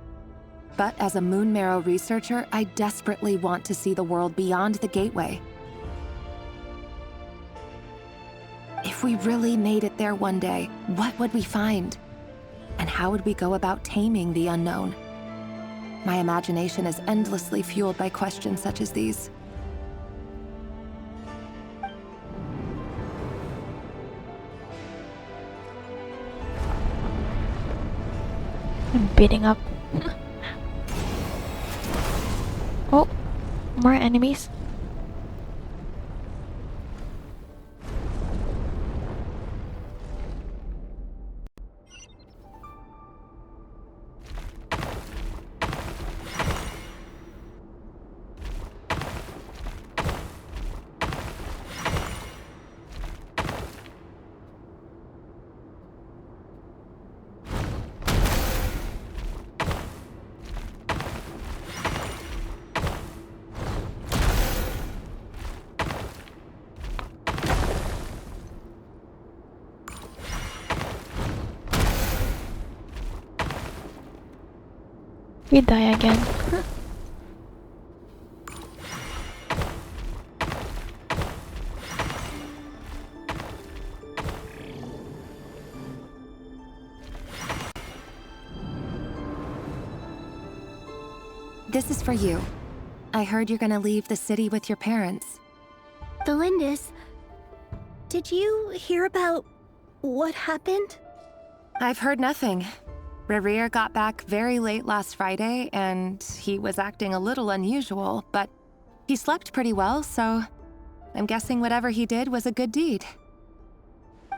but as a Moon Marrow researcher, I desperately want to see the world beyond the gateway. If we really made it there one day, what would we find? And how would we go about taming the unknown? My imagination is endlessly fueled by questions such as these. I'm beating up. Oh, more enemies. We die again. This is for you. I heard you're gonna leave the city with your parents. The Lindis, did you hear about what happened? I've heard nothing. Rerir got back very late last Friday, and he was acting a little unusual, but he slept pretty well, so I'm guessing whatever he did was a good deed.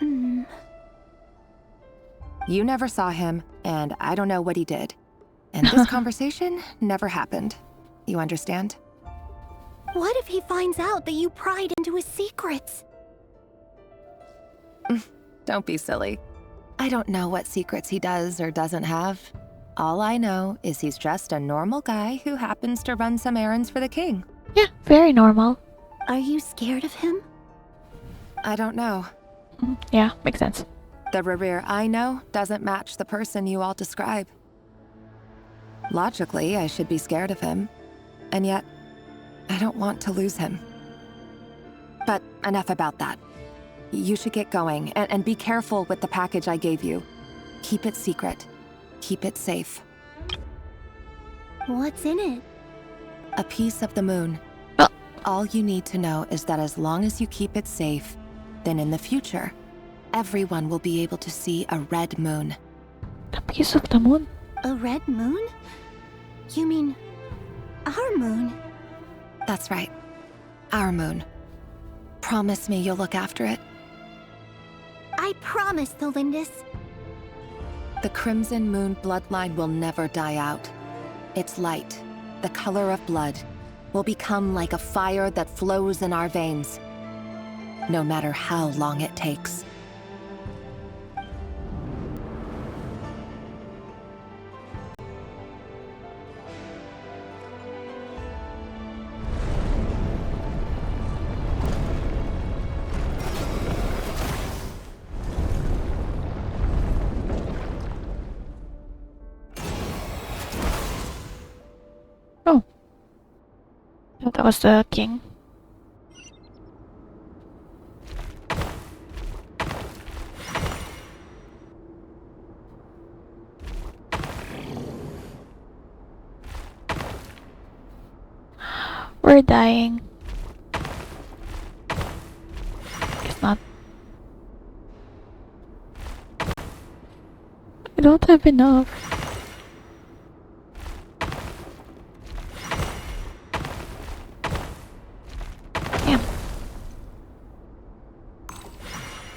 You never saw him, and I don't know what he did. And this conversation never happened. You understand? What if he finds out that you pried into his secrets? Don't be silly. I don't know what secrets he does or doesn't have. All I know is he's just a normal guy who happens to run some errands for the king. Yeah, very normal. Are you scared of him? I don't know. Yeah, makes sense. The Rerir I know doesn't match the person you all describe. Logically, I should be scared of him. And yet, I don't want to lose him. But enough about that. You should get going, and be careful with the package I gave you. Keep it secret. Keep it safe. What's in it? A piece of the moon. All you need to know is that as long as you keep it safe, then in the future, everyone will be able to see a red moon. A piece of the moon? A red moon? You mean our moon? That's right. Our moon. Promise me you'll look after it. I promise, the Lindis. The Crimson Moon bloodline will never die out. Its light, the color of blood, will become like a fire that flows in our veins, no matter how long it takes. Oh. I thought that was the king. We're dying. Guess not. I don't have enough. Damn.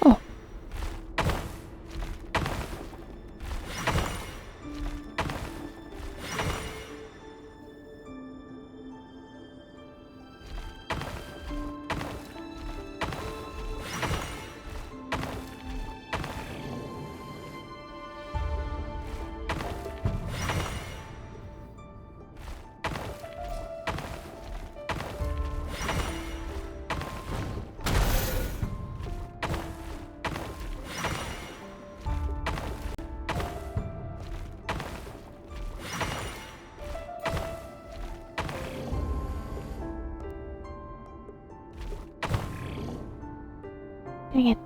Oh. Dang it.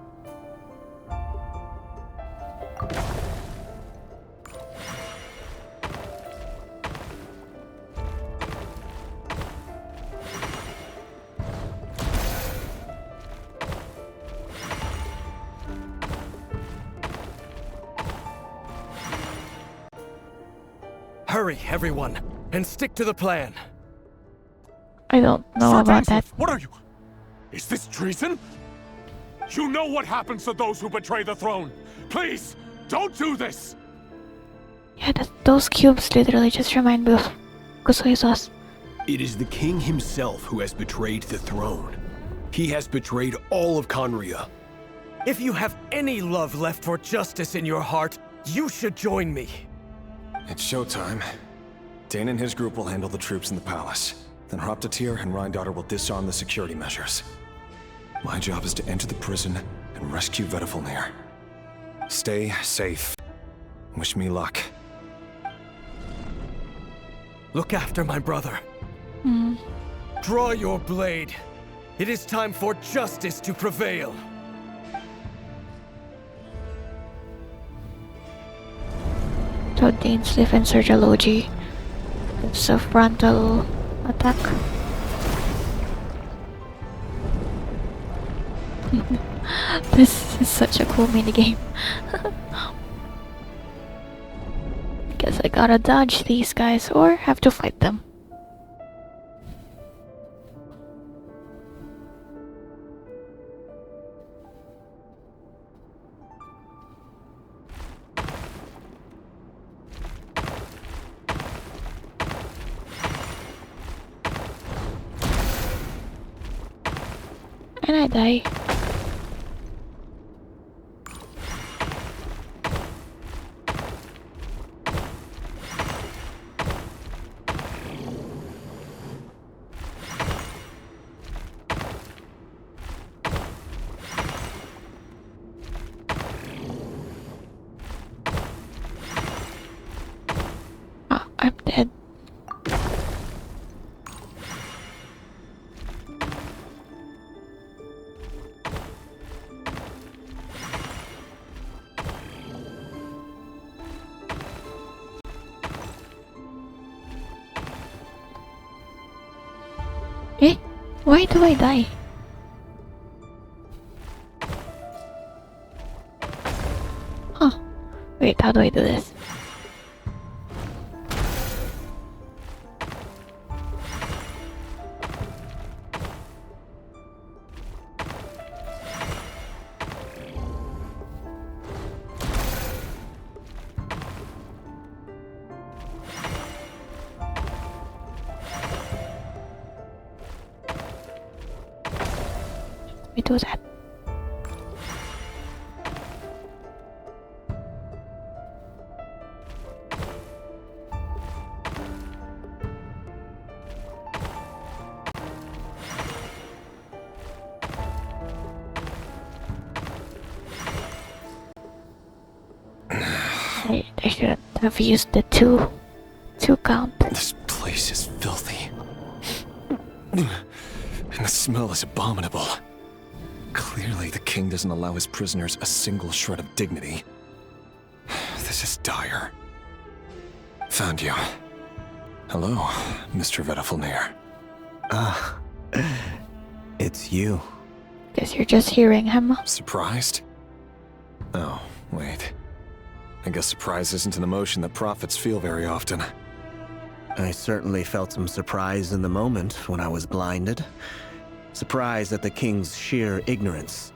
Hurry, everyone, and stick to the plan. I don't know about that. What are you? Is this treason? You know what happens to those who betray the throne. Please, don't do this. Yeah, those cubes literally just remind me of Kusuhi sauce. It is the king himself who has betrayed the throne. He has betrayed all of Conria. If you have any love left for justice in your heart, you should join me. It's showtime. Dane and his group will handle the troops in the palace. Then Hraptatir and Rhindaughter will disarm the security measures. My job is to enter the prison and rescue Vedifalnir. Stay safe. Wish me luck. Look after my brother. Draw your blade. It is time for justice to prevail. So Dane's defense surgeology. It's a frontal attack. This is such a cool minigame. Guess I gotta dodge these guys or have to fight them. And I die. Oh, I'm dead. Eh? Why do I die? Huh. Wait, how do I do this? We do that. I shouldn't have used the two count. This place is filthy. And the smell is abominable. Clearly, the king doesn't allow his prisoners a single shred of dignity. This is dire. Found you. Hello, Mr. Vedifalnir. It's you. Guess you're just hearing him. Surprised? Oh, wait. I guess surprise isn't an emotion that prophets feel very often. I certainly felt some surprise in the moment when I was blinded. Surprise at the king's sheer ignorance.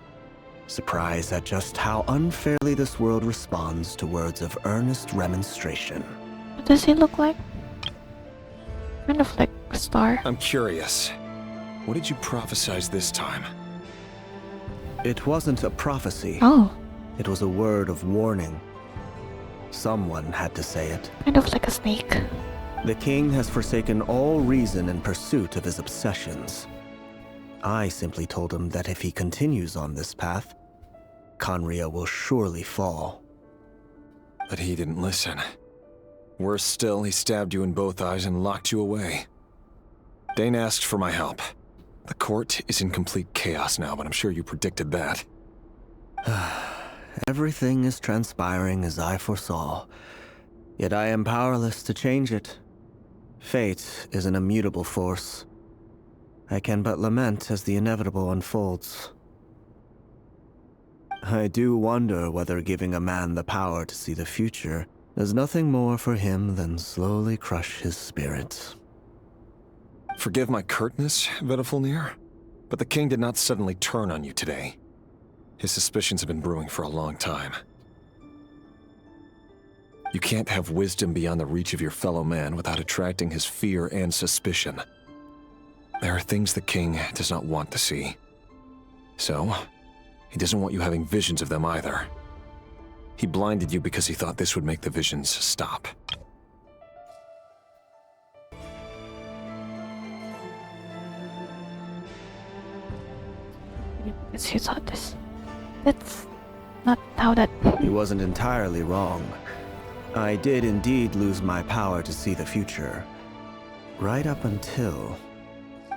Surprise at just how unfairly this world responds to words of earnest remonstration. What does he look like? Kind of like a star. I'm curious. What did you prophesize this time? It wasn't a prophecy. Oh. It was a word of warning. Someone had to say it. Kind of like a snake. The king has forsaken all reason in pursuit of his obsessions. I simply told him that if he continues on this path, Khaenri'ah will surely fall. But he didn't listen. Worse still, he stabbed you in both eyes and locked you away. Dane asked for my help. The court is in complete chaos now, but I'm sure you predicted that. Everything is transpiring as I foresaw, yet I am powerless to change it. Fate is an immutable force. I can but lament as the inevitable unfolds. I do wonder whether giving a man the power to see the future does nothing more for him than slowly crush his spirit. Forgive my curtness, Vedifulnir, but the king did not suddenly turn on you today. His suspicions have been brewing for a long time. You can't have wisdom beyond the reach of your fellow man without attracting his fear and suspicion. There are things the king does not want to see. So, he doesn't want you having visions of them either. He blinded you because he thought this would make the visions stop. Because he thought this. That's not how that... He wasn't entirely wrong. I did indeed lose my power to see the future. Right up until...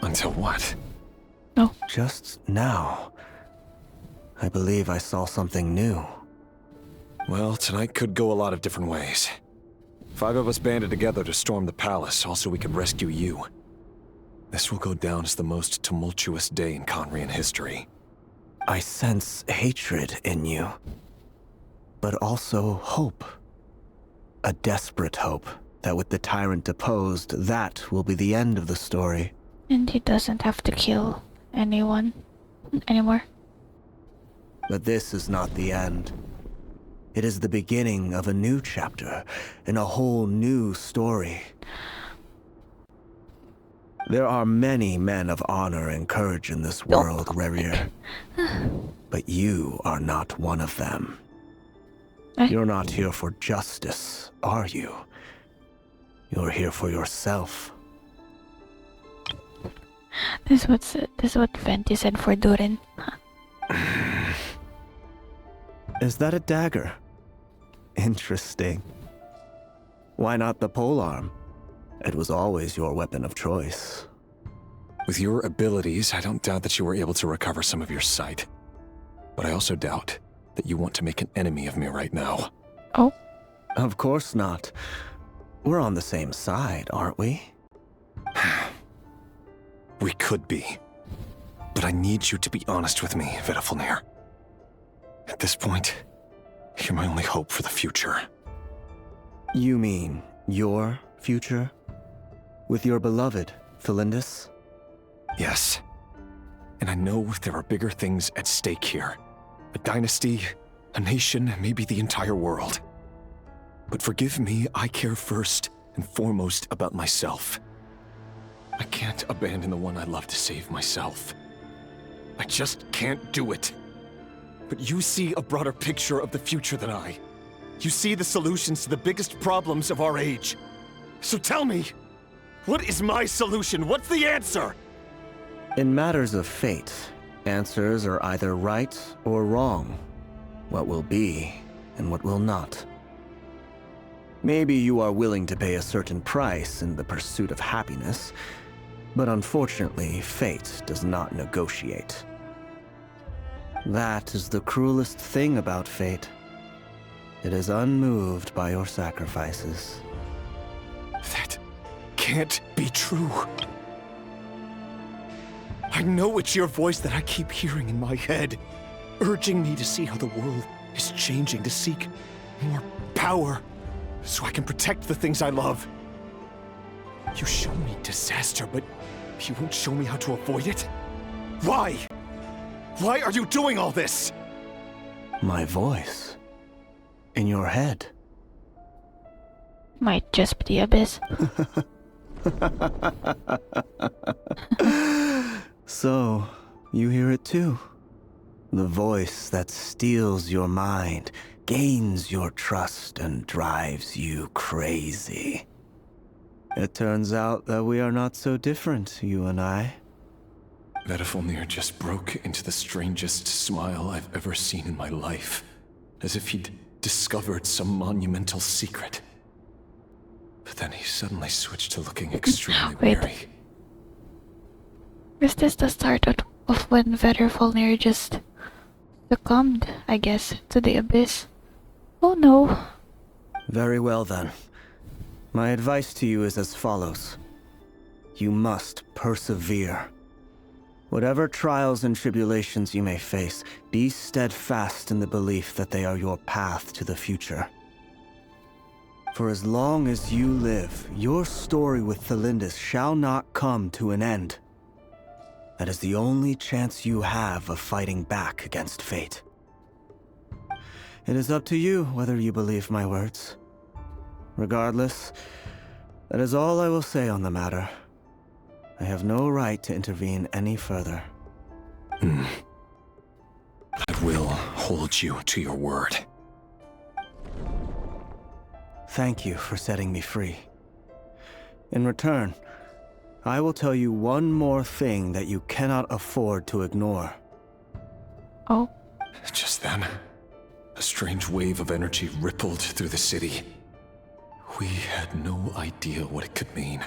Until what? No. Just now. I believe I saw something new. Well, tonight could go a lot of different ways. 5 of us banded together to storm the palace, also we could rescue you. This will go down as the most tumultuous day in Khaenri'ah history. I sense hatred in you, but also hope. A desperate hope that with the tyrant deposed, that will be the end of the story. And he doesn't have to kill anyone anymore. But this is not the end. It is the beginning of a new chapter in a whole new story. There are many men of honor and courage in this world, Rerir. But you are not one of them. You're not here for justice, are you? You're here for yourself. This is what Venti said for Durin. Is that a dagger? Interesting. Why not the polearm? It was always your weapon of choice. With your abilities, I don't doubt that you were able to recover some of your sight. But I also doubt that you want to make an enemy of me right now. Oh? Of course not. We're on the same side, aren't we? We could be. But I need you to be honest with me, Vedifulnir. At this point, you're my only hope for the future. You mean your future? With your beloved, Felindis? Yes. And I know there are bigger things at stake here. A dynasty, a nation, maybe the entire world. But forgive me, I care first and foremost about myself. I can't abandon the one I love to save myself. I just can't do it. But you see a broader picture of the future than I. You see the solutions to the biggest problems of our age. So tell me, what is my solution? What's the answer? In matters of fate, answers are either right or wrong. What will be and what will not. Maybe you are willing to pay a certain price in the pursuit of happiness, but unfortunately, fate does not negotiate. That is the cruelest thing about fate. It is unmoved by your sacrifices. That can't be true. I know it's your voice that I keep hearing in my head, urging me to see how the world is changing, to seek more power, so I can protect the things I love. You show me disaster, but you won't show me how to avoid it? Why? Why are you doing all this? My voice. In your head. Might just be the abyss. So, you hear it too? The voice that steals your mind, gains your trust, and drives you crazy. It turns out that we are not so different, you and I. Vedifalnir just broke into the strangest smile I've ever seen in my life, as if he'd discovered some monumental secret. But then he suddenly switched to looking extremely weary. Is this the start of when Vedifalnir just succumbed, I guess, to the abyss? Oh no. Very well then. My advice to you is as follows. You must persevere. Whatever trials and tribulations you may face, be steadfast in the belief that they are your path to the future. For as long as you live, your story with Thelindis shall not come to an end. That is the only chance you have of fighting back against fate. It is up to you whether you believe my words. Regardless, that is all I will say on the matter. I have no right to intervene any further. I will hold you to your word. Thank you for setting me free. In return, I will tell you one more thing that you cannot afford to ignore. Oh? Just then, a strange wave of energy rippled through the city. We had no idea what it could mean.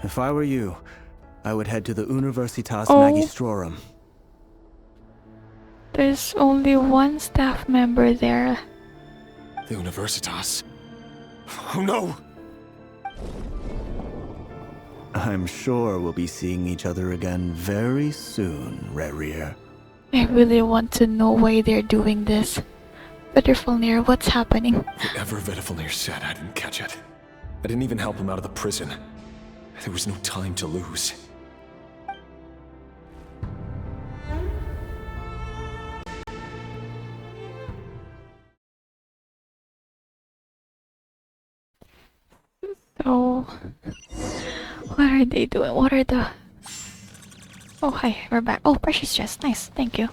If I were you, I would head to the Universitas Magistrorum. There's only one staff member there. The Universitas? Oh no! I'm sure we'll be seeing each other again very soon, Rerir. I really want to know why they're doing this. Vedifalnir, what's happening? Whatever Vedifalnir said, I didn't catch it. I didn't even help him out of the prison. There was no time to lose. So, what are they doing? What are the... Oh, hi, we're back. Oh, precious chest. Nice, thank you.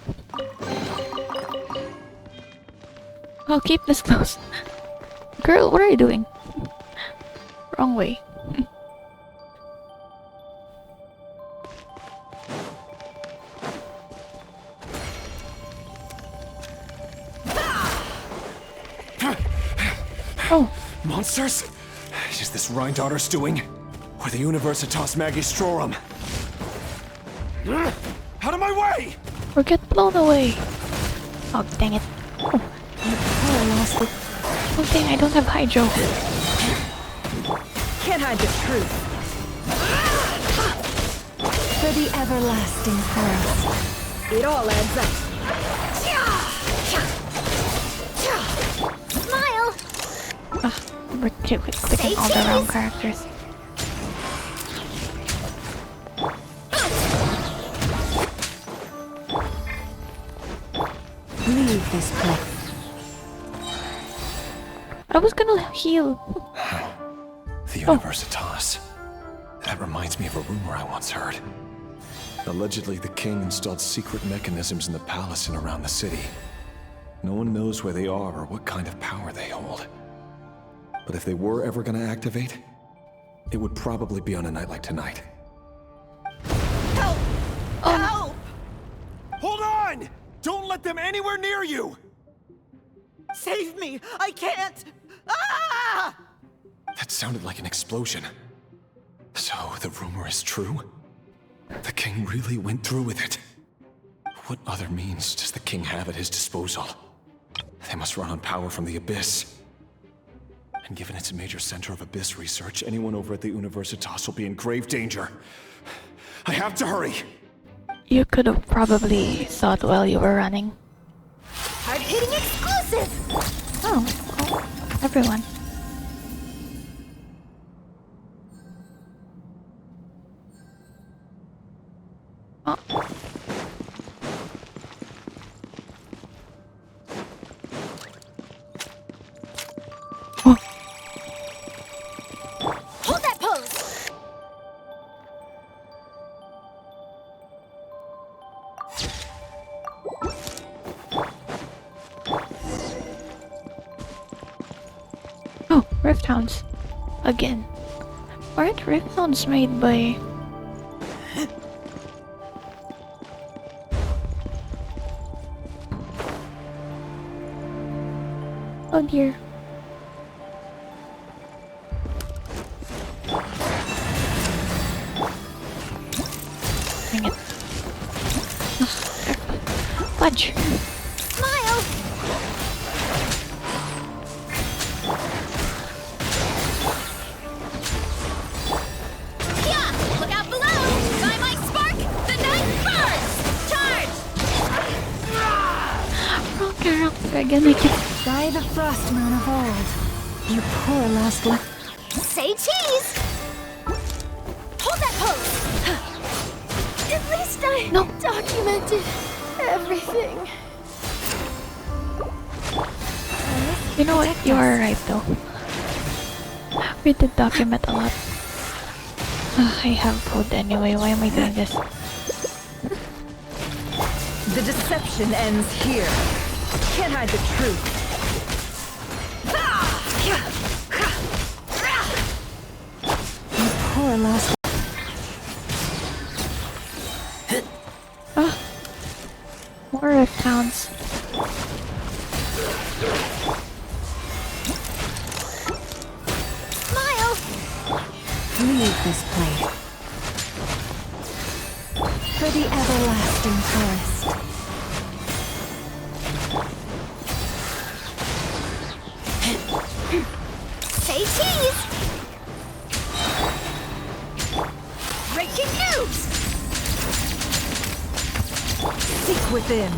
I'll keep this close. Girl, what are you doing? Wrong way. Oh. Monsters? Is this Rhindaughter's doing? Or the Universitas Magistrorum? Out of my way! Or get blown away. Oh, dang it. Oh, I lost it. Oh, dang, I don't have Hydro. Can't hide the truth. For the everlasting forest. It all adds up. Smile! We're clicking all the wrong characters. Leave this place. I was gonna heal. The Universitas. That reminds me of a rumor I once heard. Allegedly, the king installed secret mechanisms in the palace and around the city. No one knows where they are or what kind of power they hold. But if they were ever gonna activate, it would probably be on a night like tonight. Help! Help! Hold on! Don't let them anywhere near you! Save me! I can't! Ah! That sounded like an explosion. So, the rumor is true? The king really went through with it. What other means does the king have at his disposal? They must run on power from the Abyss. And given it's a major center of Abyss research, anyone over at the Universitas will be in grave danger. I have to hurry! You could have probably thought while you were running. Hard-hitting exclusive! Oh. everyone. Oh. Oh. Hold that pose! Oh, Rift Hounds. Again. Aren't Rift Hounds made by... Oh dear. Dang it. Fudge. Smile! Yeah! Look out below! By my spark, the night burns! Charge! Wrong character again, I keep... By the frost moon of old, you poor lost one. Say cheese! Hold that pose! At least I documented everything. You know what? You are right though. We did document a lot. I have food anyway, why am I doing this? The deception ends here. Can't hide the truth. You poor lost. Ah, more Rift Hounds. Smile! Leave this place. For the everlasting forest. Say cheese! Breaking news! Seek within.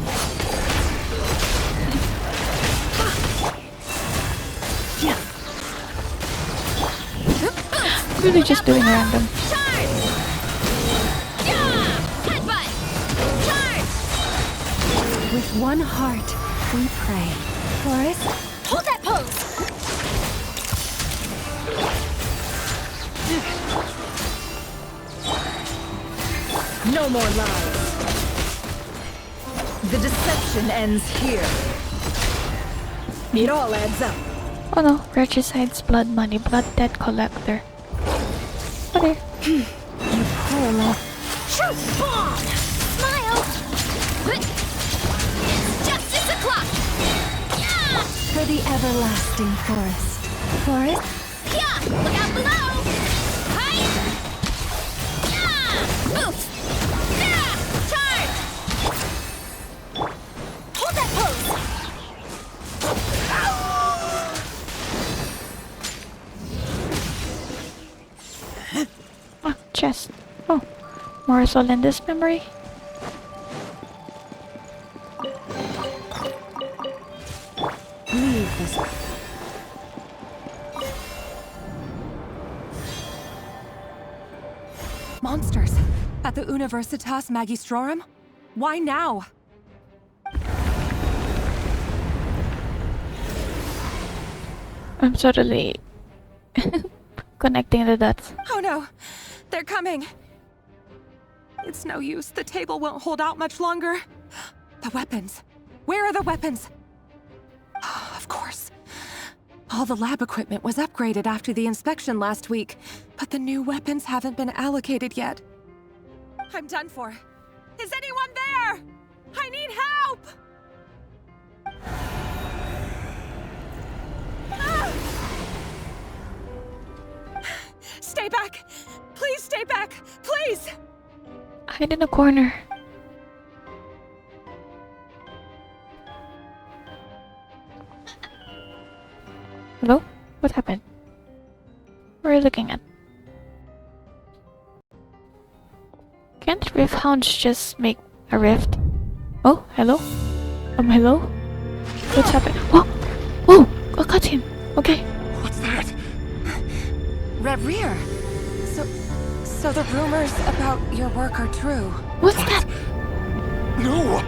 Really just doing random. With one heart, we pray. Forest? Hold that pose! No more lies. The deception ends here. It all adds up. Oh no, regicides, blood money, blood debt collector. Oh dear. You poor lost. Truth bomb! Smile! It's justice o'clock! Yeah! For the everlasting forest. Forest? Yeah! Look out below! Hi! Yeah! Boost! Yeah! Charge! Hold that pose! Ah, chest. Oh, more Solinda's memory. Leave this. Monsters! At the Universitas Magistrorum? Why now? I'm totally connecting the dots. Oh no! They're coming! It's no use. The table won't hold out much longer. The weapons. Where are the weapons? Of course. All the lab equipment was upgraded after the inspection last week, but the new weapons haven't been allocated yet. I'm done for. Is anyone there? I need help! Ah! Stay back! Please stay back! Please! Hide in a corner. Hello? What happened? What are you looking at? Can't Rift Hounds just make a rift? Oh, hello? Hello? What's happening? Oh! Oh! I got him! Okay. Rear! So the rumors about your work are true. What's that? No!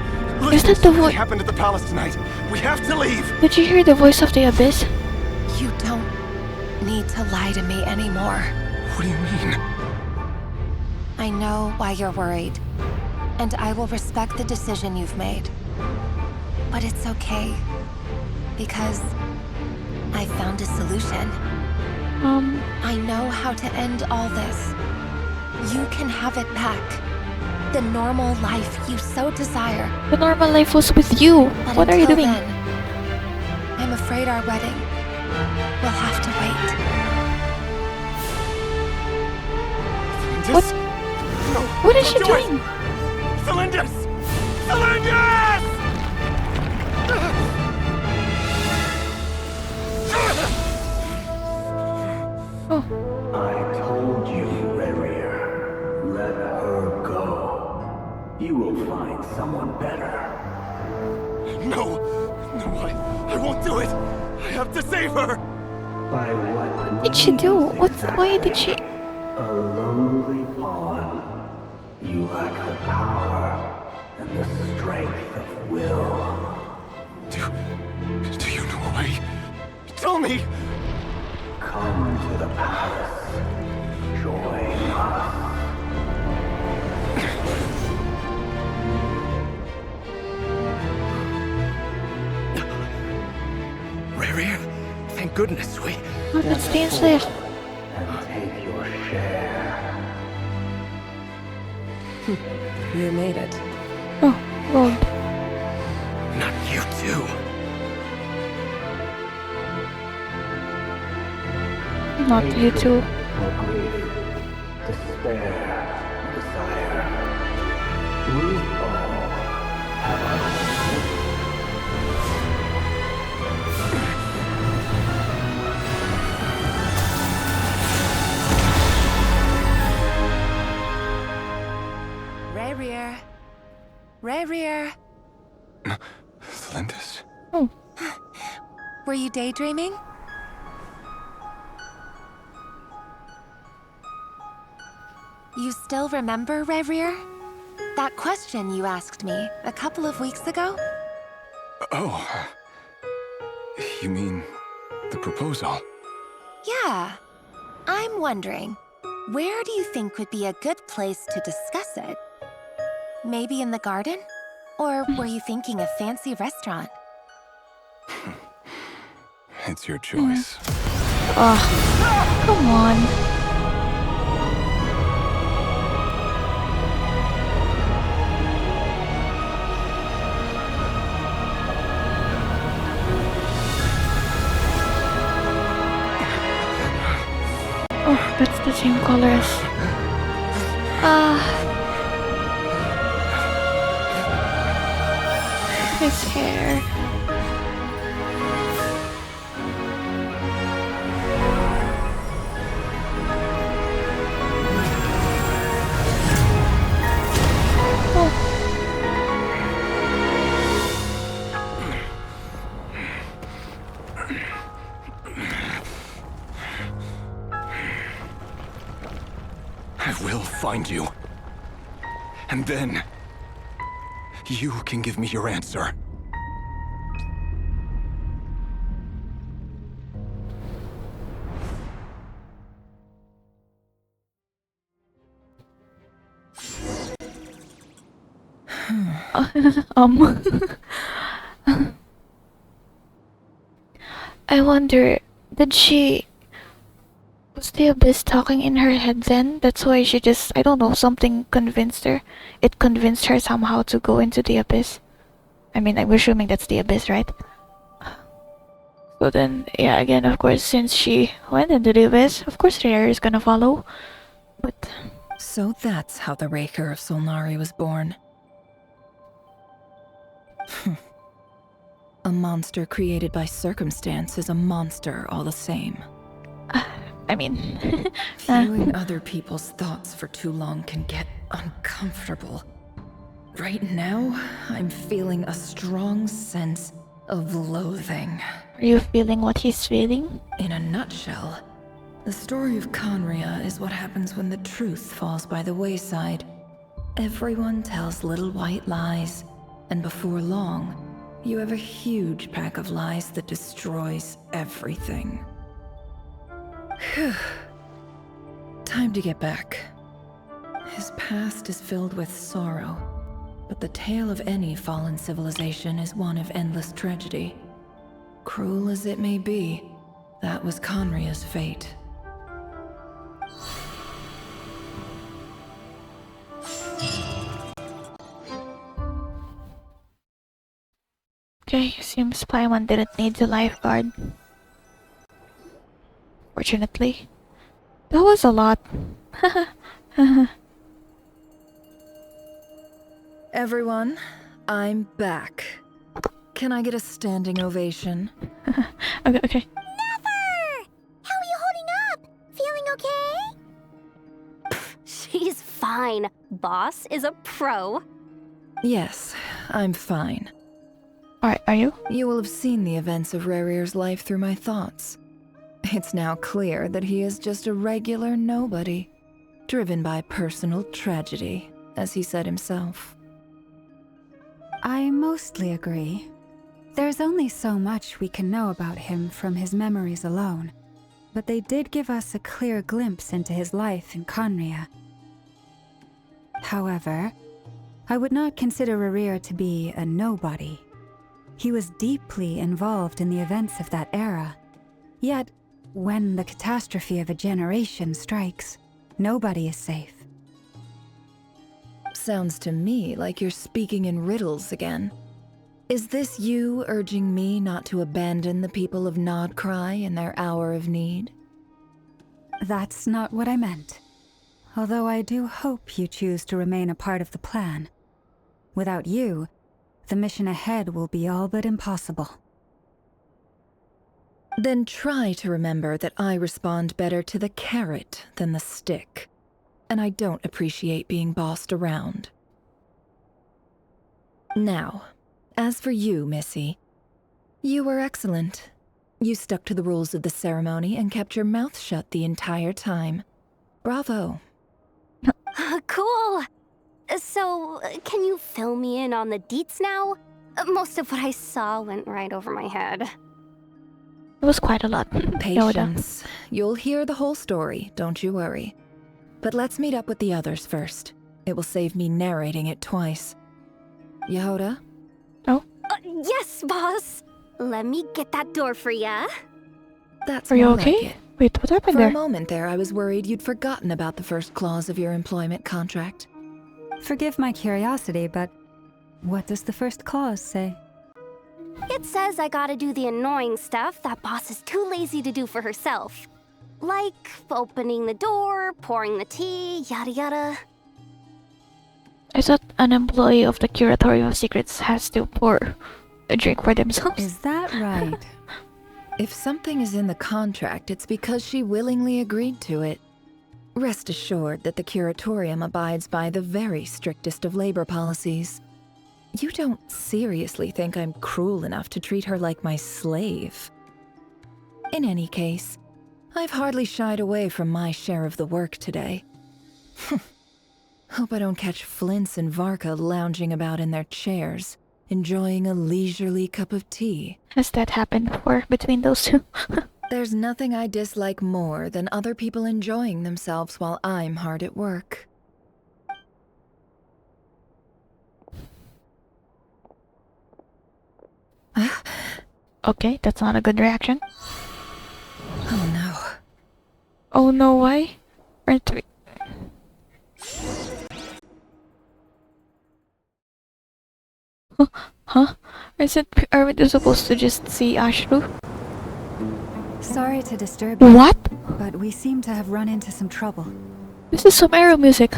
Is that the voice? What happened at the palace tonight? We have to leave! Did you hear the voice of the abyss? You don't need to lie to me anymore. What do you mean? I know why you're worried, and I will respect the decision you've made. But it's okay, because I found a solution. I know how to end all this. You can have it back. The normal life you so desire. The normal life was with you. But What are you doing? Then, I'm afraid our wedding will have to wait. What? No, What is she do doing? Cylinders! Cylinders! Oh. I told you, Rerir. Let her go. You will find someone better. No! No, I won't do it! I have to save her! By what What did she do? Why did she? A lowly pawn. You lack the power and the strength of will. Do you know a way? Tell me! Come to the palace. Join us. Rerir, thank goodness we... Oh, that stands there. And take your share. You made it. Oh, Lord. Not you too. Not you too. For grief, despair, desire. We all have our Rerir. Rerir. Lindis. Oh. Were you daydreaming? You still remember, Rerir? That question you asked me a couple of weeks ago? Oh. You mean the proposal? Yeah. I'm wondering, where do you think would be a good place to discuss it? Maybe in the garden? Or were you thinking a fancy restaurant? It's your choice. Oh, come on. Oh, that's the same color as... his hair. I will find you. And then... you can give me your answer. I wonder, did she... Was the abyss talking in her head then? That's why she just, I don't know, something convinced her. It convinced her somehow to go into the abyss. I mean, I'm assuming that's the abyss, right? So then, yeah, again, of course, since she went into the abyss, of course Rhaegar is gonna follow. But... So that's how the Raker of Solnari was born. A monster created by circumstance is a monster all the same. I mean... Viewing other people's thoughts for too long can get uncomfortable. Right now, I'm feeling a strong sense of loathing. Are you feeling what he's feeling? In a nutshell, The story of Conria is what happens when the truth falls by the wayside. Everyone tells little white lies, and before long, you have a huge pack of lies that destroys everything. Whew. Time to get back. His past is filled with sorrow, but the tale of any fallen civilization is one of endless tragedy. Cruel as it may be, that was Conria's fate. Okay, seems Paimon didn't need the lifeguard. Fortunately. That was a lot. Everyone, I'm back. Can I get a standing ovation? Okay. Nefer! How are you holding up? Feeling okay? She's fine. Boss is a pro. Yes, I'm fine. Alright, are you? You will have seen the events of Rerir's life through my thoughts. It's now clear that he is just a regular nobody, driven by personal tragedy, as he said himself. I mostly agree. There's only so much we can know about him from his memories alone, but they did give us a clear glimpse into his life in Conria. However, I would not consider Rerir to be a nobody. He was deeply involved in the events of that era. Yet, when the catastrophe of a generation strikes, nobody is safe. Sounds to me like you're speaking in riddles again. Is this you urging me not to abandon the people of Nod-Krai in their hour of need? That's not what I meant. Although I do hope you choose to remain a part of the plan. Without you, the mission ahead will be all but impossible. Then try to remember that I respond better to the carrot than the stick. And I don't appreciate being bossed around. Now, as for you, Missy, you were excellent. You stuck to the rules of the ceremony and kept your mouth shut the entire time. Bravo. Cool. So, can you fill me in on the deets now? Most of what I saw went right over my head. It was quite a lot. Patience. You'll hear the whole story, don't you worry. But let's meet up with the others first. It will save me narrating it twice. Yehoda? Oh? Yes, boss! Let me get that door for ya. That's Are you more okay? like it. Wait, what happened For there? a moment there, I was worried you'd forgotten about the first clause of your employment contract. Forgive my curiosity, but what does the first clause say? It says I gotta do the annoying stuff that boss is too lazy to do for herself. Like opening the door, pouring the tea, yada yada. I thought an employee of the Curatorium of Secrets has to pour a drink for themselves. Is that right? If something is in the contract, it's because she willingly agreed to it. Rest assured that the Curatorium abides by the very strictest of labor policies. You don't seriously think I'm cruel enough to treat her like my slave. In any case, I've hardly shied away from my share of the work today. Hope I don't catch Flintz and Varka lounging about in their chairs, enjoying a leisurely cup of tea. Has that happened before between those two? There's nothing I dislike more than other people enjoying themselves while I'm hard at work. Okay, that's not a good reaction. Oh no. Oh no, why? Aren't we? Huh? Are we supposed to just see Ashru? Sorry to disturb you. What? But we seem to have run into some trouble. This is some arrow music.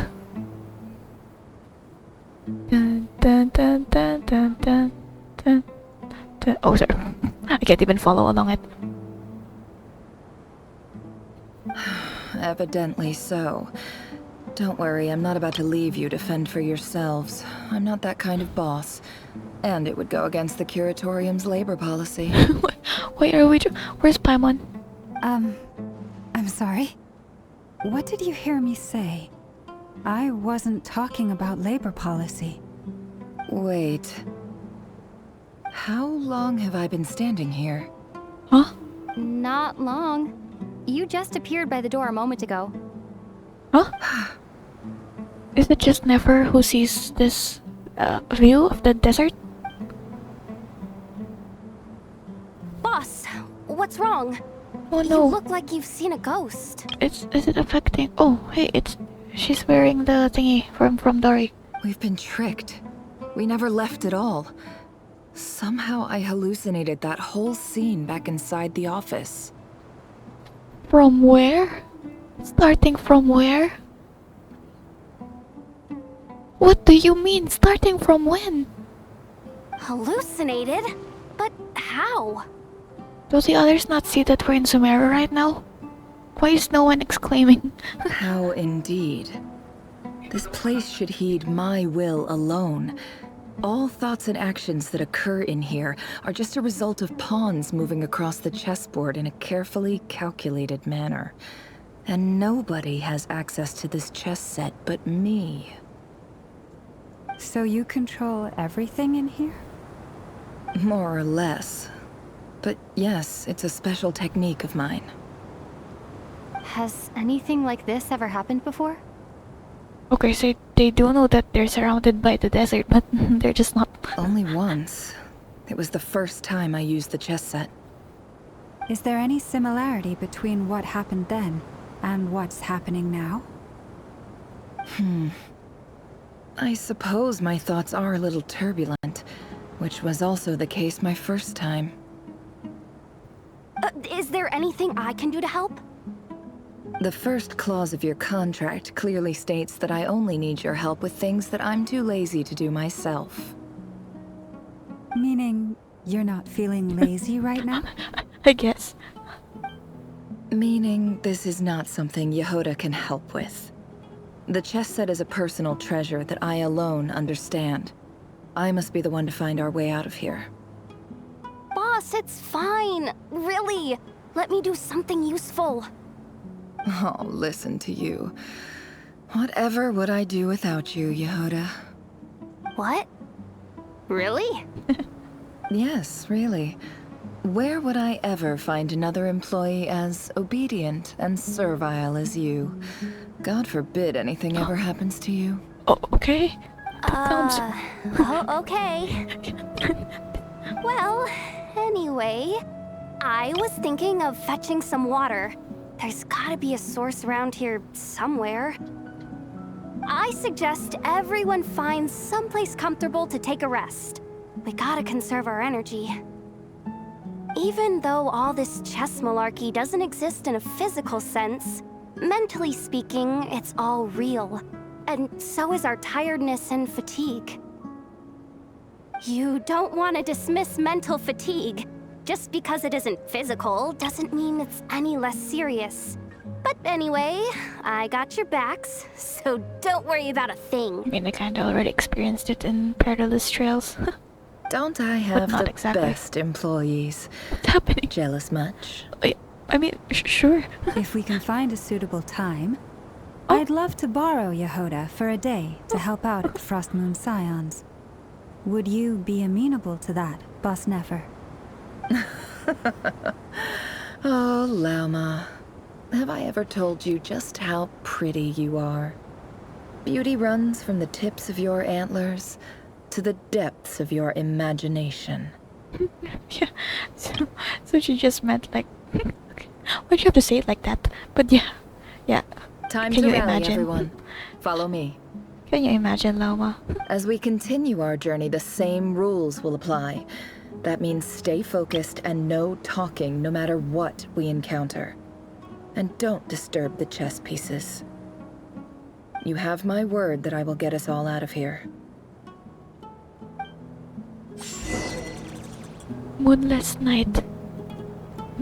Dun, dun, dun, dun, dun, dun, dun, dun. Oh, sorry. I can't even follow along it. Evidently so. Don't worry, I'm not about to leave you to fend for yourselves. I'm not that kind of boss. And it would go against the Curatorium's labor policy. Wait, are we... Where's Paimon? I'm sorry. What did you hear me say? I wasn't talking about labor policy. Wait. How long have I been standing here? Huh? Not long. You just appeared by the door a moment ago. Huh? Is it just Nefer who sees this view of the desert? Boss, what's wrong? Oh You no. look like you've seen a ghost. Is it affecting? Oh, hey, she's wearing the thingy from Dory. We've been tricked. We never left at all. Somehow I hallucinated that whole scene back inside the office. From where? Starting from where? What do you mean? Starting from when? Hallucinated? But how? Do the others not see that we're in Sumeru right now? Why is no one exclaiming? How indeed. This place should heed my will alone. All thoughts and actions that occur in here are just a result of pawns moving across the chessboard in a carefully calculated manner. And nobody has access to this chess set but me. So you control everything in here? More or less. But yes, it's a special technique of mine. Has anything like this ever happened before? Okay, so they do know that they're surrounded by the desert, but they're just not. Only once. It was the first time I used the chess set. Is there any similarity between what happened then and what's happening now? I suppose my thoughts are a little turbulent, which was also the case my first time. Is there anything I can do to help? The first clause of your contract clearly states that I only need your help with things that I'm too lazy to do myself. Meaning, you're not feeling lazy right now? I guess. Meaning, this is not something Yehoda can help with. The chess set is a personal treasure that I alone understand. I must be the one to find our way out of here. Boss, it's fine. Really. Let me do something useful. Oh, listen to you. Whatever would I do without you, Yehoda? What? Really? Yes, really. Where would I ever find another employee as obedient and servile as you? God forbid anything ever happens to you. Oh, okay. Okay. Well, anyway, I was thinking of fetching some water. There's gotta be a source around here somewhere. I suggest everyone finds someplace comfortable to take a rest. We gotta conserve our energy. Even though all this chess malarkey doesn't exist in a physical sense, mentally speaking, it's all real. And so is our tiredness and fatigue. You don't want to dismiss mental fatigue. Just because it isn't physical doesn't mean it's any less serious. But anyway, I got your backs, so don't worry about a thing. I mean, I kinda already experienced it in Perilous Trails. Don't I have the exactly. best employees? What's happening? Jealous much? I mean, sure. If we can find a suitable time, I'd love to borrow Yehoda for a day to help out at the Frost Moon Scions. Would you be amenable to that, Boss Nefer? Oh, Lauma. Have I ever told you just how pretty you are? Beauty runs from the tips of your antlers to the depths of your imagination. Yeah, so she just meant like... Why'd you have to say it like that? But yeah. Time Can to you rally, imagine? everyone. Follow me. Can you imagine, Lauma? As we continue our journey, the same rules will apply. That means stay focused and no talking no matter what we encounter. And don't disturb the chess pieces. You have my word that I will get us all out of here. Moonless night.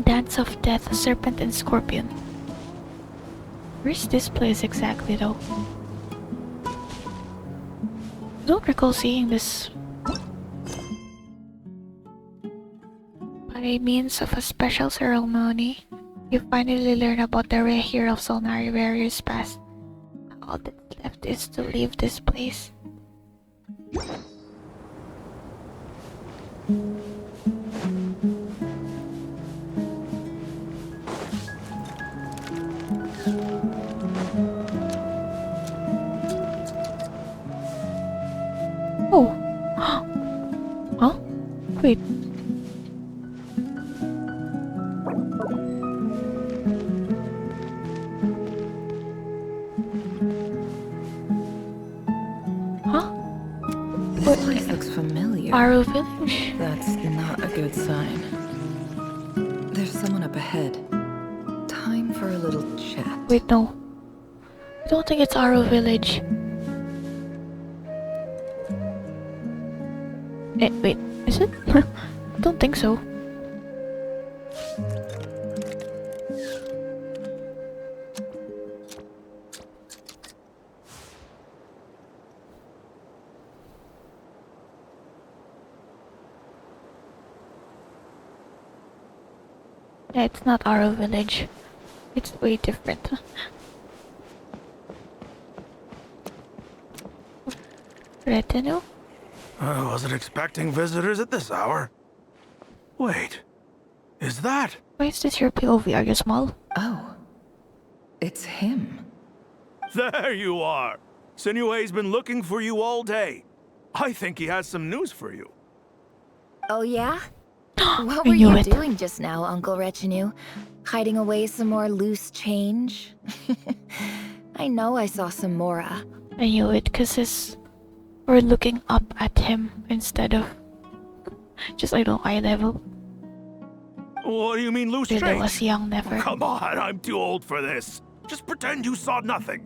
Dance of Death, Serpent and Scorpion. Where's this place exactly, though? I don't recall seeing this by means of a special ceremony. You finally learn about the hero of Solnari Warrior's past. All that's left is to leave this place. Oh. Huh? Wait. Huh? This place looks familiar. Aro Village? That's not a good sign. There's someone up ahead. Time for a little chat. Wait, no. I don't think it's Aro Village. Wait, is it? I don't think so. Yeah, it's not Aro Village. It's way different. Retinue? I wasn't expecting visitors at this hour. Wait, is that? Why is this your POV? Are you small? Oh, it's him. There you are. Sinue's been looking for you all day. I think he has some news for you. Oh yeah? What I were knew you it. doing just now, Uncle Retinue? Hiding away some more loose change? I know I saw some Mora. I knew it, cause we're looking up at him instead of just eye level. What do you mean loose Dude, change? I was young, never. Come on, I'm too old for this. Just pretend you saw nothing.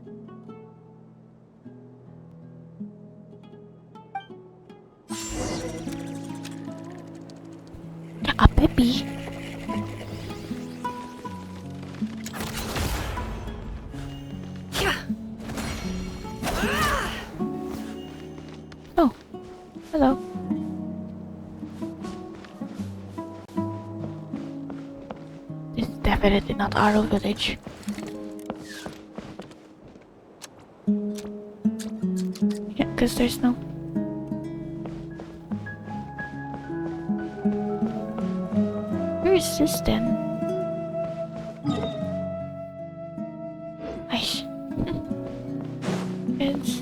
A Peppy? Oh, hello. This is definitely not Aro Village. Yeah, because there's no... Where is this then? Aish. It's...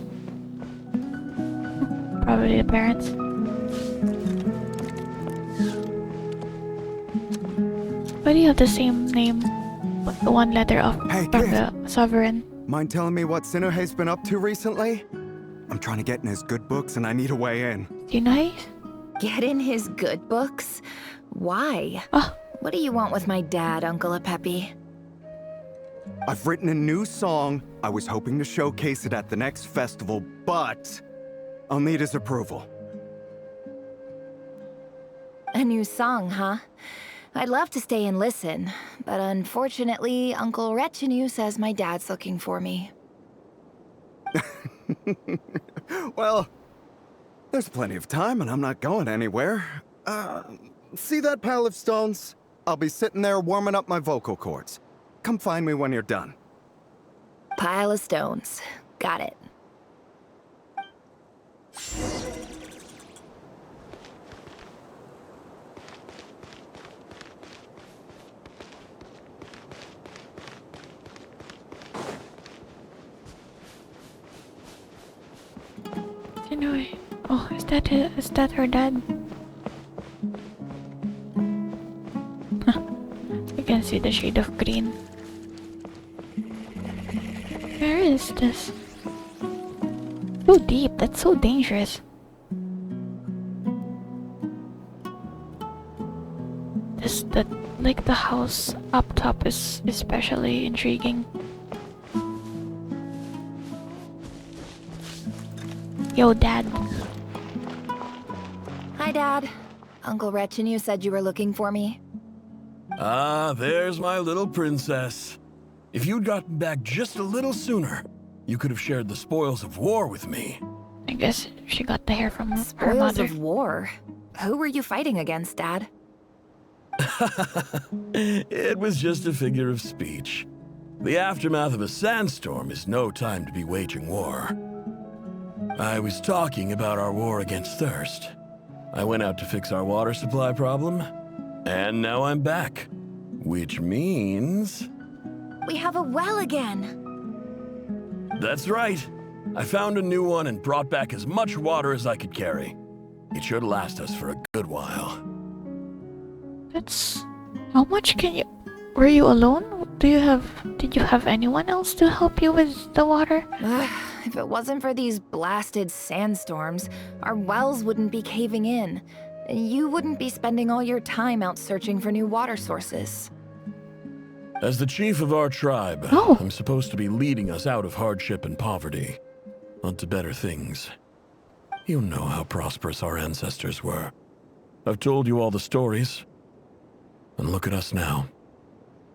Probably the parents. Why do you have the same name? With the one letter of from the sovereign. Mind telling me what Sinuhe's been up to recently? I'm trying to get in his good books and I need a way in. Do you know? Get in his good books? Why? Oh. What do you want with my dad, Uncle Apepi? I've written a new song. I was hoping to showcase it at the next festival, but I'll need his approval. A new song, huh? I'd love to stay and listen, but unfortunately, Uncle Retinue says my dad's looking for me. Well, there's plenty of time and I'm not going anywhere. See that pile of stones? I'll be sitting there warming up my vocal cords. Come find me when you're done. Pile of stones. Got it. Anyway, oh, is that her dad? You can see the shade of green. Where is this? So deep, that's so dangerous. Like the house up top is especially intriguing. Yo, Dad. Hi, Dad. Uncle Retinue said you were looking for me. Ah, there's my little princess. If you'd gotten back just a little sooner, you could have shared the spoils of war with me. I guess she got the hair from her Spoils mother. of war? Who were you fighting against, Dad? It was just a figure of speech. The aftermath of a sandstorm is no time to be waging war. I was talking about our war against thirst. I went out to fix our water supply problem, and now I'm back. Which means... We have a well again. That's right. I found a new one and brought back as much water as I could carry. It should last us for a good while. That's... How much can you... Were you alone? Did you have anyone else to help you with the water? If it wasn't for these blasted sandstorms, our wells wouldn't be caving in. You wouldn't be spending all your time out searching for new water sources. As the chief of our tribe, I'm supposed to be leading us out of hardship and poverty, onto better things. You know how prosperous our ancestors were. I've told you all the stories. And look at us now,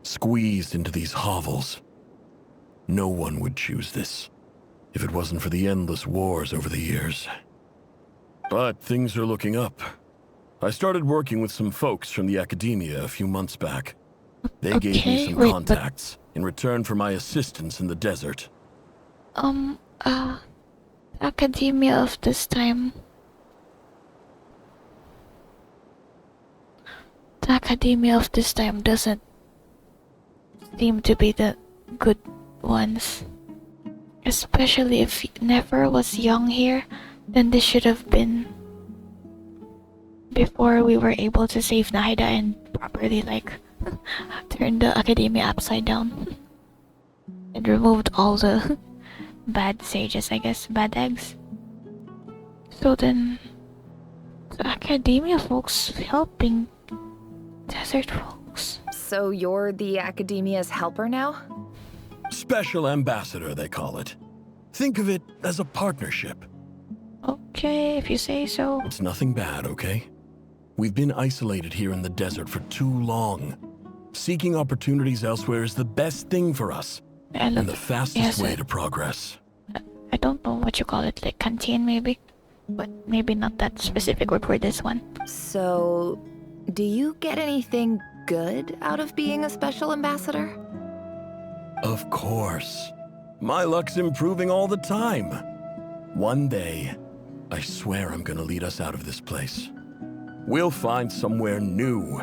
squeezed into these hovels. No one would choose this, if it wasn't for the endless wars over the years. But things are looking up. I started working with some folks from the academia a few months back. They gave me some contacts in return for my assistance in the desert. Academia of this time. The academia of this time doesn't seem to be the good ones. Especially if Nefer was young here, then this should have been before we were able to save Nahida and properly turn the academia upside down. It removed all the bad sages, I guess, bad eggs. So then, the academia folks helping desert folks. So you're the academia's helper now? Special ambassador, they call it. Think of it as a partnership. Okay, if you say so. It's nothing bad, okay? We've been isolated here in the desert for too long. Seeking opportunities elsewhere is the best thing for us, and the fastest way to progress. I don't know what you call it, like canteen maybe? But maybe not that specific word for this one. So, do you get anything good out of being a special ambassador? Of course. My luck's improving all the time. One day, I swear I'm gonna lead us out of this place. We'll find somewhere new.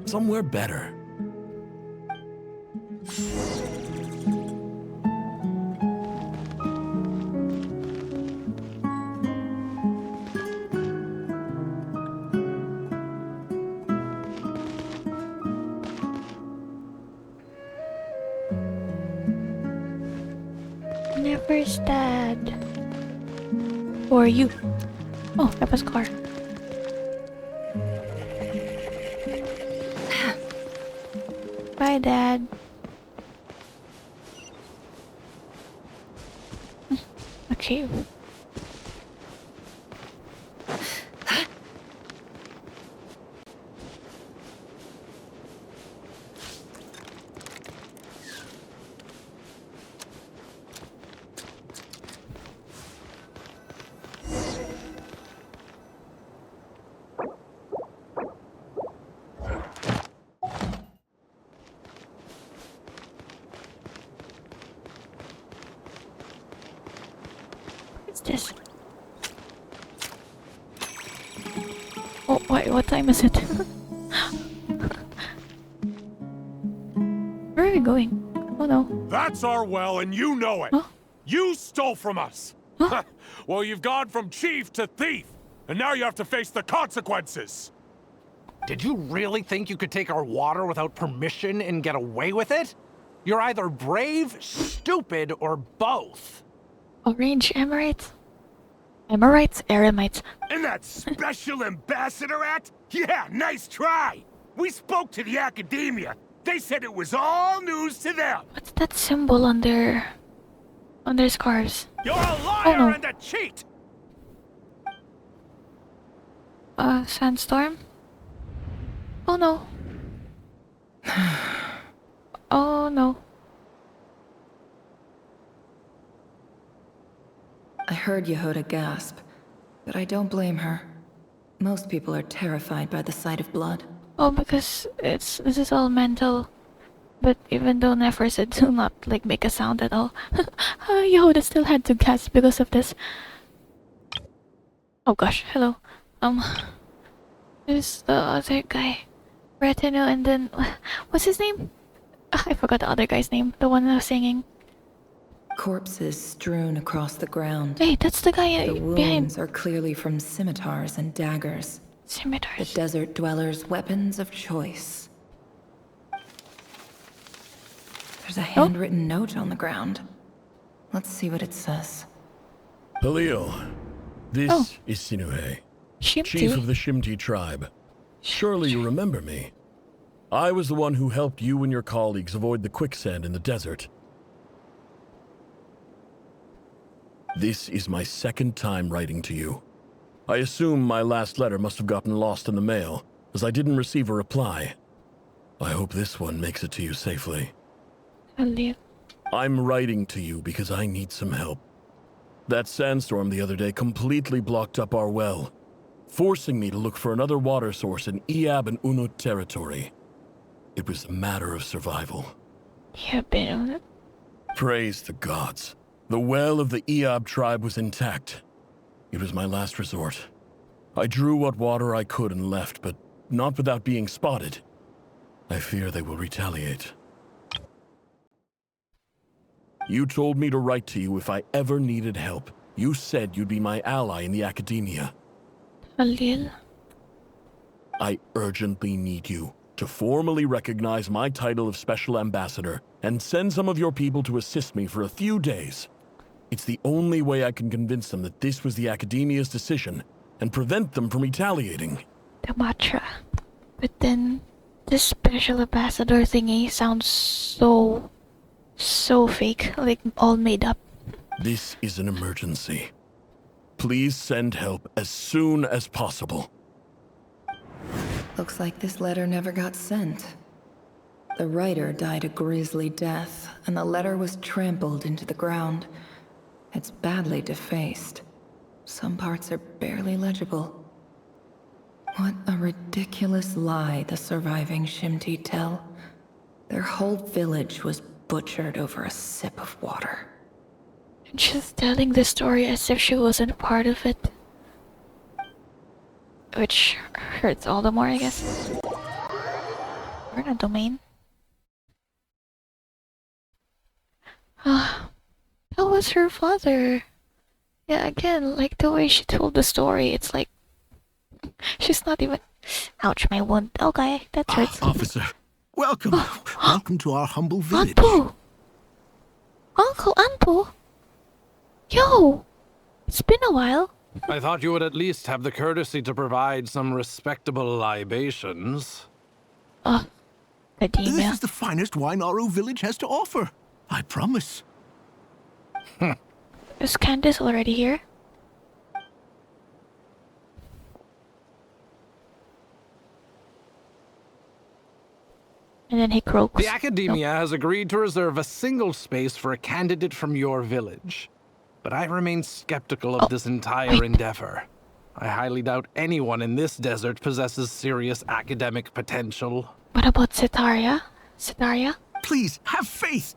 Somewhere better. Never's dad. Or you. Oh, that was car. Bye, Dad. Okay. This. Oh, wait, what time is it? Where are we going? Oh no. That's our well, and you know it. Huh? You stole from us. Huh? Well, you've gone from chief to thief, and now you have to face the consequences. Did you really think you could take our water without permission and get away with it? You're either brave, stupid, or both. Orange Emirates? Emirates? Eremites. And that special ambassador act? Yeah, nice try. We spoke to the academia. They said it was all news to them. What's that symbol on their scarves? You're a liar Oh, no. and a cheat. Sandstorm? Oh no. Oh no. I heard Yehuda gasp, but I don't blame her. Most people are terrified by the sight of blood. Oh, because this is all mental. But even though Nefer said do not like make a sound at all, Yehuda still had to gasp because of this. Oh gosh, hello. There's the other guy, Retinue, and then what's his name? I forgot the other guy's name. The one that was singing. Corpses strewn across the ground. Hey, that's the guy The behind. wounds are clearly from scimitars and daggers. Scimitars. The desert dwellers' weapons of choice. There's a handwritten note on the ground. Let's see what it says. Halil, this is Sinuhe, chief of the Shimti tribe. Surely you remember me. I was the one who helped you and your colleagues avoid the quicksand in the desert. This is my second time writing to you. I assume my last letter must have gotten lost in the mail, as I didn't receive a reply. I hope this one makes it to you safely. I'm writing to you because I need some help. That sandstorm the other day completely blocked up our well, forcing me to look for another water source in Iab and Unut territory. It was a matter of survival. Praise the gods. The well of the Iab tribe was intact. It was my last resort. I drew what water I could and left, but not without being spotted. I fear they will retaliate. You told me to write to you if I ever needed help. You said you'd be my ally in the academia. Halil. I urgently need you to formally recognize my title of Special Ambassador and send some of your people to assist me for a few days. It's the only way I can convince them that this was the academia's decision and prevent them from retaliating. The mantra. But then, this Special Ambassador thingy sounds so fake, like all made up. This is an emergency. Please send help as soon as possible. Looks like this letter never got sent. The writer died a grisly death, and the letter was trampled into the ground. It's badly defaced. Some parts are barely legible. What a ridiculous lie the surviving Shimti tell. Their whole village was butchered over a sip of water. She's telling the story as if she wasn't a part of it. Which hurts all the more, I guess. We're in a domain. That was her father. Yeah, again, like the way she told the story, it's like she's not even. Ouch, my wound. Okay, that hurts. Officer, welcome. Welcome to our humble village. Anpo! Uncle Anpo! Yo! It's been a while. I thought you would at least have the courtesy to provide some respectable libations. This is the finest wine Aru village has to offer. I promise. Is Candace already here? And then he croaks. The Academia has agreed to reserve a single space for a candidate from your village. But I remain skeptical of this entire endeavor. I highly doubt anyone in this desert possesses serious academic potential. What about Setaria? Setaria? Please, have faith.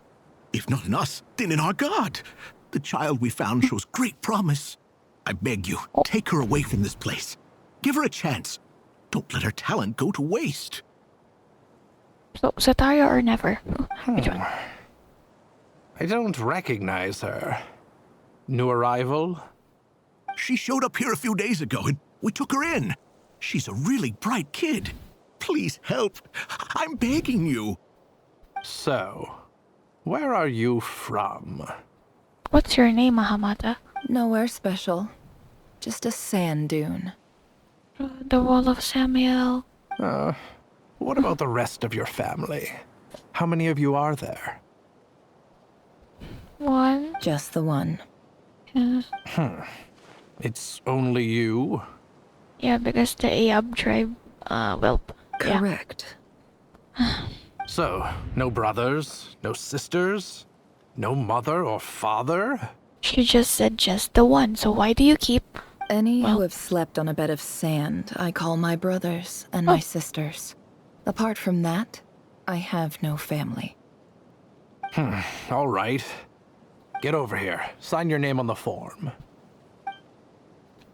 If not in us, then in our god. The child we found shows great promise. I beg you, take her away from this place. Give her a chance. Don't let her talent go to waste. So, Setaria or never? Which one? I don't recognize her. New arrival? She showed up here a few days ago and we took her in. She's a really bright kid. Please help. I'm begging you. So, where are you from? What's your name, Mahamata? Nowhere special. Just a sand dune. The Wall of Samuel. What about the rest of your family? How many of you are there? One. Just the one. Yeah. It's only you? Yeah, because the Ayab tribe, Correct. Yeah. So, no brothers, no sisters, no mother or father? She just said just the one, so why do you keep... Any who have slept on a bed of sand, I call my brothers and my sisters. Apart from that, I have no family. All right. Get over here. Sign your name on the form.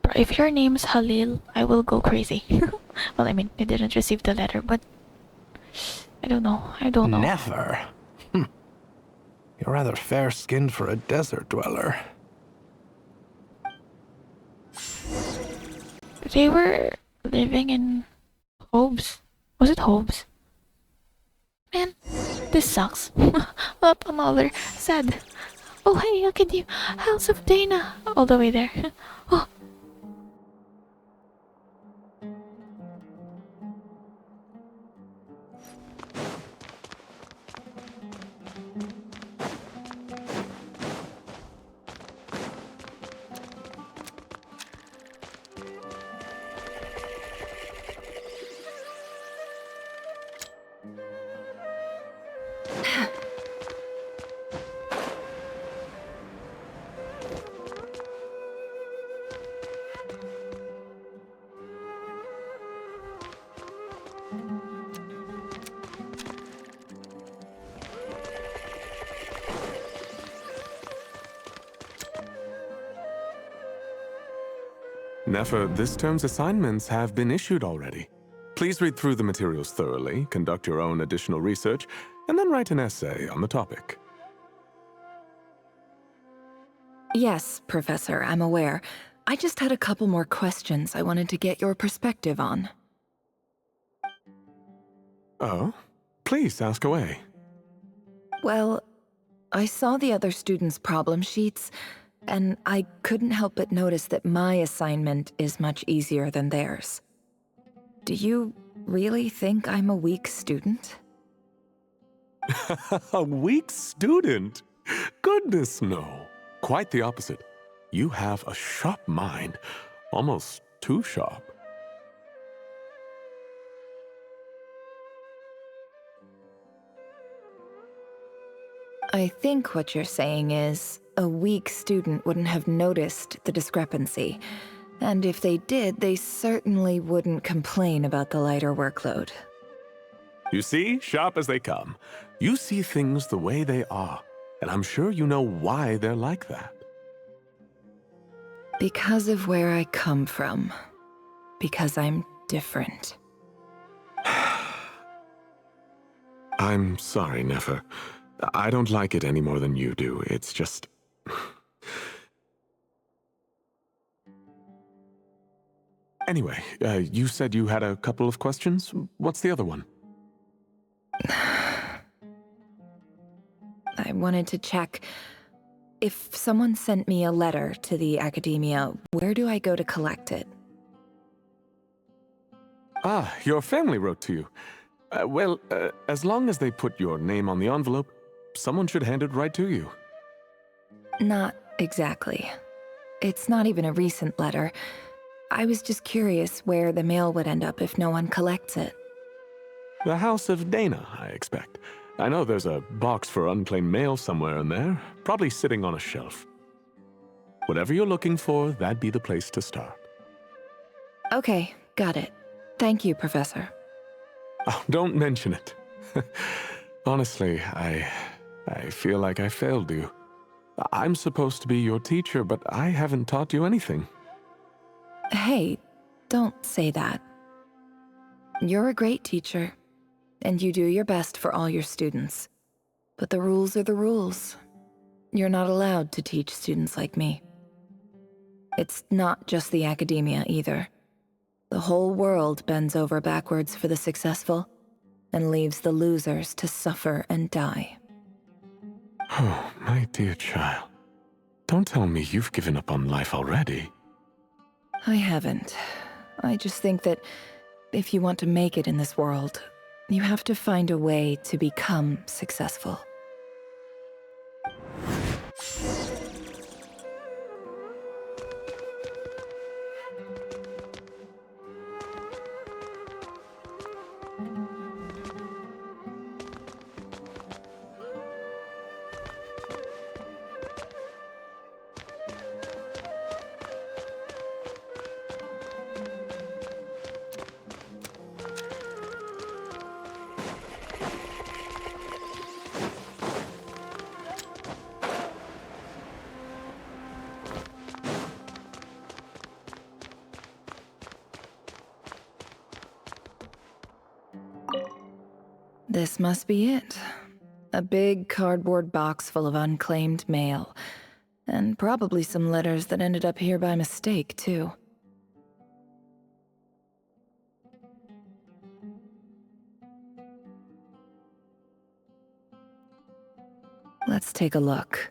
Bro, if your name's Halil, I will go crazy. Well, I mean, I didn't receive the letter, but I don't know. Nefer? You're rather fair-skinned for a desert dweller. They were living in Hobbs. Was it Hobbs? Man, this sucks. Up another sad. Oh hey, look at you, House of Dana, all the way there. Oh. Nefer, this term's assignments have been issued already. Please read through the materials thoroughly, conduct your own additional research, and then write an essay on the topic. Yes, Professor, I'm aware. I just had a couple more questions I wanted to get your perspective on. Oh? Please, ask away. Well, I saw the other students' problem sheets, and I couldn't help but notice that my assignment is much easier than theirs. Do you really think I'm a weak student? A weak student? Goodness, no. Quite the opposite. You have a sharp mind, almost too sharp. I think what you're saying is, a weak student wouldn't have noticed the discrepancy. And if they did, they certainly wouldn't complain about the lighter workload. You see, sharp as they come. You see things the way they are, and I'm sure you know why they're like that. Because of where I come from. Because I'm different. I'm sorry, Nefer. I don't like it any more than you do. It's just... Anyway, you said you had a couple of questions. What's the other one? I wanted to check. If someone sent me a letter to the academia, where do I go to collect it? Ah, your family wrote to you. Well, as long as they put your name on the envelope, someone should hand it right to you. Not exactly. It's not even a recent letter. I was just curious where the mail would end up if no one collects it. The House of Dana, I expect. I know there's a box for unclaimed mail somewhere in there, probably sitting on a shelf. Whatever you're looking for, that'd be the place to start. Okay, got it. Thank you, Professor. Oh, don't mention it. Honestly, I feel like I failed you. I'm supposed to be your teacher, but I haven't taught you anything. Hey, don't say that. You're a great teacher, and you do your best for all your students. But the rules are the rules. You're not allowed to teach students like me. It's not just the academia either. The whole world bends over backwards for the successful, and leaves the losers to suffer and die. Oh, my dear child. Don't tell me you've given up on life already. I haven't. I just think that if you want to make it in this world, you have to find a way to become successful. This must be it. A big cardboard box full of unclaimed mail. And probably some letters that ended up here by mistake, too. Let's take a look.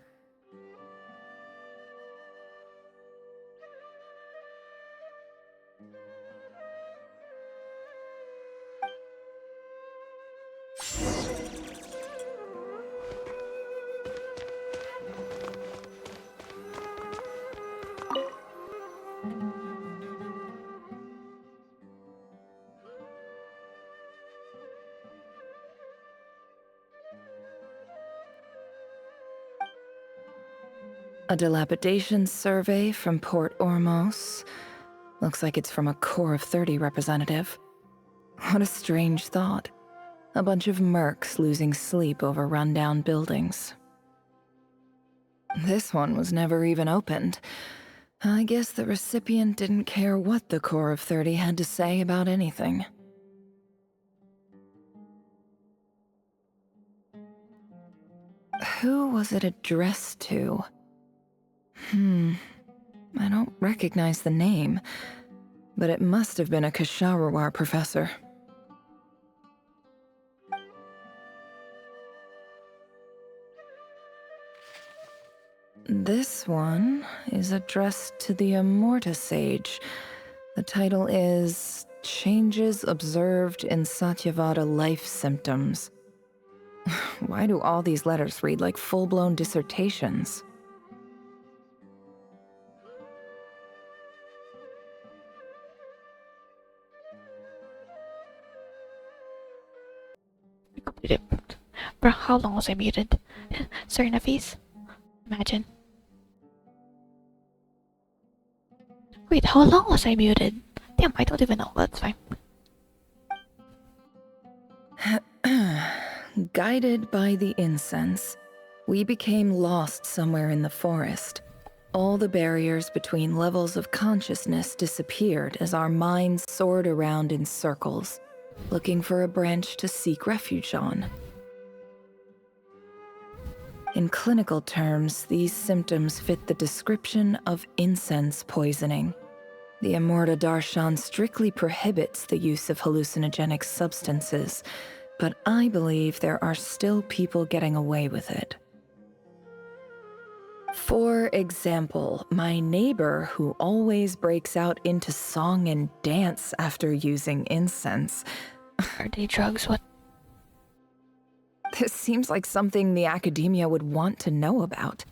A dilapidation survey from Port Ormos. Looks like it's from a Core of 30 representative. What a strange thought. A bunch of mercs losing sleep over rundown buildings. This one was never even opened. I guess the recipient didn't care what the Core of 30 had to say about anything. Who was it addressed to? I don't recognize the name, but it must have been a Ksharawar professor. This one is addressed to the Immorta Sage. The title is Changes Observed in Satyavada Life Symptoms. Why do all these letters read like full-blown dissertations? Bro, how long was I muted? Sorry, Nafis? Imagine. Wait, how long was I muted? Damn, I don't even know. That's fine. Guided by the incense, we became lost somewhere in the forest. All the barriers between levels of consciousness disappeared as our minds soared around in circles, looking for a branch to seek refuge on. In clinical terms, these symptoms fit the description of incense poisoning. The Immorta Darshan strictly prohibits the use of hallucinogenic substances, but I believe there are still people getting away with it. For example, my neighbor who always breaks out into song and dance after using incense. Are they drugs? What? This seems like something the academia would want to know about.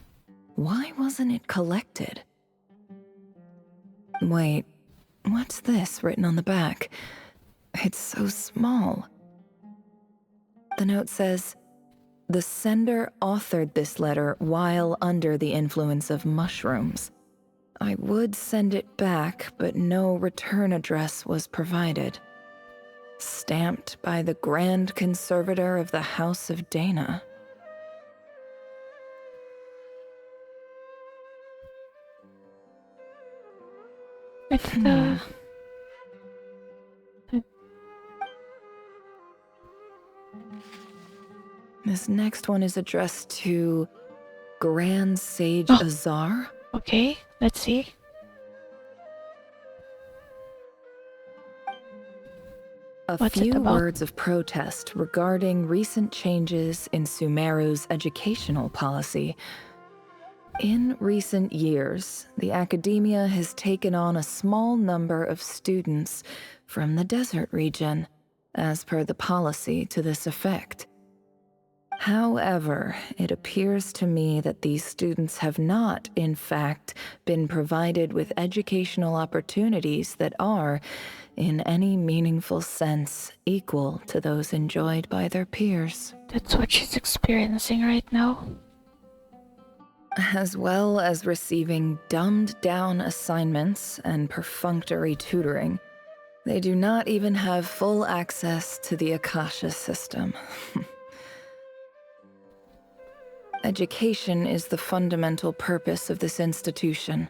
Why wasn't it collected? Wait, what's this written on the back? It's so small. The note says, the sender authored this letter while under the influence of mushrooms. I would send it back, but no return address was provided. Stamped by the Grand Conservator of the House of Dana. It's the... This next one is addressed to Grand Sage Azar. Okay, let's see. A few words of protest regarding recent changes in Sumeru's educational policy. In recent years, the academia has taken on a small number of students from the desert region, as per the policy to this effect. However, it appears to me that these students have not, in fact, been provided with educational opportunities that are, in any meaningful sense, equal to those enjoyed by their peers. That's what she's experiencing right now. As well as receiving dumbed-down assignments and perfunctory tutoring, they do not even have full access to the Akasha system. Education is the fundamental purpose of this institution,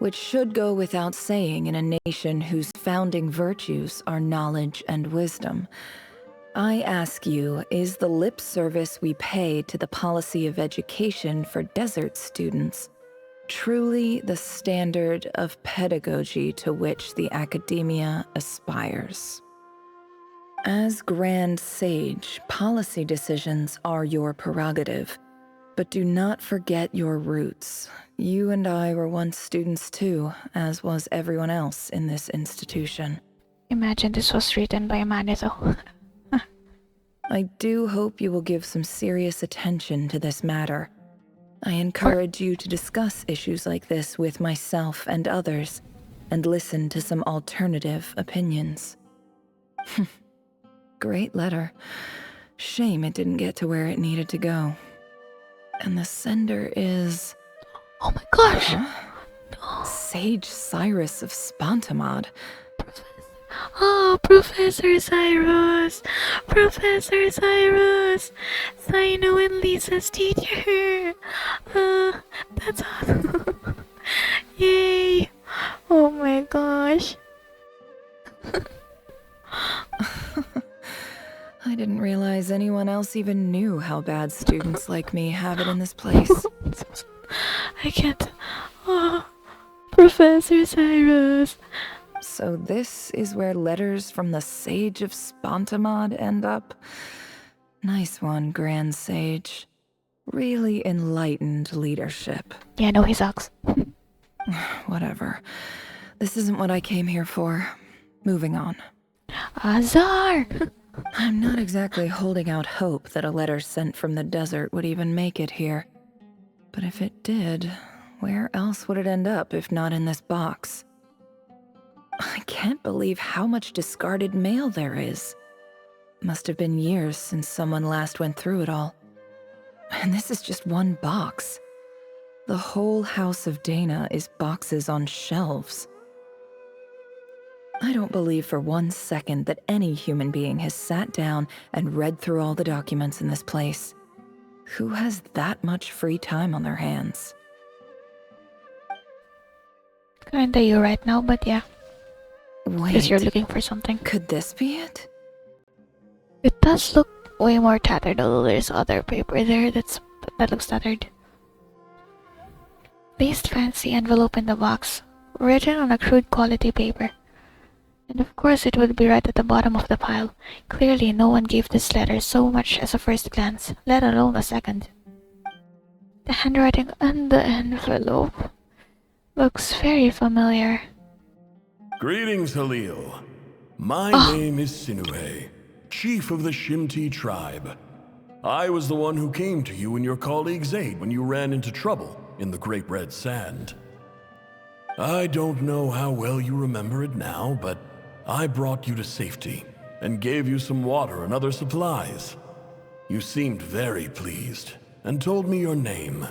which should go without saying in a nation whose founding virtues are knowledge and wisdom. I ask you, is the lip service we pay to the policy of education for desert students truly the standard of pedagogy to which the academia aspires? As Grand Sage, policy decisions are your prerogative, but do not forget your roots. You and I were once students too, as was everyone else in this institution. Imagine this was written by Manito. I do hope you will give some serious attention to this matter. I encourage you to discuss issues like this with myself and others, and listen to some alternative opinions. Great letter. Shame it didn't get to where it needed to go. And the sender is... Oh my gosh! Sage Cyrus of Spontamod. Oh, Professor Cyrus! Professor Cyrus! Sino and Lisa's teacher! That's awesome! Yay! Oh my gosh! I didn't realize anyone else even knew how bad students like me have it in this place. I can't... Oh, Professor Cyrus! So this is where letters from the Sage of Spontamod end up? Nice one, Grand Sage. Really enlightened leadership. Yeah, no, he sucks. Whatever. This isn't what I came here for. Moving on. Azar! I'm not exactly holding out hope that a letter sent from the desert would even make it here. But if it did, where else would it end up if not in this box? I can't believe how much discarded mail there is. Must have been years since someone last went through it all. And this is just one box. The whole house of Dana is boxes on shelves. I don't believe for 1 second that any human being has sat down and read through all the documents in this place. Who has that much free time on their hands? Kinda you right now, but yeah. Wait. Because you're looking for something. Could this be it? It does look way more tattered, although there's other paper there that looks tattered. Based fancy envelope in the box, written on a crude quality paper. And of course it would be right at the bottom of the pile. Clearly no one gave this letter so much as a first glance, let alone a second. The handwriting on the envelope looks very familiar. Greetings, Halil. My name is Sinuhe, chief of the Shimti tribe. I was the one who came to you and your colleague's aid when you ran into trouble in the Great Red Sand. I don't know how well you remember it now, but I brought you to safety and gave you some water and other supplies. You seemed very pleased and told me your name.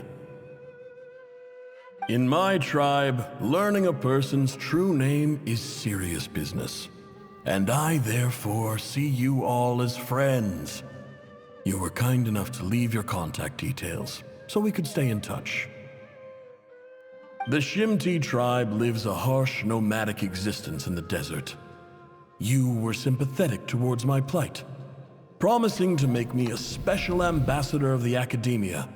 In my tribe, learning a person's true name is serious business, and I therefore see you all as friends. You were kind enough to leave your contact details so we could stay in touch. The Shimti tribe lives a harsh, nomadic existence in the desert. You were sympathetic towards my plight, promising to make me a special ambassador of the academia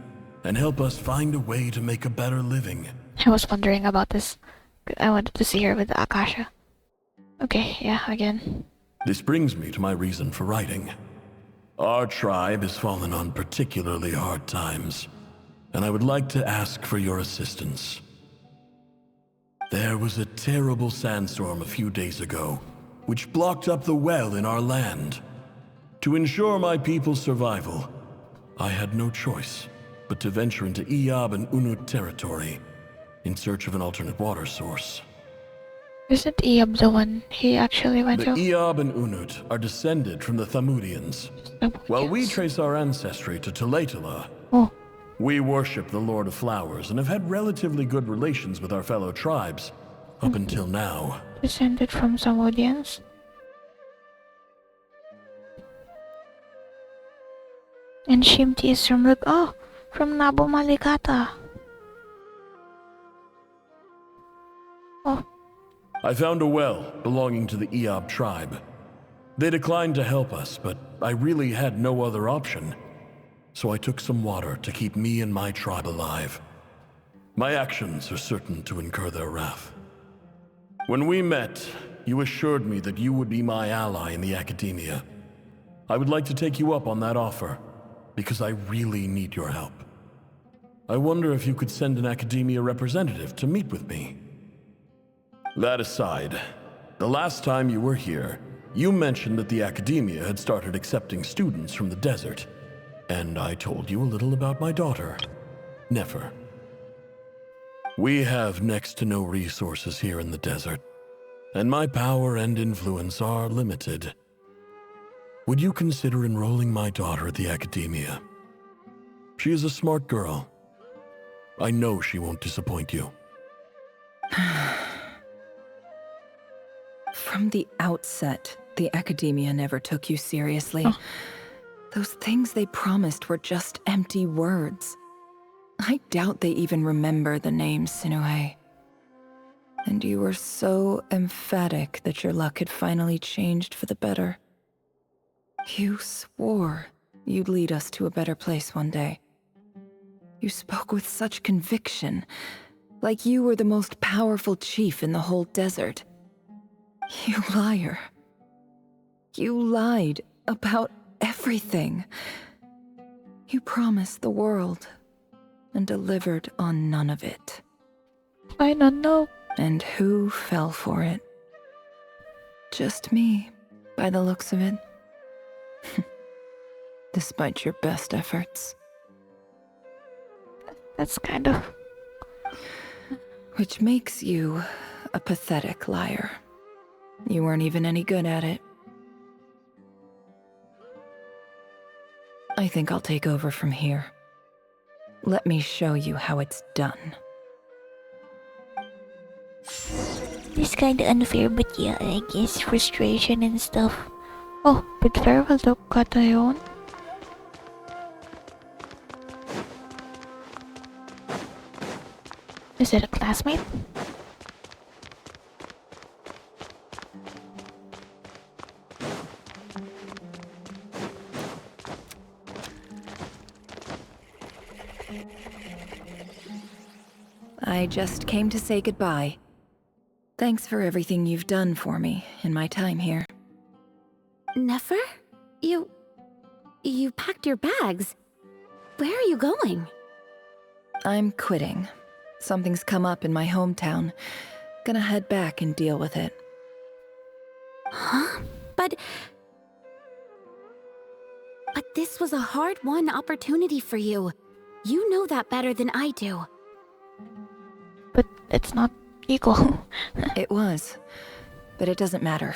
and help us find a way to make a better living. I was wondering about this. I wanted to see her with the Akasha. Okay, yeah, again. This brings me to my reason for writing. Our tribe has fallen on particularly hard times, and I would like to ask for your assistance. There was a terrible sandstorm a few days ago, which blocked up the well in our land. To ensure my people's survival, I had no choice but to venture into Iyab and Unut territory in search of an alternate water source. Isn't Iyab the one he actually went to? The Iyab and Unut are descended from the Thamudians. While we trace our ancestry to Tulatala, we worship the Lord of Flowers and have had relatively good relations with our fellow tribes up until now. Descended from Samudians? And Shimti is from from Nabo Malikata. I found a well belonging to the Iyab tribe. They declined to help us, but I really had no other option. So I took some water to keep me and my tribe alive. My actions are certain to incur their wrath. When we met, you assured me that you would be my ally in the academia. I would like to take you up on that offer, because I really need your help. I wonder if you could send an academia representative to meet with me. That aside, the last time you were here, you mentioned that the academia had started accepting students from the desert, and I told you a little about my daughter, Nefer. We have next to no resources here in the desert, and my power and influence are limited. Would you consider enrolling my daughter at the academia? She is a smart girl. I know she won't disappoint you. From the outset, the academia never took you seriously. Those things they promised were just empty words. I doubt they even remember the name Sinuhe. And you were so emphatic that your luck had finally changed for the better. You swore you'd lead us to a better place one day. You spoke with such conviction, like you were the most powerful chief in the whole desert. You liar. You lied about everything. You promised the world and delivered on none of it. I don't know. And who fell for it? Just me, by the looks of it. Despite your best efforts. That's kind of... Which makes you a pathetic liar. You weren't even any good at it. I think I'll take over from here. Let me show you how it's done. It's kinda unfair, but yeah, I guess frustration and stuff. Oh, but farewell to Katayon. Is it a classmate? I just came to say goodbye. Thanks for everything you've done for me in my time here. Nefer? You packed your bags. Where are you going? I'm quitting. Something's come up in my hometown. Gonna head back and deal with it. Huh? But this was a hard-won opportunity for you. You know that better than I do. But it's not equal. It was. But it doesn't matter.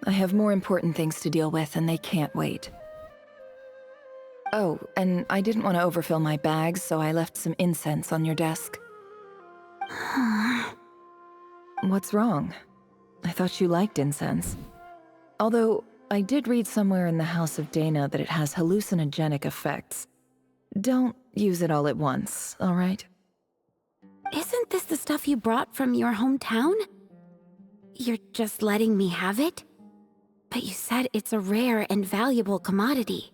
I have more important things to deal with, and they can't wait. Oh, and I didn't want to overfill my bags, so I left some incense on your desk. What's wrong? I thought you liked incense. Although, I did read somewhere in the House of Dana that it has hallucinogenic effects. Don't use it all at once, all right? Isn't this the stuff you brought from your hometown? You're just letting me have it? But you said it's a rare and valuable commodity.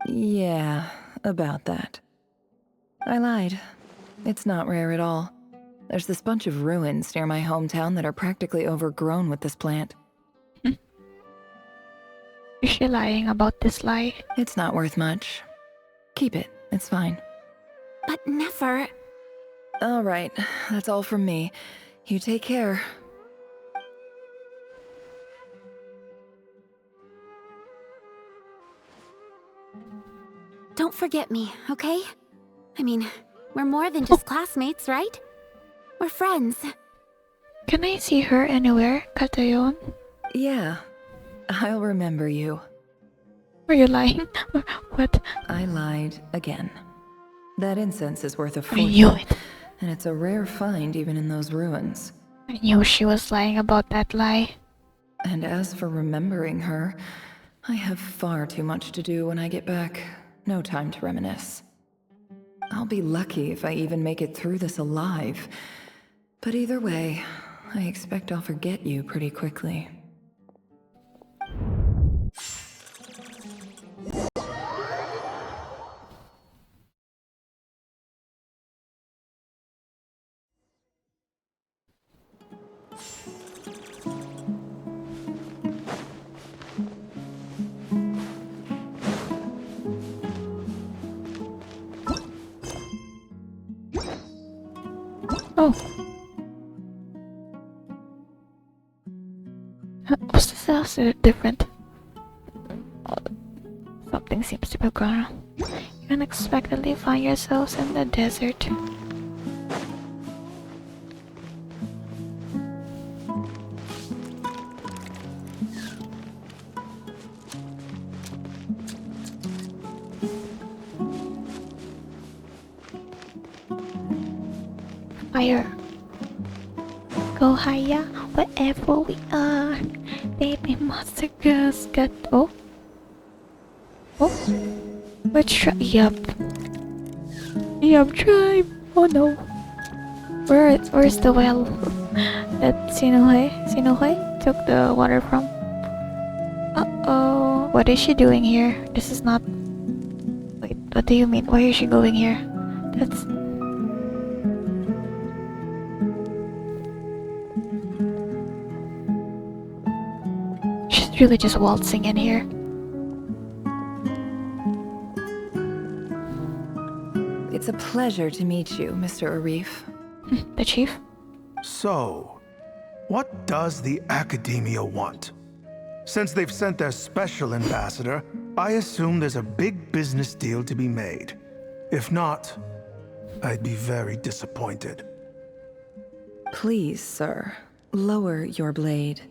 Yeah, about that. I lied. It's not rare at all. There's this bunch of ruins near my hometown that are practically overgrown with this plant. Is she lying about this lie? It's not worth much. Keep it, it's fine. But Nefer... All right, that's all from me. You take care. Don't forget me, okay? I mean, we're more than just classmates, right? We're friends. Can I see her anywhere, Katayon? Yeah, I'll remember you. Were you lying? What? I lied again. That incense is worth a I fortune. knew it. And it's a rare find even in those ruins. I knew she was lying about that lie. And as for remembering her, I have far too much to do when I get back. No time to reminisce. I'll be lucky if I even make it through this alive. But either way, I expect I'll forget you pretty quickly. Oh. What's this house different? Something seems to be going on. You unexpectedly find yourselves in the desert. Fire. Go higher, wherever we are. Baby monster girls got. Oh. Oh. Which tribe? Yup. Yup, tribe. Oh no. Where's the well that Sinohei took the water from? Uh-oh. What is she doing here? This is not. Wait, what do you mean? Why is she going here? That's. She's really just waltzing in here. It's a pleasure to meet you, Mr. Arif. The chief? So, what does the Academia want? Since they've sent their special ambassador, I assume there's a big business deal to be made. If not, I'd be very disappointed. Please, sir, lower your blade.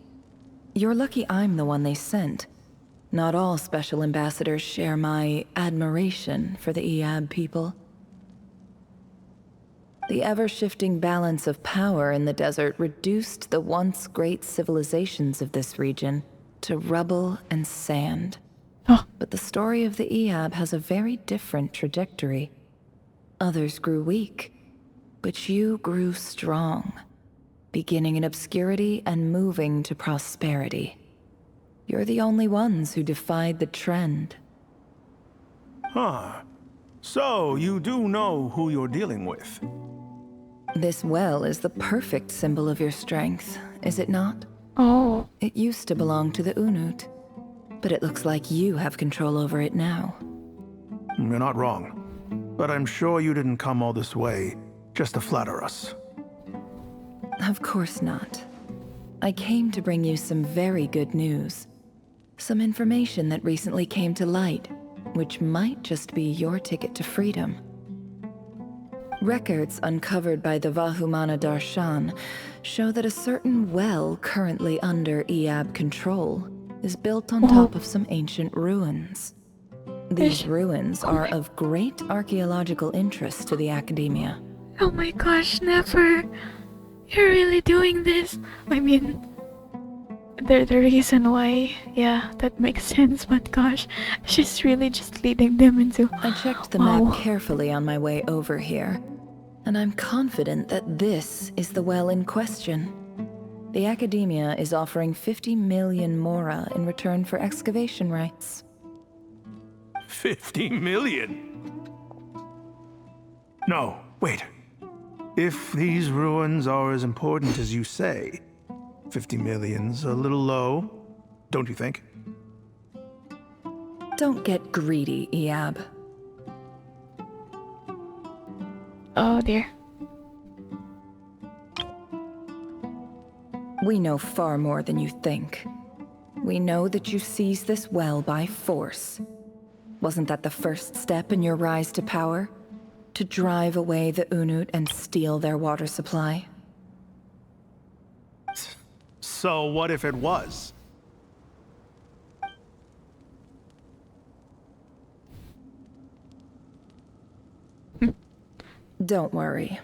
You're lucky I'm the one they sent. Not all special ambassadors share my admiration for the Iab people. The ever-shifting balance of power in the desert reduced the once great civilizations of this region to rubble and sand. But the story of the Iab has a very different trajectory. Others grew weak, but you grew strong, beginning in obscurity and moving to prosperity. You're the only ones who defied the trend. Huh. So, you do know who you're dealing with? This well is the perfect symbol of your strength, is it not? Oh. It used to belong to the Unut, but it looks like you have control over it now. You're not wrong. But I'm sure you didn't come all this way just to flatter us. Of course not. I came to bring you some very good news. Some information that recently came to light, which might just be your ticket to freedom. Records uncovered by the Vahumana Darshan show that a certain well currently under Iab control is built on top of some ancient ruins. These ruins are of great archaeological interest to the Academia. Oh my gosh, Nefer! You're really doing this? I mean, the reason why, yeah, that makes sense, but gosh, she's really just leading them into... I checked the map carefully on my way over here, and I'm confident that this is the well in question. The Academia is offering 50 million mora in return for excavation rights. 50 million? No, wait. If these ruins are as important as you say, 50 million's a little low, don't you think? Don't get greedy, Iab. Oh dear. We know far more than you think. We know that you seized this well by force. Wasn't that the first step in your rise to power? To drive away the Unut and steal their water supply? So what if it was? Don't worry.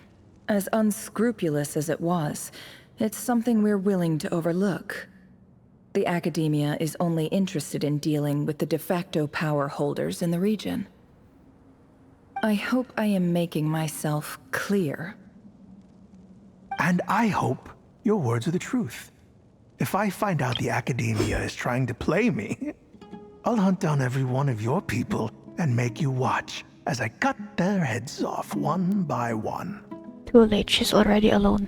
As unscrupulous as it was, it's something we're willing to overlook. The Academia is only interested in dealing with the de facto power holders in the region. I hope I am making myself clear. And I hope your words are the truth. If I find out the Academia is trying to play me, I'll hunt down every one of your people and make you watch as I cut their heads off one by one. Too late, she's already alone.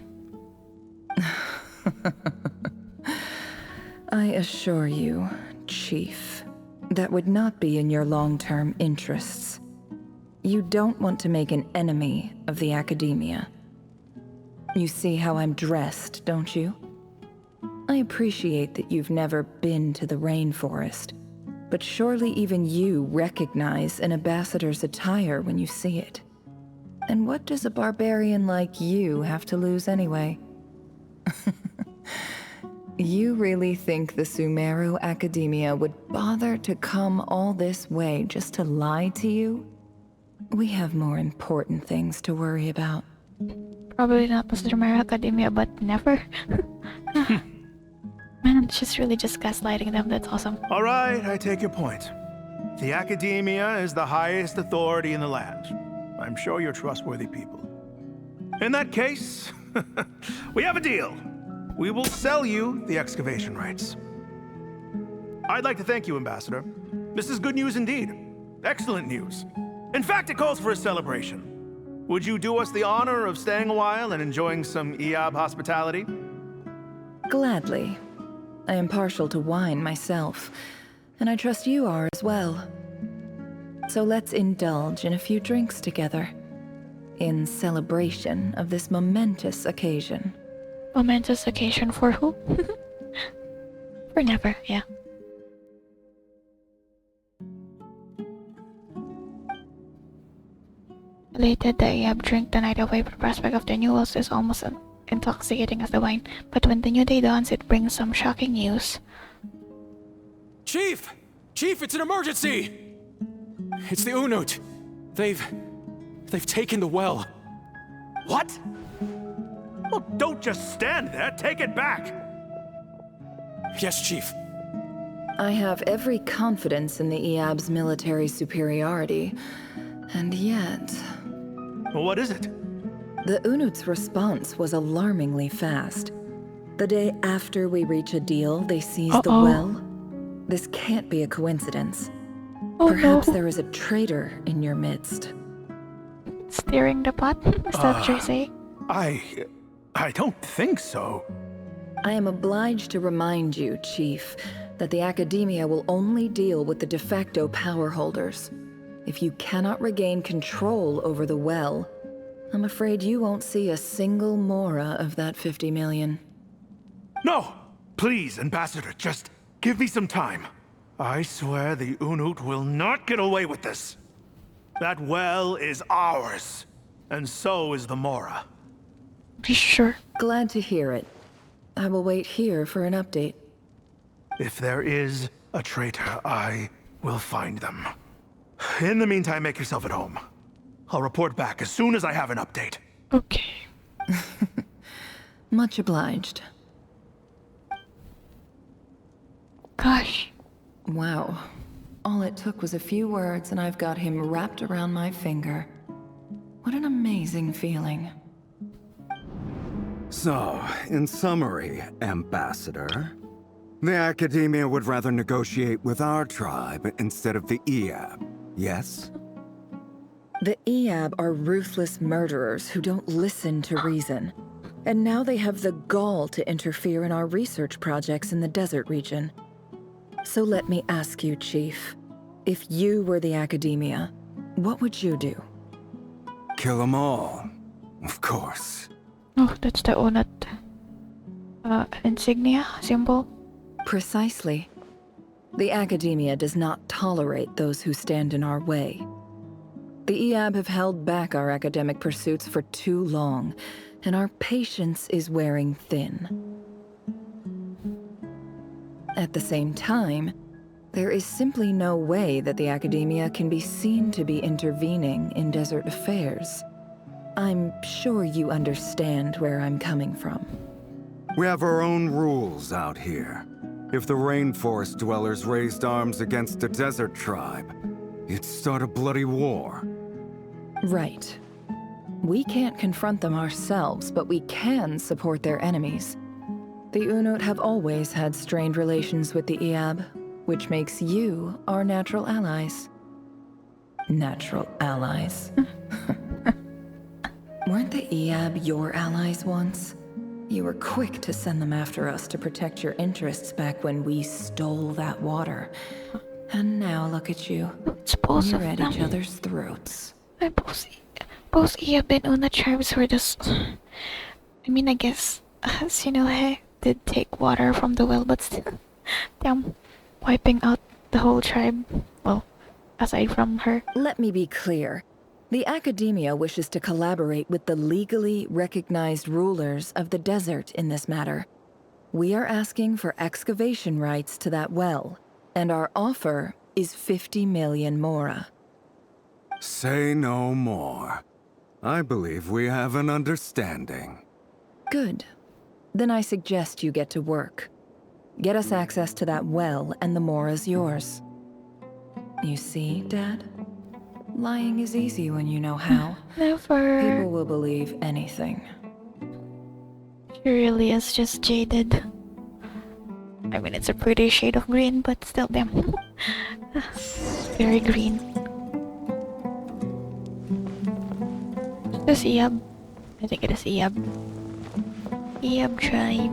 I assure you, Chief, that would not be in your long-term interests. You don't want to make an enemy of the Academia. You see how I'm dressed, don't you? I appreciate that you've never been to the rainforest, but surely even you recognize an ambassador's attire when you see it. And what does a barbarian like you have to lose anyway? You really think the Sumeru Academia would bother to come all this way just to lie to you? We have more important things to worry about. Probably not the Sumeru Academia, but never. Man, she's really just gaslighting them. That's awesome. All right, I take your point. The Academia is the highest authority in the land. I'm sure you're trustworthy people. In that case, we have a deal. We will sell you the excavation rights. I'd like to thank you, Ambassador. This is good news indeed. Excellent news. In fact, it calls for a celebration. Would you do us the honor of staying a while and enjoying some Eab hospitality? Gladly. I am partial to wine myself, and I trust you are as well. So let's indulge in a few drinks together, in celebration of this momentous occasion. Momentous occasion for who? For Nefer, yeah. Elated, the Eab drink the night away. The prospect of the new world is almost as intoxicating as the wine. But when the new day dawns, it brings some shocking news. Chief! Chief, it's an emergency! It's the Unut. They've taken the well. What? Well, don't just stand there. Take it back. Yes, Chief. I have every confidence in the Eab's military superiority, and yet... What is it? The Unut's response was alarmingly fast. The day after we reach a deal, they seize the well. This can't be a coincidence. Perhaps there is a traitor in your midst. Steering the pot? Is that what you're saying? I don't think so. I am obliged to remind you, Chief, that the Academia will only deal with the de facto power holders. If you cannot regain control over the well, I'm afraid you won't see a single mora of that 50 million. No! Please, Ambassador, just give me some time. I swear the Unut will not get away with this. That well is ours, and so is the mora. Be sure. Glad to hear it. I will wait here for an update. If there is a traitor, I will find them. In the meantime, make yourself at home. I'll report back as soon as I have an update. Okay. Much obliged. Gosh. Wow. All it took was a few words and I've got him wrapped around my finger. What an amazing feeling. So, in summary, Ambassador, the Academia would rather negotiate with our tribe instead of the Eab, yes? The Eab are ruthless murderers who don't listen to reason. And now they have the gall to interfere in our research projects in the desert region. So let me ask you, Chief, if you were the Academia, what would you do? Kill them all, of course. Oh, that's the Unut insignia symbol. Precisely. The Academia does not tolerate those who stand in our way. The Eab have held back our academic pursuits for too long, and our patience is wearing thin. At the same time, there is simply no way that the Academia can be seen to be intervening in desert affairs. I'm sure you understand where I'm coming from. We have our own rules out here. If the rainforest dwellers raised arms against a desert tribe, it'd start a bloody war. Right. We can't confront them ourselves, but we can support their enemies. The Unut have always had strained relations with the Eab, which makes you our natural allies. Natural allies. Weren't the Eab your allies once? You were quick to send them after us to protect your interests back when we stole that water. And now look at you. You're at each other's throats. Both Eab and Unut tribes were just... I mean, I guess Sinohe did take water from the well, but still, damn, wiping out the whole tribe. Well, aside from her. Let me be clear. The Academia wishes to collaborate with the legally recognized rulers of the desert in this matter. We are asking for excavation rights to that well, and our offer is 50 million mora. Say no more. I believe we have an understanding. Good. Then I suggest you get to work. Get us access to that well, and the mora's yours. You see, Dad? Lying is easy when you know how. Never. People will believe anything. She really is just jaded. I mean, it's a pretty shade of green, but still, damn. Very green. This is Iyab. I think it is Iyab. Iyab tribe.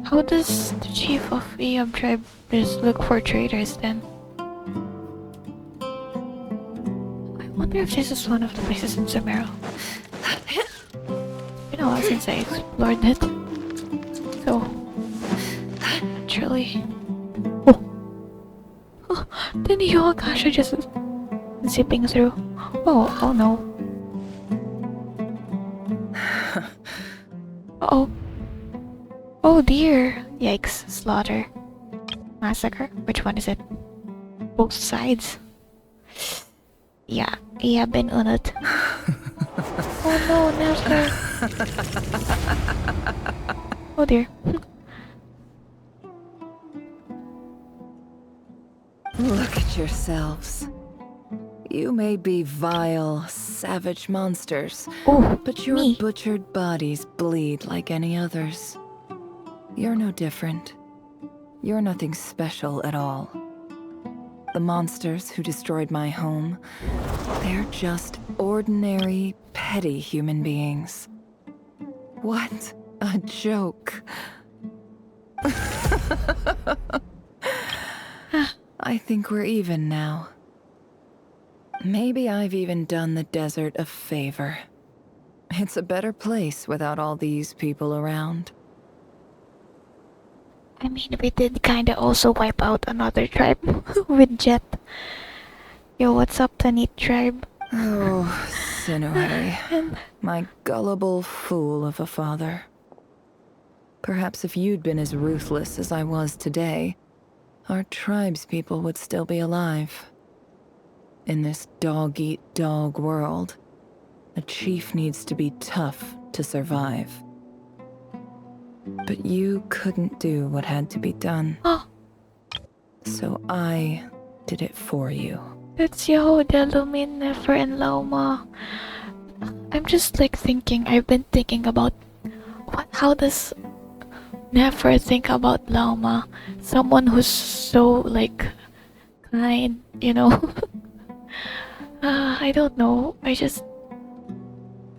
How does the chief of Iyab tribe just look for traders then? I wonder if this is one of the places in Zamero. Been a while since I explored it. So, naturally. Oh, the Neo Akasha just zipping through. Oh no. Uh-oh. Oh dear. Yikes. Slaughter. Massacre. Which one is it? Both sides. Yeah. Yeah, been on it. Oh no, Nefer. Oh dear. Look at yourselves. You may be vile, savage monsters, but your butchered bodies bleed like any others. You're no different. You're nothing special at all. The monsters who destroyed my home, they're just ordinary, petty human beings. What a joke. I think we're even now. Maybe I've even done the desert a favor. It's a better place without all these people around. I mean, we did kinda also wipe out another tribe with Jet. Yo, what's up, Tanit tribe? Oh, Sinohe, my gullible fool of a father. Perhaps if you'd been as ruthless as I was today, our tribespeople would still be alive. In this dog-eat-dog world, a chief needs to be tough to survive. But you couldn't do what had to be done. So I did it for you. It's Yehuda, Lumin, Nefer, and Lauma. I'm just like thinking, I've been thinking about how does Nefer think about Lauma? Someone who's so like kind, you know? I don't know. I just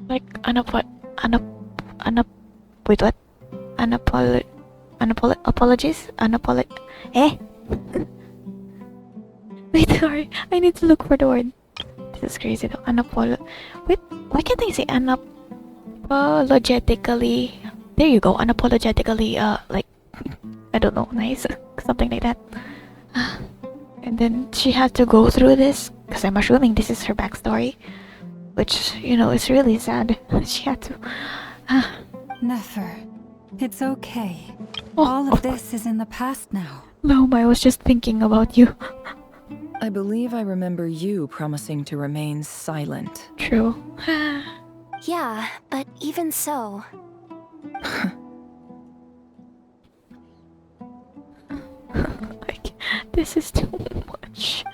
like wait, what? Apologies? Wait, sorry. I need to look for the word. This is crazy though. Wait, why can't I say unapologetically? There you go. Unapologetically, like, I don't know, nice. Something like that. And then she had to go through this, because I'm assuming this is her backstory. Which, you know, is really sad. She had to... Nefer, it's okay. All of this is in the past now. No, I was just thinking about you. I believe I remember you promising to remain silent. True. Yeah, but even so... This is too much.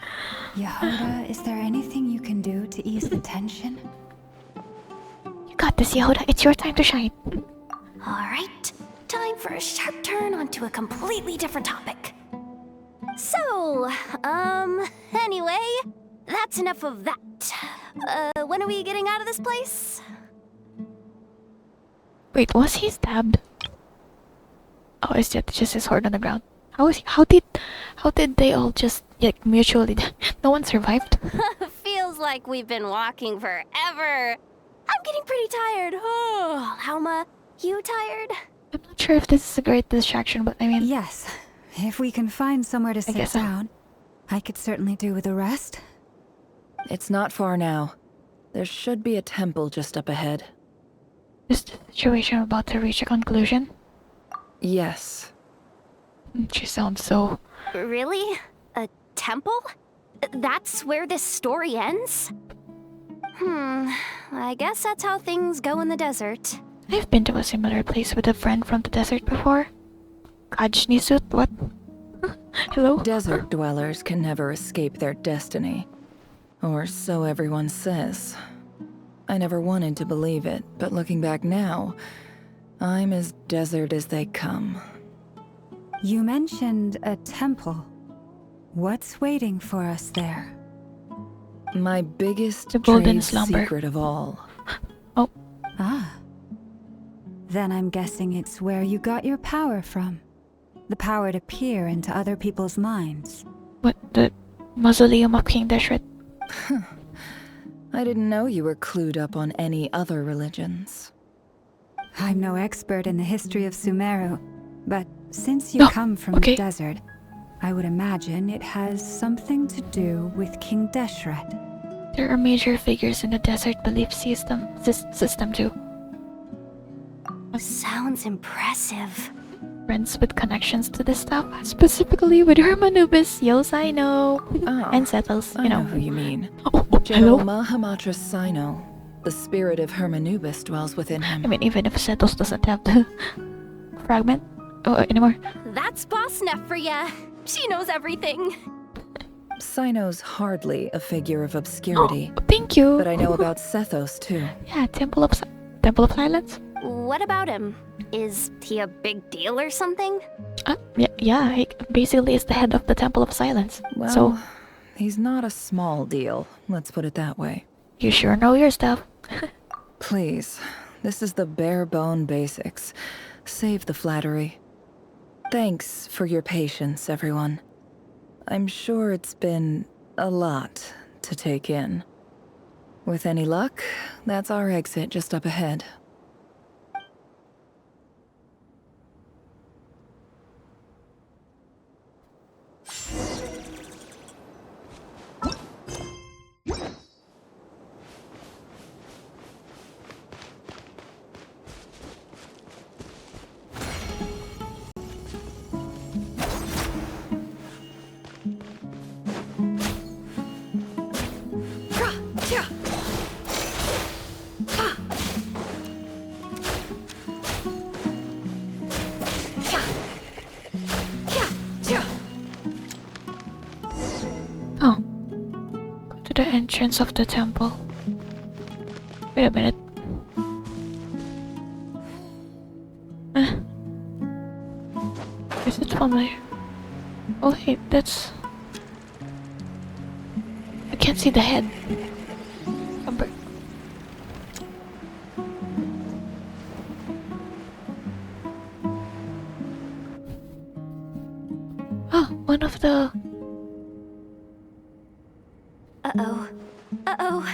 Yehuda, is there anything you can do to ease the tension? You got this, Yehuda. It's your time to shine. Alright, time for a sharp turn onto a completely different topic. So, anyway, that's enough of that. When are we getting out of this place? Wait, was he stabbed? Oh, is that just his sword on the ground? How did they all just like mutually? No one survived. Feels like we've been walking forever. I'm getting pretty tired. Oh, Lauma, you tired? I'm not sure if this is a great distraction, but I mean... Yes. If we can find somewhere to sit guess so. down, I could certainly do with a rest. It's not far now. There should be a temple just up ahead. Is the situation about to reach a conclusion? Yes. She sounds so... Really? A temple? That's where this story ends? I guess that's how things go in the desert. I've been to a similar place with a friend from the desert before. Kajnisut, what? Hello? Desert dwellers can never escape their destiny. Or so everyone says. I never wanted to believe it, but looking back now, I'm as desert as they come. You mentioned a temple. What's waiting for us there? My biggest The golden trade slumber. secret of all. Oh. Ah. Then I'm guessing it's where you got your power from. The power to peer into other people's minds. What, the mausoleum of King Deshret? I didn't know you were clued up on any other religions. I'm no expert in the history of Sumeru, but since you come from the desert, I would imagine it has something to do with King Deshret. There are major figures in the desert belief system too. Sounds impressive. Friends with connections to this stuff, specifically with Hermanubis, Yosino, and Settles, you I know. know who you mean. Hello? Mahamatra Sino. The spirit of Hermanubis dwells within him. I mean, even if Settles doesn't have the fragment anymore. That's Boss Neff for ya. She knows everything. Sino's hardly a figure of obscurity. Thank you. But I know about Sethos too. Yeah, Temple of Silence. What about him? Is he a big deal or something? Yeah, he basically is the head of the Temple of Silence. Well, so he's not a small deal, let's put it that way. You sure know your stuff. Please, this is the bare bone basics. Save the flattery. Thanks for your patience, everyone. I'm sure it's been a lot to take in. With any luck, that's our exit just up ahead. Oh. Go to the entrance of the temple. Wait a minute. Is it familiar? Oh hey, that's... I can't see the head. Amber. Ah, one of the... Uh-oh. Uh-oh.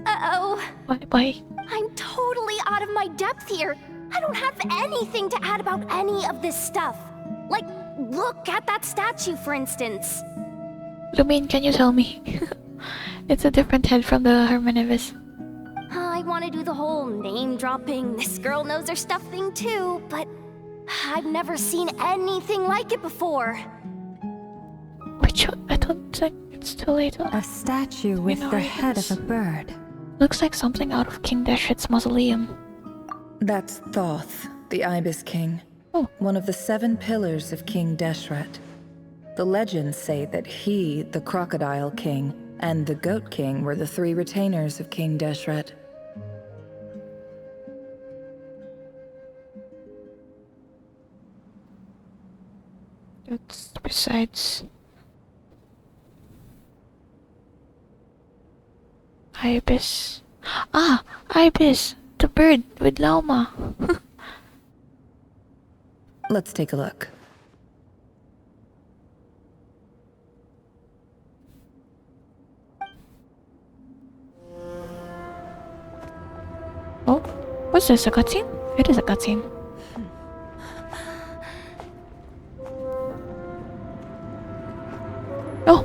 Uh-oh. Why? I'm totally out of my depth here. I don't have anything to add about any of this stuff. Like, look at that statue, for instance. Lumine, can you tell me? It's a different head from the Hermanubis. I want to do the whole name-dropping, this girl knows her stuff thing too, but I've never seen anything like it before. Which one? I don't think it's too late. A statue with the head of a bird. Looks like something out of King Deshret's mausoleum. That's Thoth, the Ibis King. One of the 7 pillars of King Deshret. The legends say that he, the Crocodile King, and the Goat King were the 3 retainers of King Deshret. That's besides... Ibis. Ah! Ibis! The bird with Lauma. Let's take a look. What's this, a cutscene? It is a cutscene. Oh,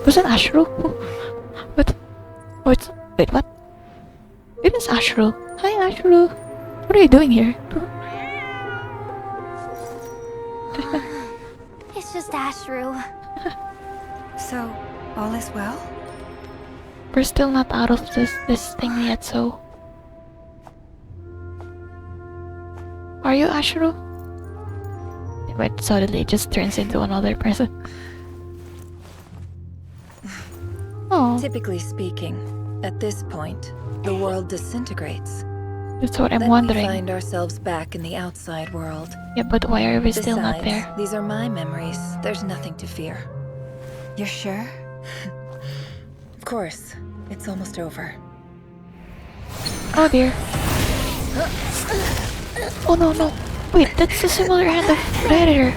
was it Ashru? What? Wait, what? It is Ashru. Hi, Ashru. What are you doing here? It's just Ashru. So, all is well? We're still not out of this thing yet, so... Are you Ashru? Wait, suddenly it just turns into another person. Oh. Typically speaking, at this point, the world disintegrates. That's what I'm Then wondering. we find ourselves back in the outside world. Yeah, but why are we still not Besides, there? these are my memories. There's nothing to fear. You're sure? Of course. It's almost over. Oh dear. Oh no, no. Wait, that's a similar hand of Predator.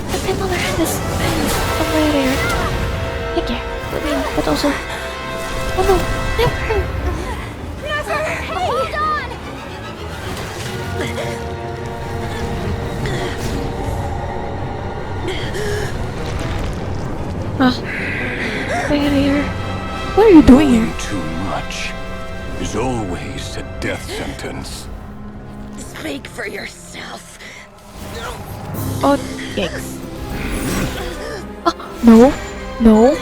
The similar hand is of Predator. Heck yeah. I mean, but also... Oh no, never! Never! Hold on! Predator. What are you doing here? Too much is always a death sentence. Speak for yourself. Oh, yikes. No. No.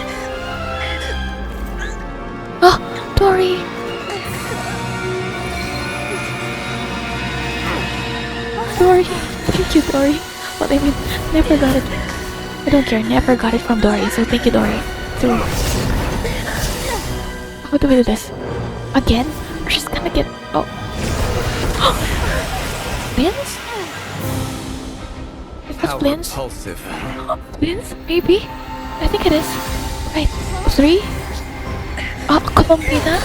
Dory. Dory. Thank you, Dory. But I mean, never got it. I don't care, never got it from Dory, so thank you, Dory. So, how do we do this? Again? We're just gonna get... Oh. Spins? Is that spins? Repulsive. Spins? Maybe? I think it is. Right. 3? Columbina?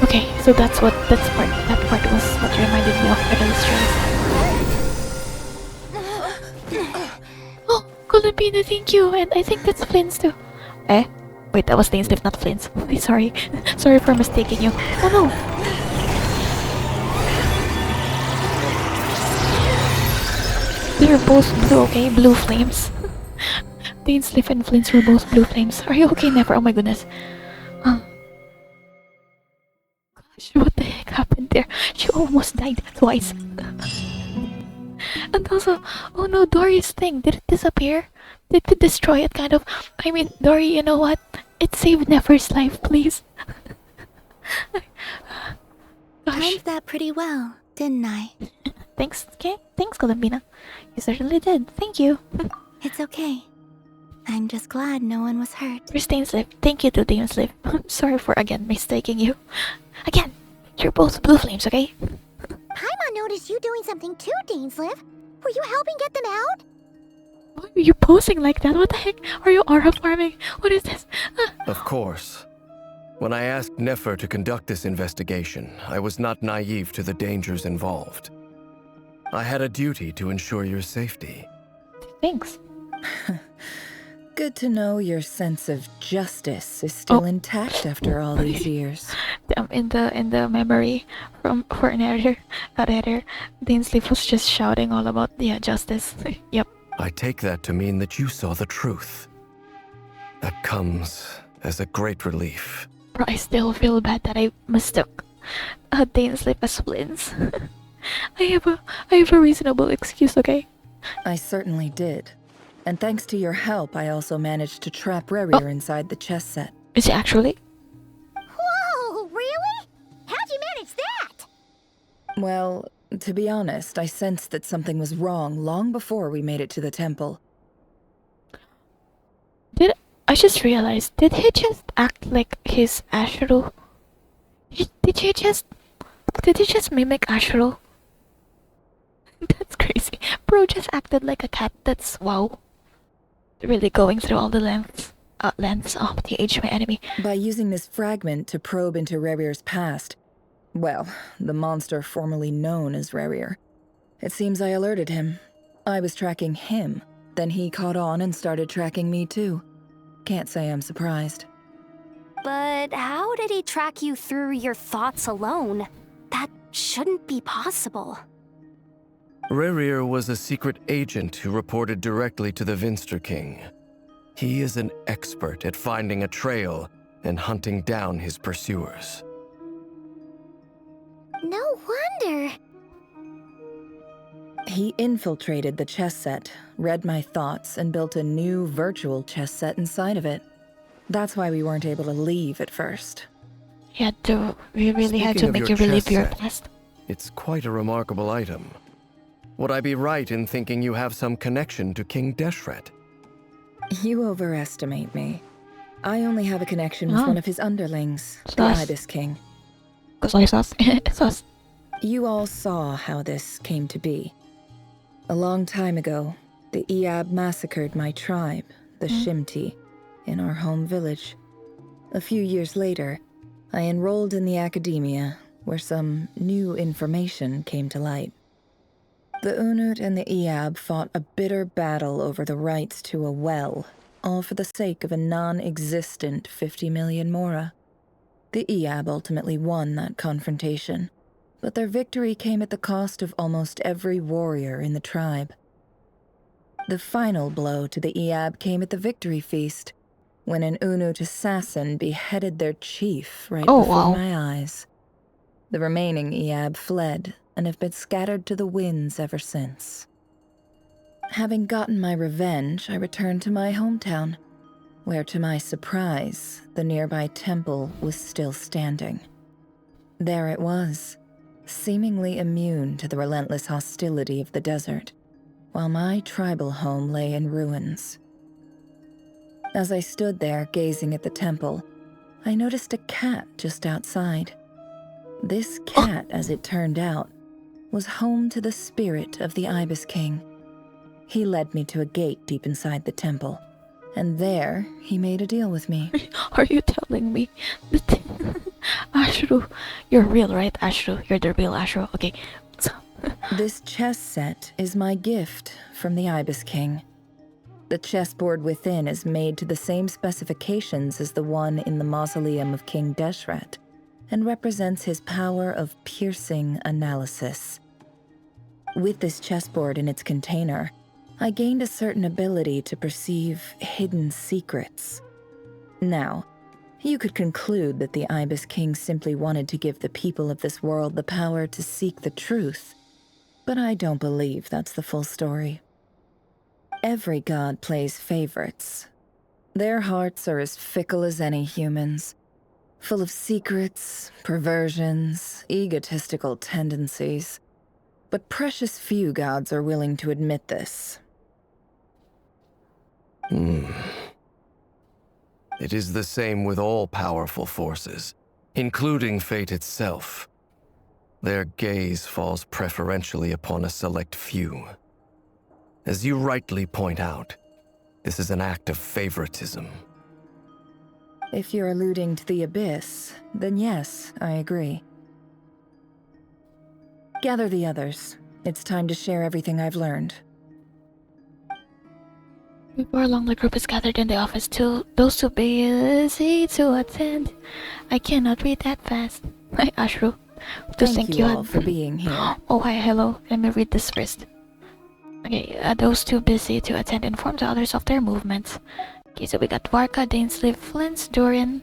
Okay, so that part was what reminded me of Idol's Trace. Oh, Columbina, thank you, and I think that's Flint's too. Wait, that was Dainsleif, not Flint's. Sorry. Sorry for mistaking you. Oh no! They're both blue, okay? Blue flames. Dainsleif and Flint's were both blue flames. Are you okay, Never? Oh my goodness. Gosh, what the heck happened there? She almost died twice. And also, oh no, Dory's thing, did it disappear? Did it destroy it, kind of? I mean, Dory, you know what? It saved Never's life, please. Timed that pretty well, didn't I? Thanks, okay? Thanks, Columbina. You certainly did. Thank you. It's okay. I'm just glad no one was hurt. Where's Dainsleif? Thank you to Dainsleif. I'm sorry for again mistaking you. Again, you're both blue flames, okay? Paimon noticed you doing something too, Dainsleif. Were you helping get them out? Why are you posing like that? What the heck? Are you aura farming? What is this? Of course. When I asked Nefer to conduct this investigation, I was not naive to the dangers involved. I had a duty to ensure your safety. Thanks. Good to know your sense of justice is still intact after all these years. In the memory for an editor, Dainsleif was just shouting all about justice. Yep. I take that to mean that you saw the truth. That comes as a great relief. Bro, I still feel bad that I mistook Dainsleif as Flint's. I have a reasonable excuse, okay? I certainly did. And thanks to your help, I also managed to trap Rerir inside the chess set. Is it actually? Whoa, really? How'd you manage that? Well, to be honest, I sensed that something was wrong long before we made it to the temple. I just realized, did he just act like his Ashru? Did he just mimic Ashru? That's crazy. Bro just acted like a cat. That's wow. Really going through all the lengths of the age of my enemy. By using this fragment to probe into Rerir's past, well, the monster formerly known as Rerir. It seems I alerted him. I was tracking him, then he caught on and started tracking me too. Can't say I'm surprised. But how did he track you through your thoughts alone? That shouldn't be possible. Rerir was a secret agent who reported directly to the Vinster King. He is an expert at finding a trail and hunting down his pursuers. No wonder. He infiltrated the chess set, read my thoughts, and built a new virtual chess set inside of it. That's why we weren't able to leave at first. We really had to make you relive your past. It's quite a remarkable item. Would I be right in thinking you have some connection to King Deshret? You overestimate me. I only have a connection with one of his underlings, the Ibis King. You all saw how this came to be. A long time ago, the Iab massacred my tribe, the Shimti, in our home village. A few years later, I enrolled in the academia, where some new information came to light. The Unut and the Iab fought a bitter battle over the rights to a well, all for the sake of a non-existent 50 million mora. The Iab ultimately won that confrontation, but their victory came at the cost of almost every warrior in the tribe. The final blow to the Iab came at the victory feast, when an Unut assassin beheaded their chief right before my eyes. The remaining Iab fled and have been scattered to the winds ever since. Having gotten my revenge, I returned to my hometown, where to my surprise, the nearby temple was still standing. There it was, seemingly immune to the relentless hostility of the desert, while my tribal home lay in ruins. As I stood there gazing at the temple, I noticed a cat just outside. This cat, as it turned out, was home to the spirit of the Ibis King. He led me to a gate deep inside the temple, and there he made a deal with me. Are you telling me that Ashru, you're real, right, Ashru? You're the real Ashru. Okay. This chess set is my gift from the Ibis King. The chessboard within is made to the same specifications as the one in the mausoleum of King Deshret, and represents his power of piercing analysis. With this chessboard in its container, I gained a certain ability to perceive hidden secrets. Now, you could conclude that the Ibis King simply wanted to give the people of this world the power to seek the truth, but I don't believe that's the full story. Every god plays favorites. Their hearts are as fickle as any humans, full of secrets, perversions, egotistical tendencies. But precious few gods are willing to admit this. It is the same with all powerful forces, including fate itself. Their gaze falls preferentially upon a select few. As you rightly point out, this is an act of favoritism. If you're alluding to the Abyss, then yes, I agree. Gather the others. It's time to share everything I've learned. Before long, the group is gathered in the office too. Those too busy to attend. I cannot read that fast. Hi, Ashru. Thank you all for being here. Oh, hi, hello. Let me read this first. Okay, those too busy to attend inform the others of their movements. Okay, so we got Varka, Dainsleif, Flint, Dorian,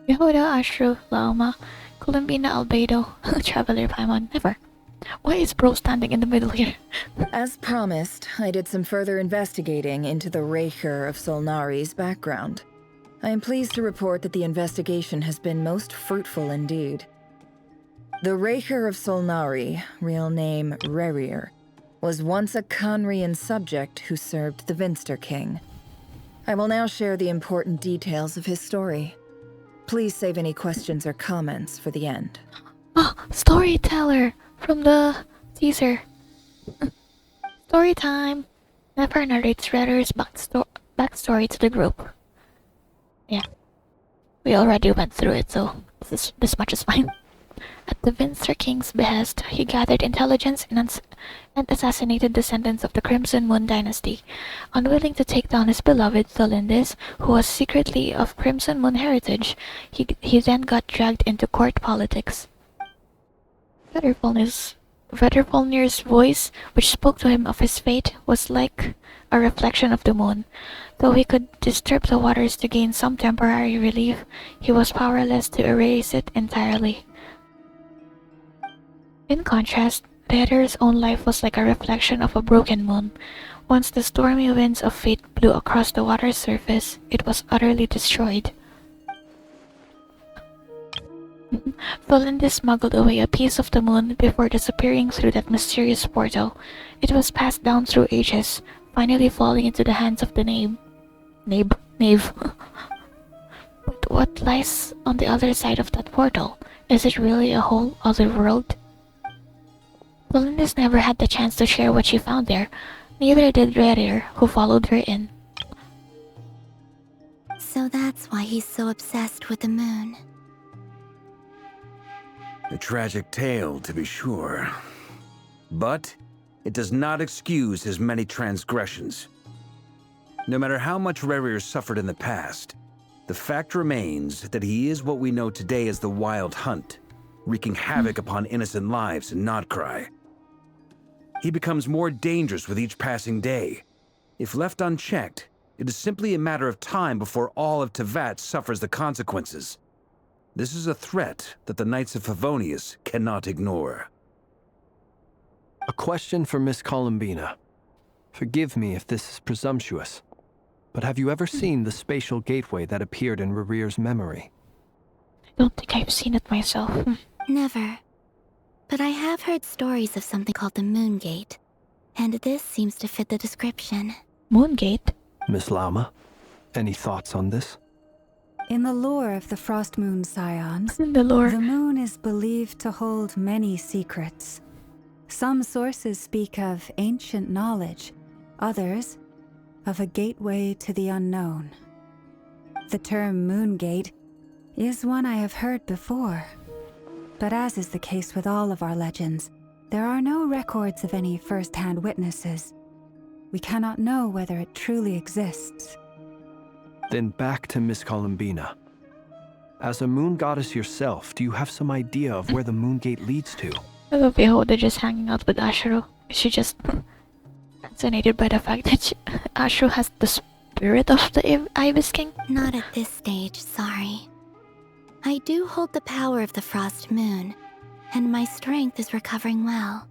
Yehuda, Ashru, Lauma, Columbina, Albedo, Traveler, Paimon, Never. Why is Bro standing in the middle here? As promised, I did some further investigating into the Reicher of Solnari's background. I am pleased to report that the investigation has been most fruitful indeed. The Reicher of Solnari, real name Rerir, was once a Khanrian subject who served the Vinster King. I will now share the important details of his story. Please save any questions or comments for the end. Oh, storyteller from the teaser. Story time. Nefer narrates Rerir's backstory to the group. Yeah. We already went through it, so this much is fine. At the Vincer King's behest, he gathered intelligence and assassinated descendants of the Crimson Moon dynasty. Unwilling to take down his beloved Tholindis, who was secretly of Crimson Moon heritage, he then got dragged into court politics. Vedderfalnir's voice, which spoke to him of his fate, was like a reflection of the moon. Though he could disturb the waters to gain some temporary relief, he was powerless to erase it entirely. In contrast, Vedder's own life was like a reflection of a broken moon. Once the stormy winds of fate blew across the water's surface, it was utterly destroyed. Tholindis smuggled away a piece of the moon before disappearing through that mysterious portal. It was passed down through ages, finally falling into the hands of the knave. But what lies on the other side of that portal? Is it really a whole other world? Tholindis never had the chance to share what she found there. Neither did Rerir, who followed her in. So that's why he's so obsessed with the moon. A tragic tale, to be sure. But it does not excuse his many transgressions. No matter how much Rerir suffered in the past, the fact remains that he is what we know today as the Wild Hunt, wreaking havoc upon innocent lives in Nod-Krai. He becomes more dangerous with each passing day. If left unchecked, it is simply a matter of time before all of Teyvat suffers the consequences. This is a threat that the Knights of Favonius cannot ignore. A question for Miss Columbina. Forgive me if this is presumptuous, but have you ever seen the spatial gateway that appeared in Rerir's memory? I don't think I've seen it myself. Never. But I have heard stories of something called the Moon Gate, and this seems to fit the description. Moon Gate? Miss Lama, any thoughts on this? In the lore of the Frost Moon Scions, the moon is believed to hold many secrets. Some sources speak of ancient knowledge, others of a gateway to the unknown. The term Moon Gate is one I have heard before, but as is the case with all of our legends, there are no records of any first-hand witnesses. We cannot know whether it truly exists. Then back to Miss Columbina. As a moon goddess yourself, do you have some idea of where the Moon Gate leads to? I love Yehuda just hanging out with Ashru. She just fascinated by the fact that Ashru has the spirit of the Ibis King. Not at this stage, sorry. I do hold the power of the Frost Moon, and my strength is recovering well.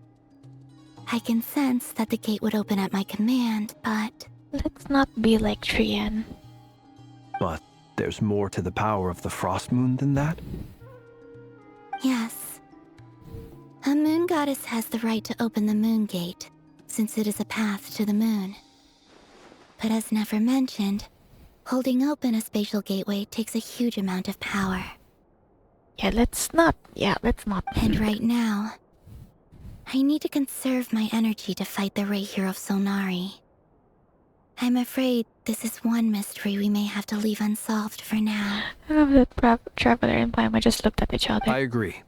I can sense that the gate would open at my command, but... Let's not be like Trian. But there's more to the power of the Frost Moon than that? Yes. A moon goddess has the right to open the Moon Gate, since it is a path to the moon. But as Nefer mentioned, holding open a spatial gateway takes a huge amount of power. Let's not. And right now, I need to conserve my energy to fight the Rayhir of Solnari. I'm afraid this is one mystery we may have to leave unsolved for now. I love that Traveler and Paimon just looked at each other. I agree.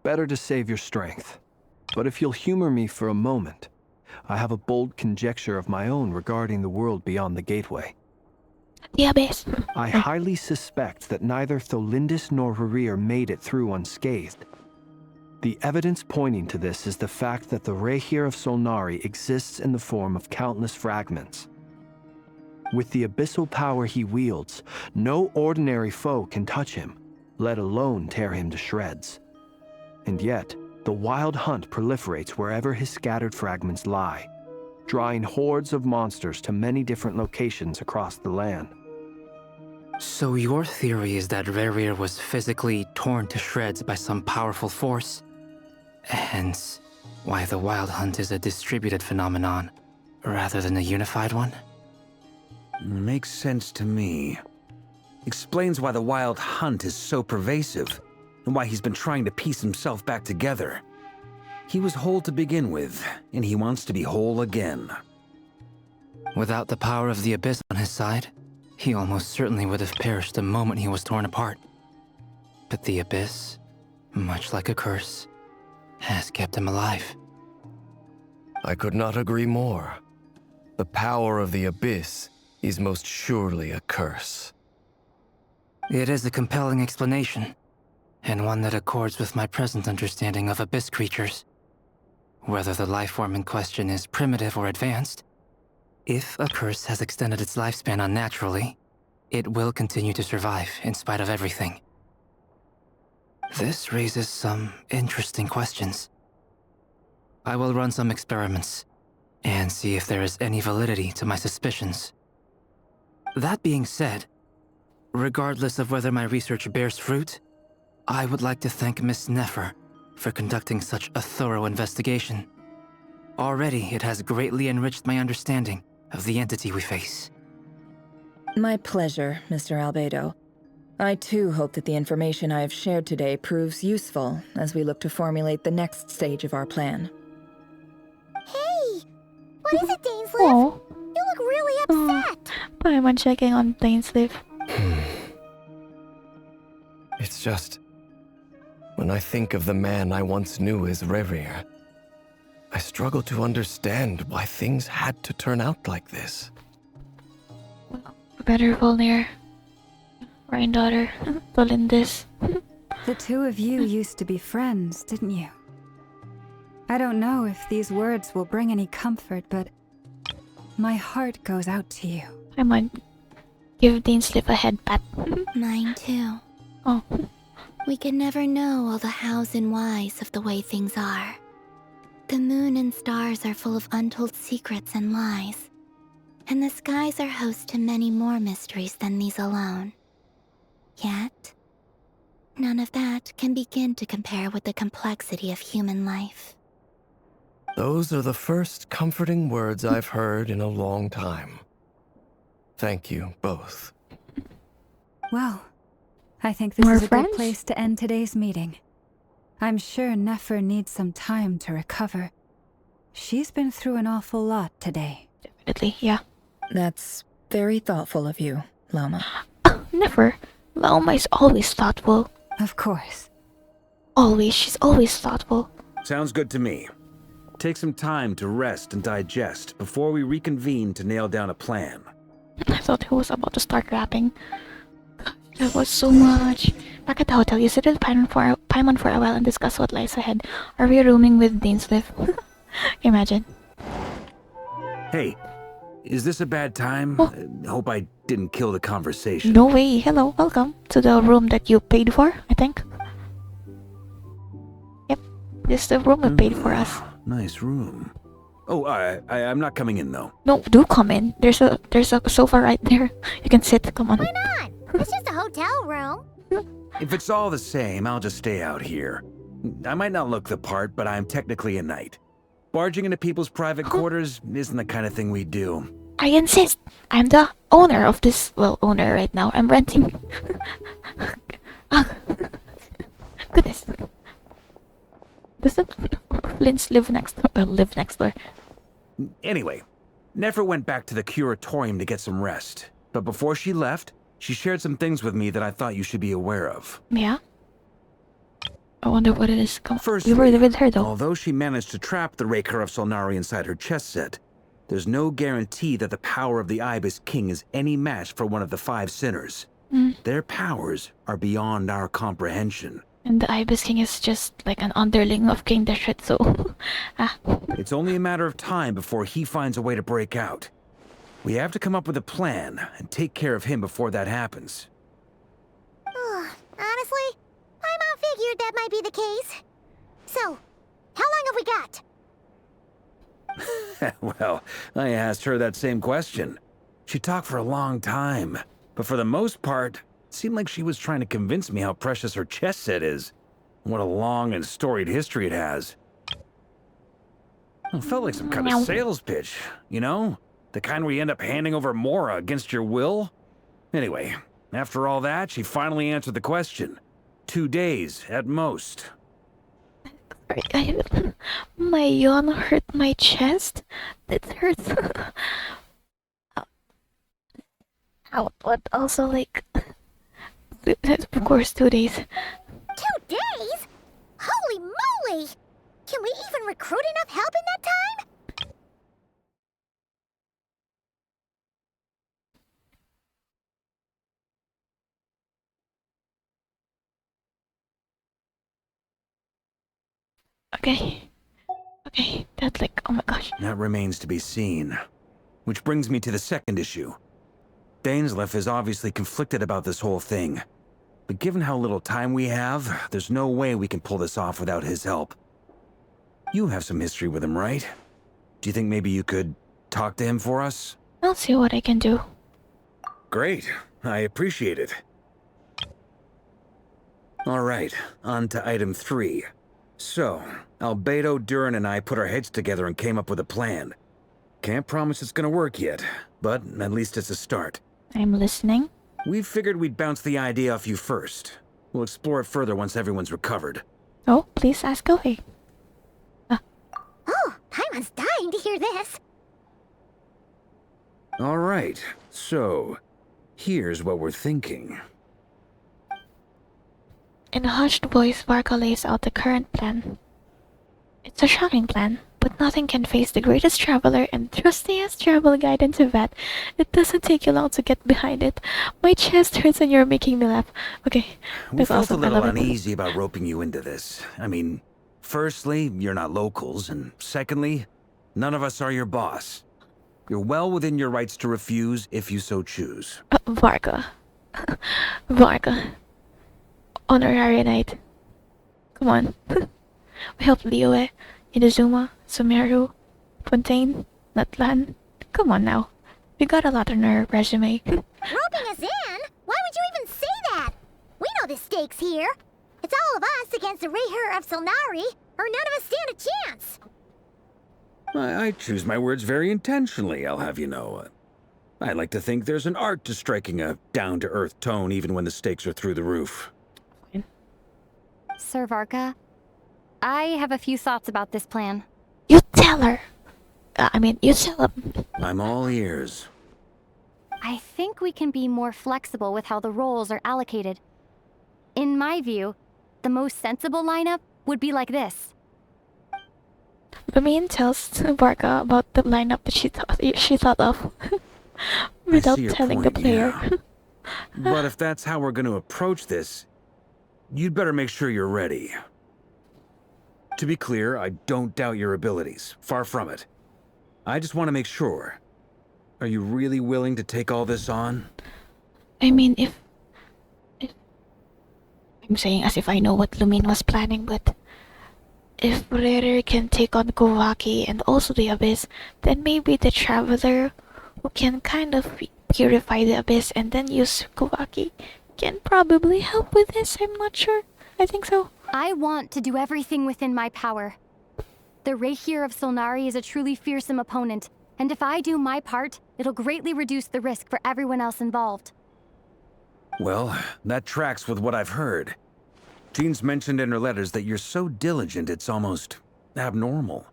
Better to save your strength. But if you'll humor me for a moment, I have a bold conjecture of my own regarding the world beyond the gateway. The Abyss. I highly suspect that neither Tholindis nor Rerir made it through unscathed. The evidence pointing to this is the fact that the Rayhir of Solnari exists in the form of countless fragments. With the abyssal power he wields, no ordinary foe can touch him, let alone tear him to shreds. And yet, the Wild Hunt proliferates wherever his scattered fragments lie, drawing hordes of monsters to many different locations across the land. So your theory is that Rerir was physically torn to shreds by some powerful force? Hence, why the Wild Hunt is a distributed phenomenon, rather than a unified one? Makes sense to me. Explains why the Wild Hunt is so pervasive, and why he's been trying to piece himself back together. He was whole to begin with, and he wants to be whole again. Without the power of the Abyss on his side, he almost certainly would have perished the moment he was torn apart. But the Abyss much like a curse, has kept him alive. I could not agree more. The power of the Abyss is most surely a curse. It is a compelling explanation, and one that accords with my present understanding of Abyss creatures. Whether the life form in question is primitive or advanced, if a curse has extended its lifespan unnaturally, it will continue to survive in spite of everything. This raises some interesting questions. I will run some experiments and see if there is any validity to my suspicions. That being said, regardless of whether my research bears fruit, I would like to thank Miss Nefer for conducting such a thorough investigation. Already, it has greatly enriched my understanding of the entity we face. My pleasure, Mr. Albedo. I too hope that the information I have shared today proves useful as we look to formulate the next stage of our plan. Hey! What is it, Dainsleif? Oh. You look really upset! Paimon checking on Dainsleif. It's just... when I think of the man I once knew as Rerir, I struggle to understand why things had to turn out like this. Better Volnir. Granddaughter. Tolindis. The two of you used to be friends, didn't you? I don't know if these words will bring any comfort, but my heart goes out to you. I might give Dainsleif a head pat. Mine too. Oh. We can never know all the hows and whys of the way things are. The moon and stars are full of untold secrets and lies. And the skies are host to many more mysteries than these alone. Yet, none of that can begin to compare with the complexity of human life. Those are the first comforting words I've heard in a long time. Thank you, both. Well, I think this More is a friends? good place to end today's meeting. I'm sure Nefer needs some time to recover. She's been through an awful lot today. Definitely, yeah. That's very thoughtful of you, Lama. Never. Laoma is always thoughtful. Of course. Always, she's always thoughtful. Sounds good to me. Take some time to rest and digest before we reconvene to nail down a plan. I thought he was about to start rapping. There was so much. Back at the hotel, you sit with Paimon for a while and discuss what lies ahead. Are we rooming with Dainsleif? Imagine. Hey, is this a bad time? Hope I didn't kill the conversation. No way. Hello, welcome to the room that you paid for, I think. Yep, this is the room you paid for us. Nice room. Oh, I'm not coming in though. No, do come in. There's a sofa right there. You can sit. Come on. Why not? It's just a hotel room. If it's all the same, I'll just stay out here. I might not look the part, but I'm technically a knight. Barging into people's private quarters isn't the kind of thing we do. I insist. I'm the owner of this. Well, owner right now. I'm renting. Goodness. Doesn't Flint's live next door? Anyway, Nefer went back to the curatorium to get some rest. But before she left, she shared some things with me that I thought you should be aware of. Yeah? I wonder what it is. Firstly, we were with her though. Although she managed to trap the Raker of Solnari inside her chest set, there's no guarantee that the power of the Ibis King is any match for one of the 5 sinners. Their powers are beyond our comprehension. And the Ibis King is just like an underling of King Deshret, so... It's only a matter of time before he finds a way to break out. We have to come up with a plan and take care of him before that happens. Honestly, Paimon figured that might be the case. So, how long have we got? Well, I asked her that same question. She talked for a long time, but for the most part, it seemed like she was trying to convince me how precious her chess set is, and what a long and storied history it has. It felt like some kind of sales pitch, you know? The kind where you end up handing over Mora against your will? Anyway, after all that, she finally answered the question. 2 days, at most. My yawn hurt my chest. It hurts. But also like... Of course, 2 days. 2 days? recruit enough help in that time? Okay. Okay, that's like, oh my gosh. That remains to be seen. Which brings me to the second issue. Dainsleif is obviously conflicted about this whole thing. But given how little time we have, there's no way we can pull this off without his help. You have some history with him, right? Do you think maybe you could talk to him for us? I'll see what I can do. Great. I appreciate it. All right, on to item 3. So, Albedo, Durin, and I put our heads together and came up with a plan. Can't promise it's gonna work yet, but at least it's a start. I'm listening. We figured we'd bounce the idea off you first. We'll explore it further once everyone's recovered. Oh, please ask away. Oh, Paimon's dying to hear this. All right, so here's what we're thinking. In a hushed voice, Varka lays out the current plan. It's a shocking plan, but nothing can face the greatest traveler and trustiest travel guide in Tibet. It doesn't take you long to get behind it. My chest hurts and you're making me laugh. Okay, We that's felt awesome. a I little love it. uneasy about roping you into this. I mean, firstly, you're not locals, and secondly, none of us are your boss. You're well within your rights to refuse if you so choose. Varka. Varka. Honorary knight. Come on. We helped Liyue, Inazuma, Sumeru, Fontaine, Natlan. Come on now. We got a lot on our resume. Roping us in? Why would you even say that? We know the stakes here. It's all of us against the Rayher of Solnari, or none of us stand a chance. I choose my words very intentionally, I'll have you know. I like to think there's an art to striking a down-to-earth tone even when the stakes are through the roof. Sir Varka, I have a few thoughts about this plan. You tell her. You tell him. I'm all ears. I think we can be more flexible with how the roles are allocated. In my view, the most sensible lineup would be like this. Lumine tells Varka about the lineup that she thought of without I see your telling the point, player. yeah. But if that's how we're going to approach this, you'd better make sure you're ready. To be clear, I don't doubt your abilities. Far from it. I just want to make sure. Are you really willing to take all this on? I mean, if I'm saying as if I know what Lumine was planning, but if Rere can take on Kovaki and also the Abyss, then maybe the Traveler, who can kind of purify the Abyss and then use Kovaki, can probably help with this. I'm not sure. I think so. I want to do everything within my power. The Rayher of Solnari is a truly fearsome opponent, and if I do my part, it'll greatly reduce the risk for everyone else involved. Well, that tracks with what I've heard. Jean's mentioned in her letters that you're so diligent it's almost abnormal.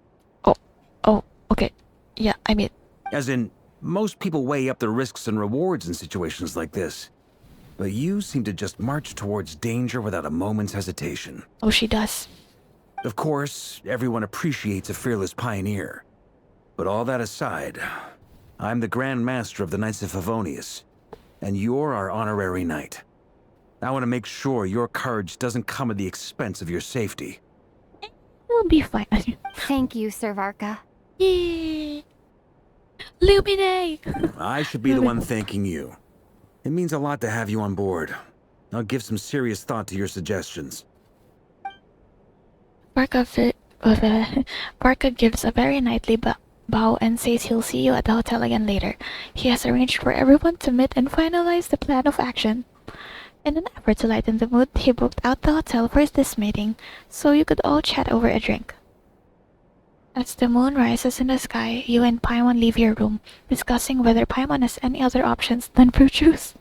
Oh, okay. Yeah, I mean... As in, most people weigh up the risks and rewards in situations like this. But you seem to just march towards danger without a moment's hesitation. Oh, she does. Of course, everyone appreciates a fearless pioneer. But all that aside, I'm the Grand Master of the Knights of Favonius, and you're our honorary knight. I want to make sure your courage doesn't come at the expense of your safety. It'll be fine. Thank you, Sir Varka. Yay! Lumine! I should be the one thanking you. It means a lot to have you on board. I'll give some serious thought to your suggestions. Varka gives a very knightly bow and says he'll see you at the hotel again later. He has arranged for everyone to meet and finalize the plan of action. In an effort to lighten the mood, he booked out the hotel for this meeting, so you could all chat over a drink. As the moon rises in the sky, you and Paimon leave your room, discussing whether Paimon has any other options than fruit juice.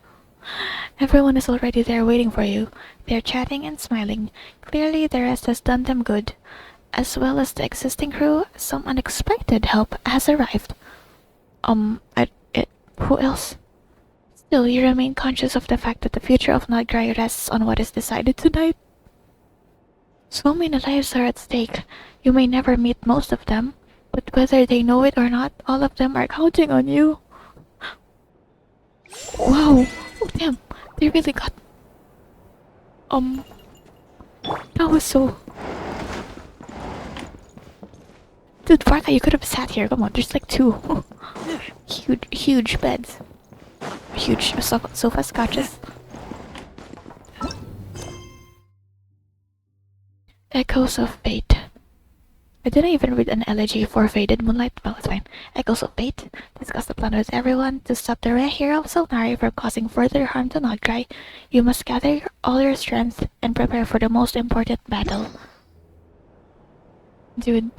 Everyone is already there waiting for you. They're chatting and smiling. Clearly the rest has done them good. As well as the existing crew, some unexpected help has arrived. Who else? Still, you remain conscious of the fact that the future of Nod-Krai rests on what is decided tonight. So many lives are at stake. You may never meet most of them, but whether they know it or not, all of them are counting on you. Wow! Oh damn! They really got... That was so... Dude, Varka, you could have sat here. Come on, there's like 2. Huge beds. Huge sofa scotches. Echoes of Fate. I didn't even read an elegy for Faded Moonlight. Well, it's fine. Echoes of Fate. Discuss the plan with everyone to stop the Red Hero of Solnari from causing further harm to Nod-Krai. You must gather all your strength and prepare for the most important battle. Dude.